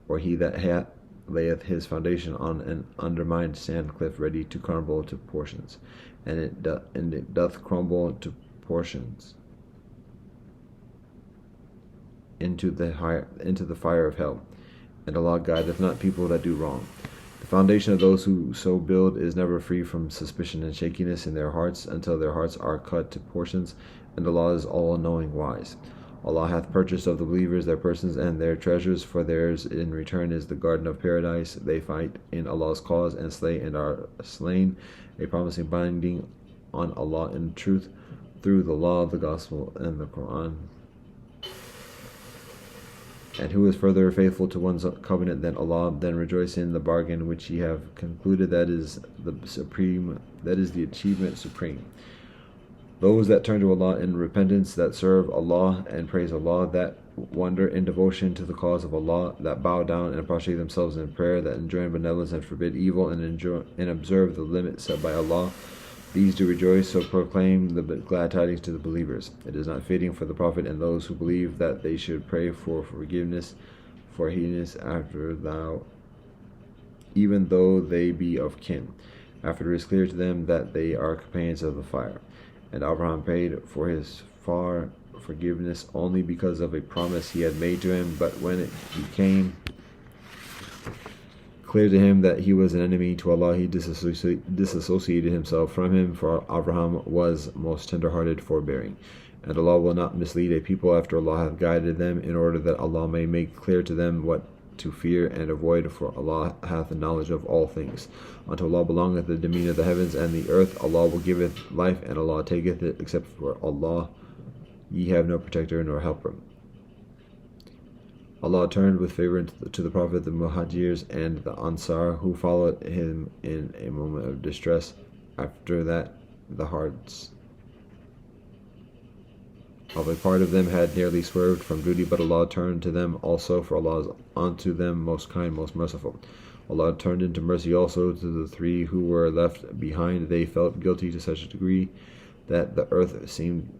or he that layeth his foundation on an undermined sand cliff ready to crumble to portions, and it doth crumble to portions into the fire of hell, and Allah guideth not people that do wrong. The foundation of those who so build is never free from suspicion and shakiness in their hearts, until their hearts are cut to portions, and Allah is all-knowing, wise. Allah hath purchased of the believers their persons and their treasures, for theirs in return is the garden of paradise. They fight in Allah's cause and slay and are slain, a promising binding on Allah in truth through the law, the gospel, and the Quran. And who is further faithful to one's covenant than Allah? Then rejoice in the bargain which ye have concluded. That is the achievement supreme. Those that turn to Allah in repentance, that serve Allah and praise Allah, that wander in devotion to the cause of Allah, that bow down and prostrate themselves in prayer, that enjoin benevolence and forbid evil, and observe the limit set by Allah, these do rejoice, so proclaim the glad tidings to the believers. It is not fitting for the Prophet and those who believe that they should pray for forgiveness, for heinous after thou, even though they be of kin, after it is clear to them that they are companions of the fire. And Abraham prayed for his far forgiveness only because of a promise he had made to him, but when it became clear to him that he was an enemy to Allah, he disassociated himself from him, for Abraham was most tender-hearted, forbearing. And Allah will not mislead a people after Allah hath guided them, in order that Allah may make clear to them what to fear and avoid, for Allah hath the knowledge of all things. Unto Allah belongeth the dominion of the heavens and the earth. Allah will giveth life, and Allah taketh it, except for Allah ye have no protector nor helper. Allah turned with favor to the Prophet, the Muhajirs, and the Ansar, who followed him in a moment of distress. After that, the hearts of a part of them had nearly swerved from duty, but Allah turned to them also, for Allah is unto them most kind, most merciful. Allah turned into mercy also to the three who were left behind. They felt guilty to such a degree that the earth seemed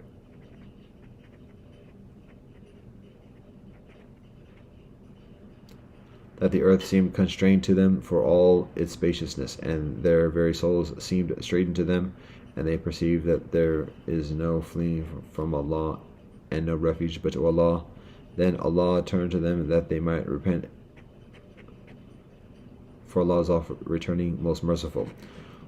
constrained to them for all its spaciousness, and their very souls seemed straitened to them, and they perceived that there is no fleeing from Allah and no refuge but to Allah. Then Allah turned to them that they might repent, for Allah is oft returning, most merciful.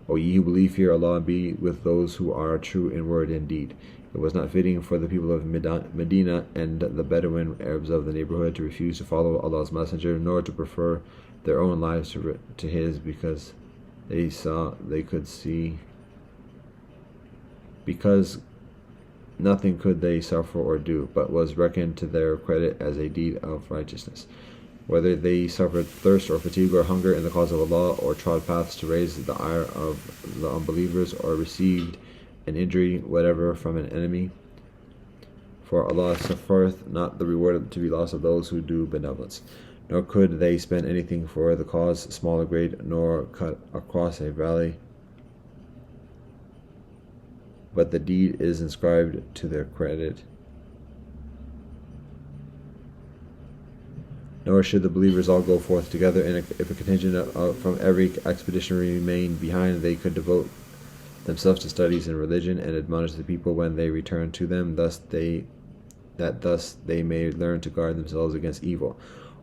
O ye who believe, fear Allah, and be with those who are true in word and deed. It was not fitting for the people of Medina and the Bedouin Arabs of the neighborhood to refuse to follow Allah's messenger, nor to prefer their own lives to his, because nothing could they suffer or do, but was reckoned to their credit as a deed of righteousness. Whether they suffered thirst or fatigue or hunger in the cause of Allah, or trod paths to raise the ire of the unbelievers, or received an injury, whatever, from an enemy, for Allah suffereth not the reward to be lost of those who do benevolence. nor could they spend anything for the cause, small or great, nor cut across a valley, but the deed is inscribed to their credit. Nor should the believers all go forth together, and if a contingent from every expedition remained behind, they could devote themselves to studies in religion and admonish the people when they return to them, thus they may learn to guard themselves against evil.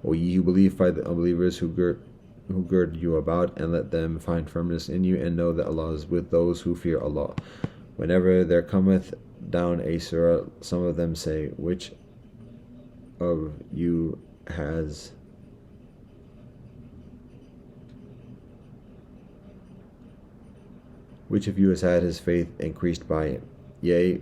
O ye who believe, fight the unbelievers who gird you about, and let them find firmness in you, and know that Allah is with those who fear Allah. Whenever there cometh down a surah, some of them say, Which of you has had his faith increased by it? Yea,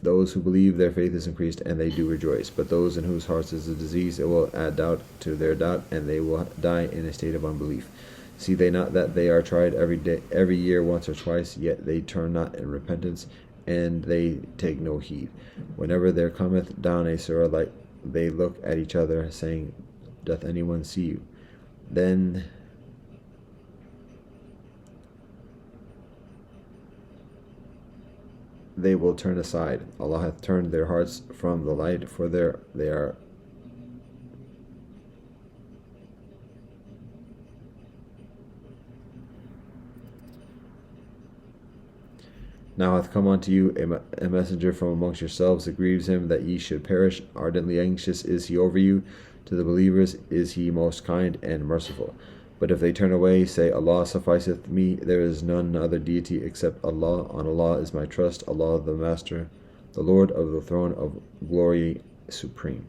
those who believe, their faith is increased, and they do rejoice. But those in whose hearts is a disease, it will add doubt to their doubt, and they will die in a state of unbelief. See they not that they are tried every year once or twice, yet they turn not in repentance, and they take no heed. Whenever there cometh down a surah, like they look at each other, saying, Doth anyone see you? Then they will turn aside. Allah hath turned their hearts from the light, for they are Now hath come unto you a messenger from amongst yourselves. It grieves him that ye should perish. Ardently anxious is he over you. To the believers is he most kind and merciful. But if they turn away, say, Allah sufficeth me. There is none other deity except Allah. On Allah is my trust. Allah the Master, the Lord of the throne of glory supreme.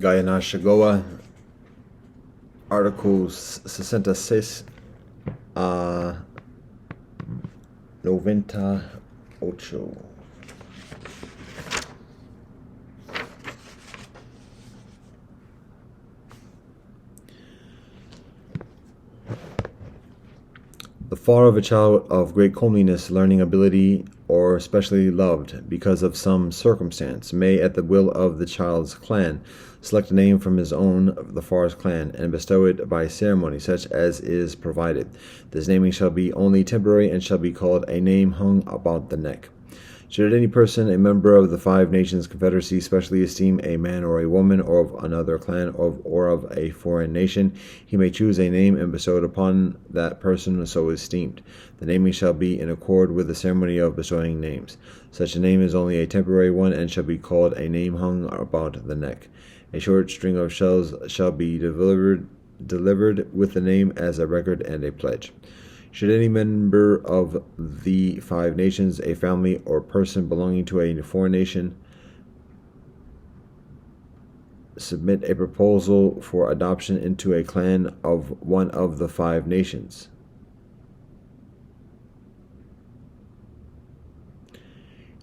Gayana Shagoa, Article 66, 98. The fall of a child of great comeliness, learning ability, or especially loved because of some circumstance, may, at the will of the child's clan, select a name from his own, the far's clan, and bestow it by ceremony, such as is provided. This naming shall be only temporary, and shall be called a name hung about the neck. Should any person, a member of the Five Nations Confederacy, specially esteem a man or a woman, or of another clan, or of a foreign nation, he may choose a name and bestow it upon that person so esteemed. The naming shall be in accord with the ceremony of bestowing names. Such a name is only a temporary one, and shall be called a name hung about the neck. A short string of shells shall be delivered with the name as a record and a pledge. Should any member of the Five Nations, a family or person belonging to a foreign nation, submit a proposal for adoption into a clan of one of the Five Nations,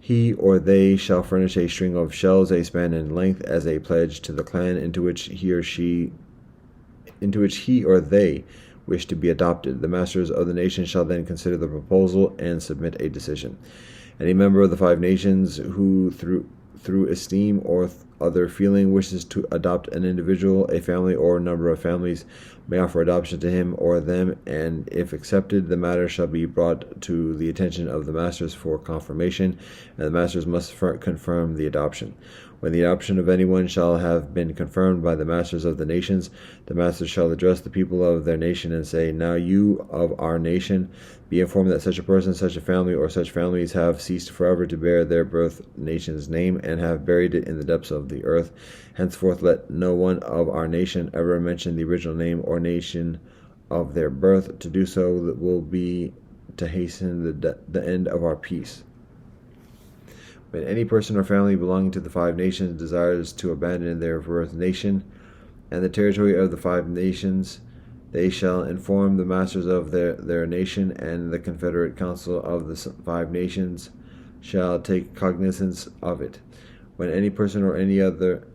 he or they shall furnish a string of shells a span in length as a pledge to the clan into which he or they wish to be adopted. The masters of the nation shall then consider the proposal and submit a decision. Any member of the Five Nations who through esteem or other feeling wishes to adopt an individual, a family, or a number of families may offer adoption to him or them, and if accepted, the matter shall be brought to the attention of the masters for confirmation, and the masters must confirm the adoption. When the adoption of anyone shall have been confirmed by the masters of the nations, the masters shall address the people of their nation and say, Now you of our nation, be informed that such a person, such a family, or such families have ceased forever to bear their birth nation's name, and have buried it in the depths of the earth. Henceforth let no one of our nation ever mention the original name or nation of their birth. To do so will be to hasten the end of our peace. When any person or family belonging to the five nations desires to abandon their birth nation and the territory of the five nations, they shall inform the masters of their nation, and the confederate council of the five nations shall take cognizance of it. When any person or any of the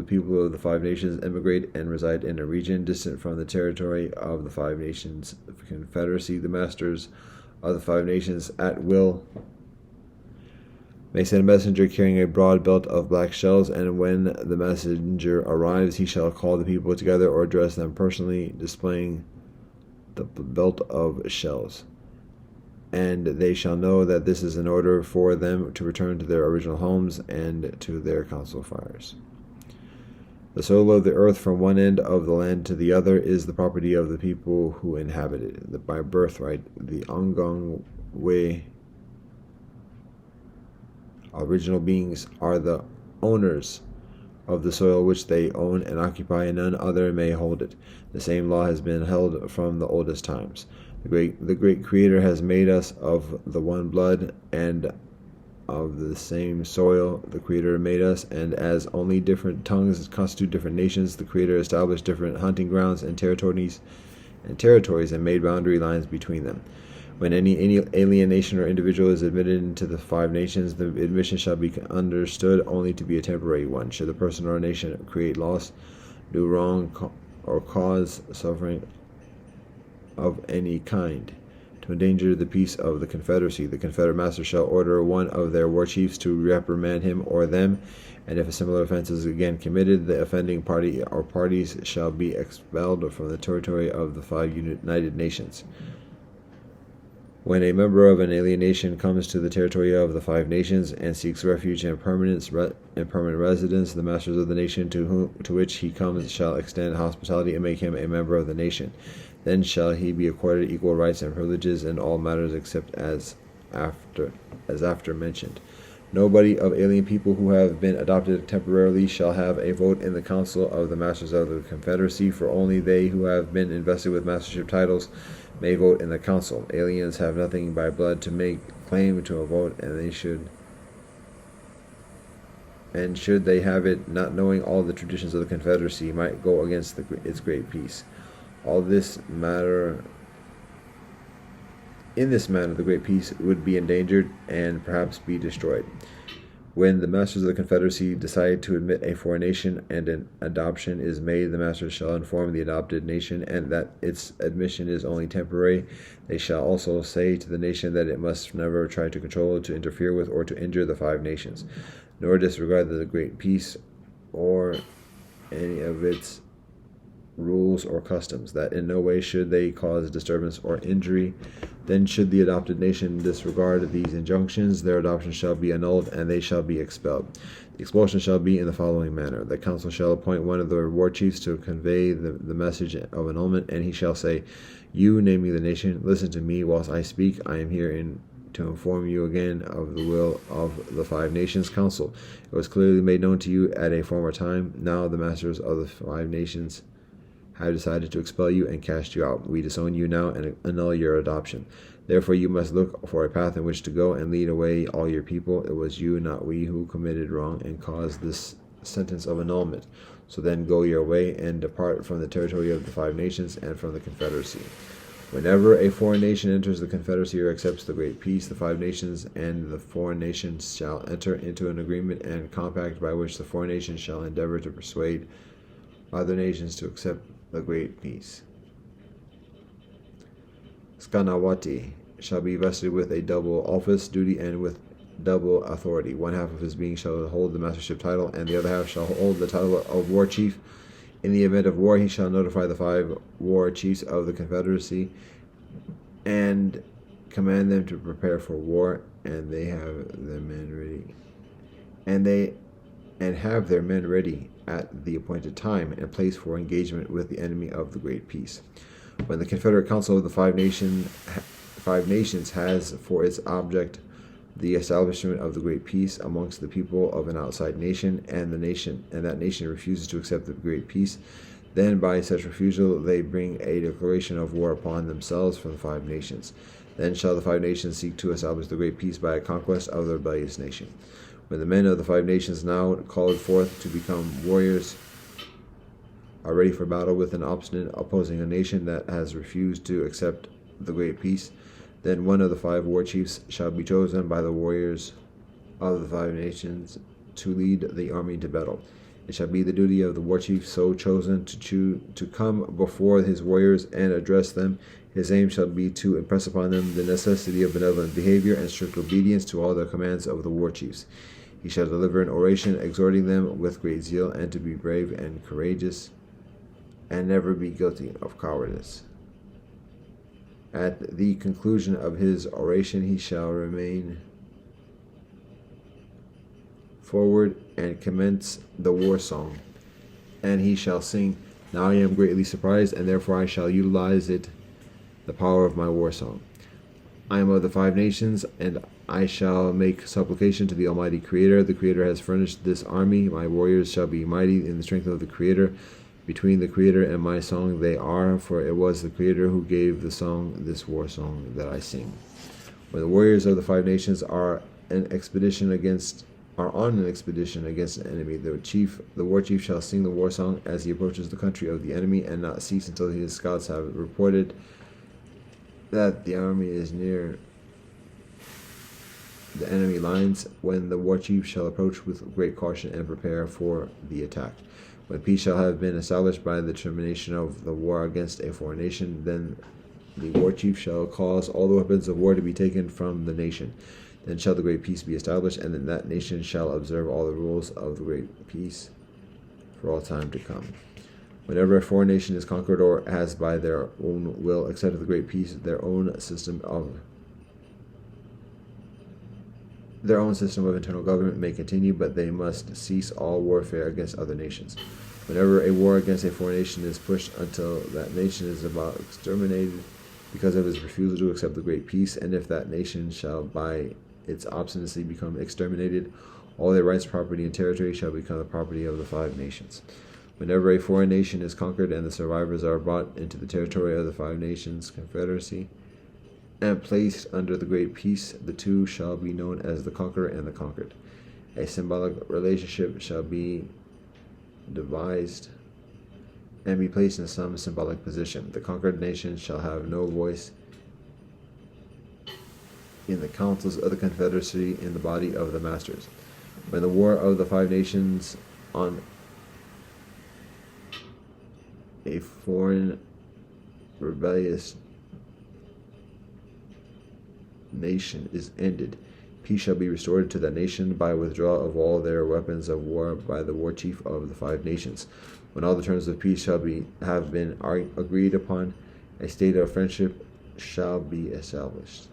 people of the five nations emigrate and reside in a region distant from the territory of the five nations confederacy, the masters of the five nations at will may send a messenger carrying a broad belt of black shells, and when the messenger arrives, he shall call the people together or address them personally, displaying the belt of shells. And they shall know that this is an order for them to return to their original homes and to their council fires. The soil of the earth from one end of the land to the other is the property of the people who inhabit it. By birthright, the Angongwe original beings are the owners of the soil which they own and occupy, and none other may hold it. The same law has been held from the oldest times. The great Creator has made us of the one blood, and of the same soil the Creator made us, and as only different tongues constitute different nations, the Creator established different hunting grounds and territories and made boundary lines between them. When any alien nation or individual is admitted into the five nations, the admission shall be understood only to be a temporary one. Should the person or nation create loss, do wrong, or cause suffering of any kind to endanger the peace of the confederacy, the confederate master shall order one of their war chiefs to reprimand him or them, and if a similar offense is again committed, the offending party or parties shall be expelled from the territory of the five united nations. When a member of an alien nation comes to the territory of the five nations and seeks refuge and permanent residence, the masters of the nation to which he comes shall extend hospitality and make him a member of the nation. Then shall he be accorded equal rights and privileges in all matters except as after mentioned. Nobody of alien people who have been adopted temporarily shall have a vote in the council of the masters of the confederacy, for only they who have been invested with mastership titles may vote in the council. Aliens have nothing by blood to make claim to a vote, and should they have it, not knowing all the traditions of the confederacy, might go against its great peace. In this matter, the great peace would be endangered and perhaps be destroyed. When the masters of the confederacy decide to admit a foreign nation and an adoption is made, the masters shall inform the adopted nation and that its admission is only temporary. They shall also say to the nation that it must never try to control, to interfere with, or to injure the five nations, nor disregard the great peace or any of its rules or customs, that in no way should they cause disturbance or injury. Then should the adopted nation disregard these injunctions, their adoption shall be annulled and they shall be expelled. The expulsion shall be in the following manner. The council shall appoint one of the war chiefs to convey the message of annulment, and he shall say, You, naming the nation, listen to me whilst I speak. I am here to inform you again of the will of the five nations council. It was clearly made known to you at a former time. Now the masters of the five nations have decided to expel you and cast you out. We disown you now and annul your adoption. Therefore you must look for a path in which to go and lead away all your people. It was you, not we, who committed wrong and caused this sentence of annulment. So then go your way and depart from the territory of the five nations and from the confederacy. Whenever a foreign nation enters the confederacy or accepts the great peace, the five nations and the foreign nations shall enter into an agreement and compact by which the foreign nations shall endeavor to persuade other nations to accept the great peace. Skanawati shall be vested with a double office duty and with double authority. One half of his being shall hold the mastership title, and the other half shall hold the title of war chief. In the event of war, he shall notify the 5 war chiefs of the Confederacy and command them to prepare for war, and they have their men ready. And have their men ready at the appointed time and place for engagement with the enemy of the great peace. When the Confederate Council of the five nations has for its object the establishment of the great peace amongst the people of an outside nation, and that nation refuses to accept the great peace, then by such refusal they bring a declaration of war upon themselves from the 5 nations. Then shall the 5 nations seek to establish the great peace by a conquest of the rebellious nation. When the men of the 5 nations now called forth to become warriors are ready for battle with an obstinate opposing a nation that has refused to accept the great peace, then one of the 5 war chiefs shall be chosen by the warriors of the 5 nations to lead the army to battle. It shall be the duty of the war chief so chosen to come before his warriors and address them. His aim shall be to impress upon them the necessity of benevolent behavior and strict obedience to all the commands of the war chiefs. He shall deliver an oration exhorting them with great zeal and to be brave and courageous and never be guilty of cowardice. At the conclusion of his oration he shall remain forward and commence the war song, and he shall sing, "Now I am greatly surprised, and therefore I shall utilize it, the power of my war song. I am of the 5 nations, and I shall make supplication to the Almighty Creator. The Creator has furnished this army. My warriors shall be mighty in the strength of the Creator. Between the Creator and my song they are, for it was the Creator who gave the song, this war song that I sing." When the warriors of the 5 nations are on an expedition against an enemy, the war chief shall sing the war song as he approaches the country of the enemy, and not cease until his scouts have reported that the army is near the enemy lines. When the war chief shall approach with great caution and prepare for the attack. When peace shall have been established by the termination of the war against a foreign nation, then the war chief shall cause all the weapons of war to be taken from the nation. Then shall the great peace be established, and then that nation shall observe all the rules of the great peace for all time to come. Whenever a foreign nation is conquered or has by their own will accepted the great peace, their own system of internal government may continue, but they must cease all warfare against other nations. Whenever a war against a foreign nation is pushed until that nation is about exterminated because of its refusal to accept the great peace, and if that nation shall by its obstinacy become exterminated, all their rights, property, and territory shall become the property of the 5 nations. Whenever a foreign nation is conquered and the survivors are brought into the territory of the 5 nations confederacy and placed under the great peace, the 2 shall be known as the conqueror and the conquered. A symbolic relationship shall be devised and be placed in some symbolic position. The conquered nation shall have no voice in the councils of the confederacy in the body of the masters. When the war of the 5 nations on a foreign rebellious nation is ended, peace shall be restored to that nation by withdrawal of all their weapons of war by the war chief of the 5 nations. When all the terms of peace have been agreed upon, a state of friendship shall be established.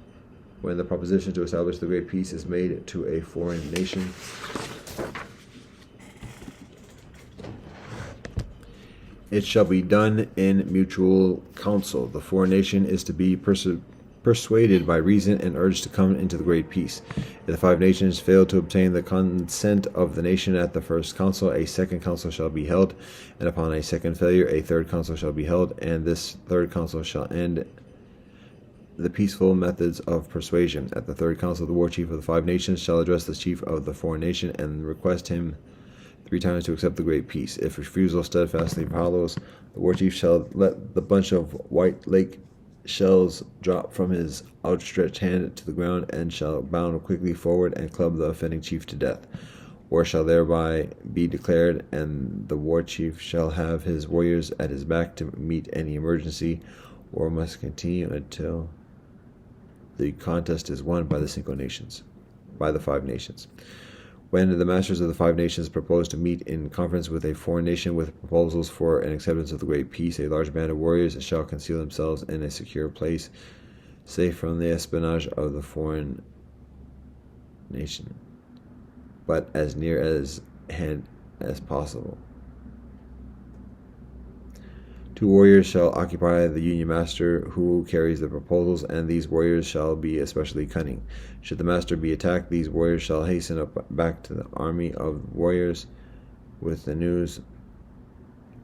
When the proposition to establish the great peace is made to a foreign nation, it shall be done in mutual counsel. The foreign nation is to be persuaded by reason and urged to come into the great peace. If the 5 nations fail to obtain the consent of the nation at the first council, a second council shall be held, and upon a second failure, a third council shall be held, and this third council shall end the peaceful methods of persuasion. At the third council, the war chief of the 5 nations shall address the chief of the foreign nation and request him 3 times to accept the great peace. If refusal steadfastly follows, the war chief shall let the bunch of white lake shells drop from his outstretched hand to the ground, and shall bound quickly forward and club the offending chief to death. War shall thereby be declared, and the war chief shall have his warriors at his back to meet any emergency. War must continue until the contest is won by the single nations. by the five nations. When the masters of the five nations propose to meet in conference with a foreign nation with proposals for an acceptance of the great peace, a large band of warriors shall conceal themselves in a secure place, safe from the espionage of the foreign nation, but as near as hand as possible. 2 warriors shall occupy the union master who carries the proposals, and these warriors shall be especially cunning. Should the master be attacked, these warriors shall hasten up back to the army of warriors with the news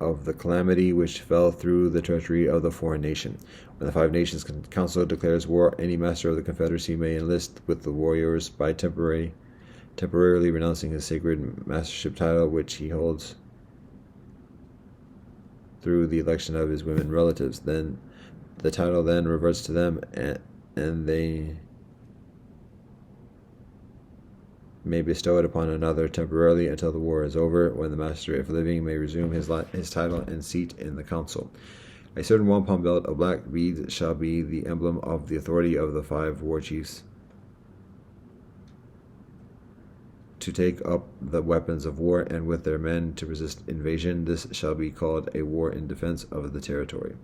of the calamity which fell through the treachery of the foreign nation. When the five nations council declares war, any master of the confederacy may enlist with the warriors by temporarily renouncing his sacred mastership title which he holds through the election of his women relatives. Then the title then reverts to them, and they may bestow it upon another temporarily until the war is over, when the master, if living, may resume his title and seat in the council. A certain wampum belt of black beads shall be the emblem of the authority of the 5 war chiefs to take up the weapons of war, and with their men to resist invasion. This shall be called a war in defense of the territory.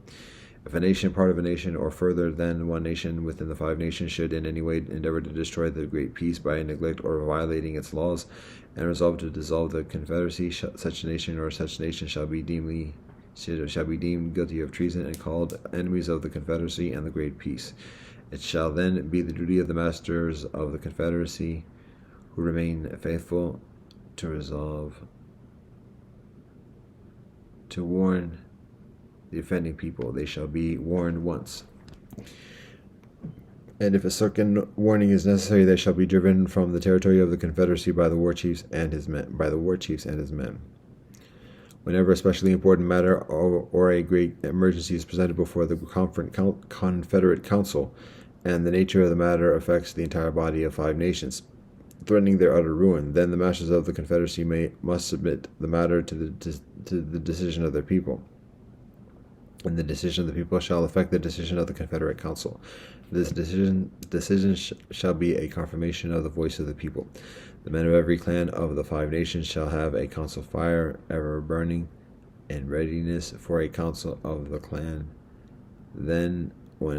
If a nation, part of a nation, or further than one nation within the 5 nations should in any way endeavor to destroy the great peace by neglect or violating its laws, and resolve to dissolve the confederacy, such nation or such nation shall be deemed guilty of treason and called enemies of the confederacy and the great peace. It shall then be the duty of the masters of the confederacy who remain faithful to resolve to warn the offending people. They shall be warned once, and if a second warning is necessary, they shall be driven from the territory of the confederacy by the war chiefs and his men. Whenever a specially important matter or a great emergency is presented before the Confederate Council, and the nature of the matter affects the entire body of 5 nations, threatening their utter ruin, then the masters of the confederacy must submit the matter to the decision of their people, and the decision of the people shall affect the decision of the Confederate Council. This decision shall be a confirmation of the voice of the people. The men of every clan of the 5 nations shall have a council fire ever burning in readiness for a council of the clan. Then when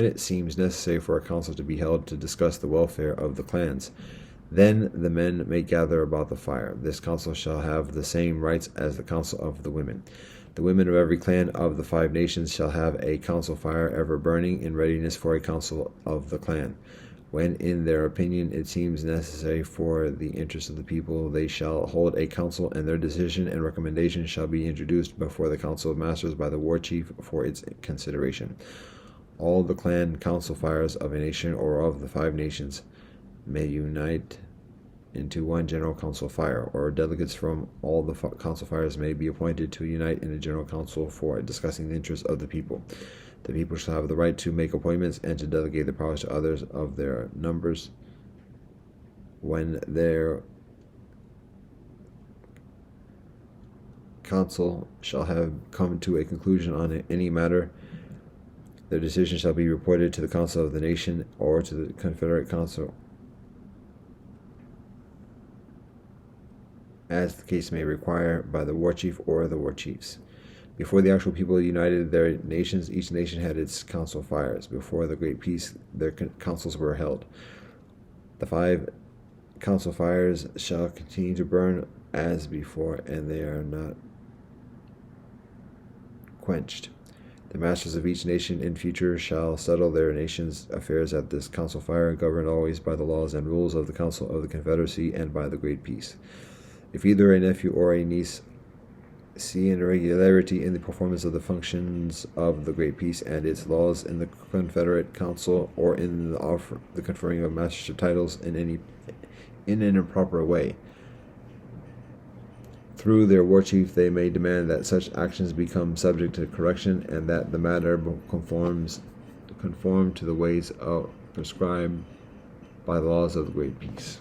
it seems necessary for a council to be held to discuss the welfare of the clans, then the men may gather about the fire. This council shall have the same rights as the council of the women. The women of every clan of the 5 nations shall have a council fire ever burning in readiness for a council of the clan. When in their opinion it seems necessary for the interest of the people, they shall hold a council, and their decision and recommendation shall be introduced before the council of masters by the war chief for its consideration. All the clan council fires of a nation or of the 5 nations may unite into one general council fire, or delegates from all the council fires may be appointed to unite in a general council for discussing the interests of the people. The people shall have the right to make appointments and to delegate the powers to others of their numbers. When their council shall have come to a conclusion on any matter, their decision shall be reported to the council of the nation or to the Confederate Council, as the case may require, by the war chief or the war chiefs. Before the actual people united their nations, each nation had its council fires. Before the great peace, their councils were held. The 5 council fires shall continue to burn as before, and they are not quenched. The masters of each nation in future shall settle their nation's affairs at this council fire, governed always by the laws and rules of the Council of the Confederacy and by the Great Peace. If either a nephew or a niece see an irregularity in the performance of the functions of the Great Peace and its laws in the Confederate Council, or in the conferring of mastership titles in an improper way, through their war chief, they may demand that such actions become subject to correction, and that the matter conform to the ways prescribed by the laws of the Great Peace.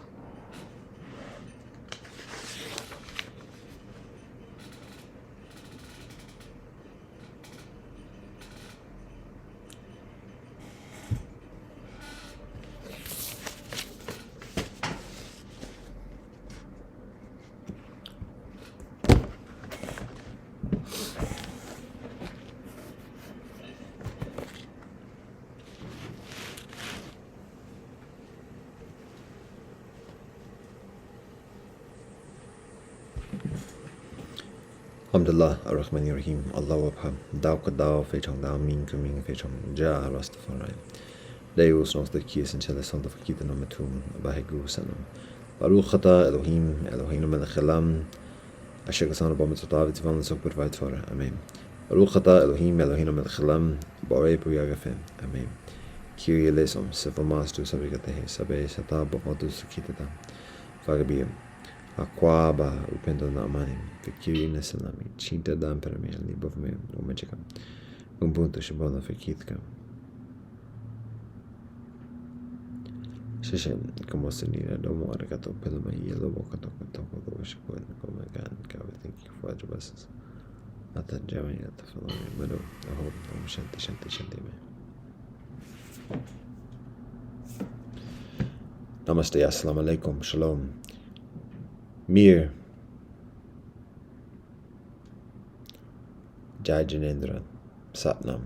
Alhamdulillah, Ar-Rahman Ar-Rahim, Allah Wabha, Dao Kadao, Fechong Dao, Ming Kuming, Fechong Ja, Rastafari. Deus nos de kies en chele son de verkieten om het doen, Bahegu Sanam. Baruch Chata Elohim, Elohim Melech Elam, Asher Gasana Bom Tzotav, Tzivan Sok Bervait Torah, Amen. Baruch Chata Elohim, Elohim Melech Elam, Borei Puyagafe, Amen. Kyrie eleison, Sefomas tu Sabigatehe, Sabe Sata Bomotus Kitata, Vagabia. Aquaba, upendo na mani, fikiri na salami, cinta dam para mim, libov me, umejika, bunto shabona fikitka. Shishem, como se nira, domo arigato, pelama, yellow, wakato, toko, shapon, como gan, kawa, thank you for your blessings. Ata jami, ata falami, mado, I hope, shanti, me. Namaste, assalamu alaikum, shalom. Mir Jai Janendra Satnam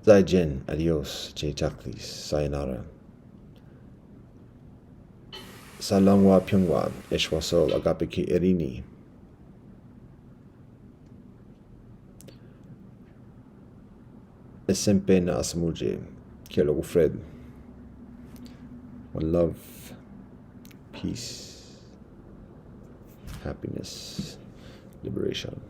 Zai Jen, adios, Jai Chaklis, sayonara. Salangwa Pyungwa, Eshwasol Agapiki Erini. Esempe na Asmuje, Kielo Fred. One love, peace, happiness, liberation.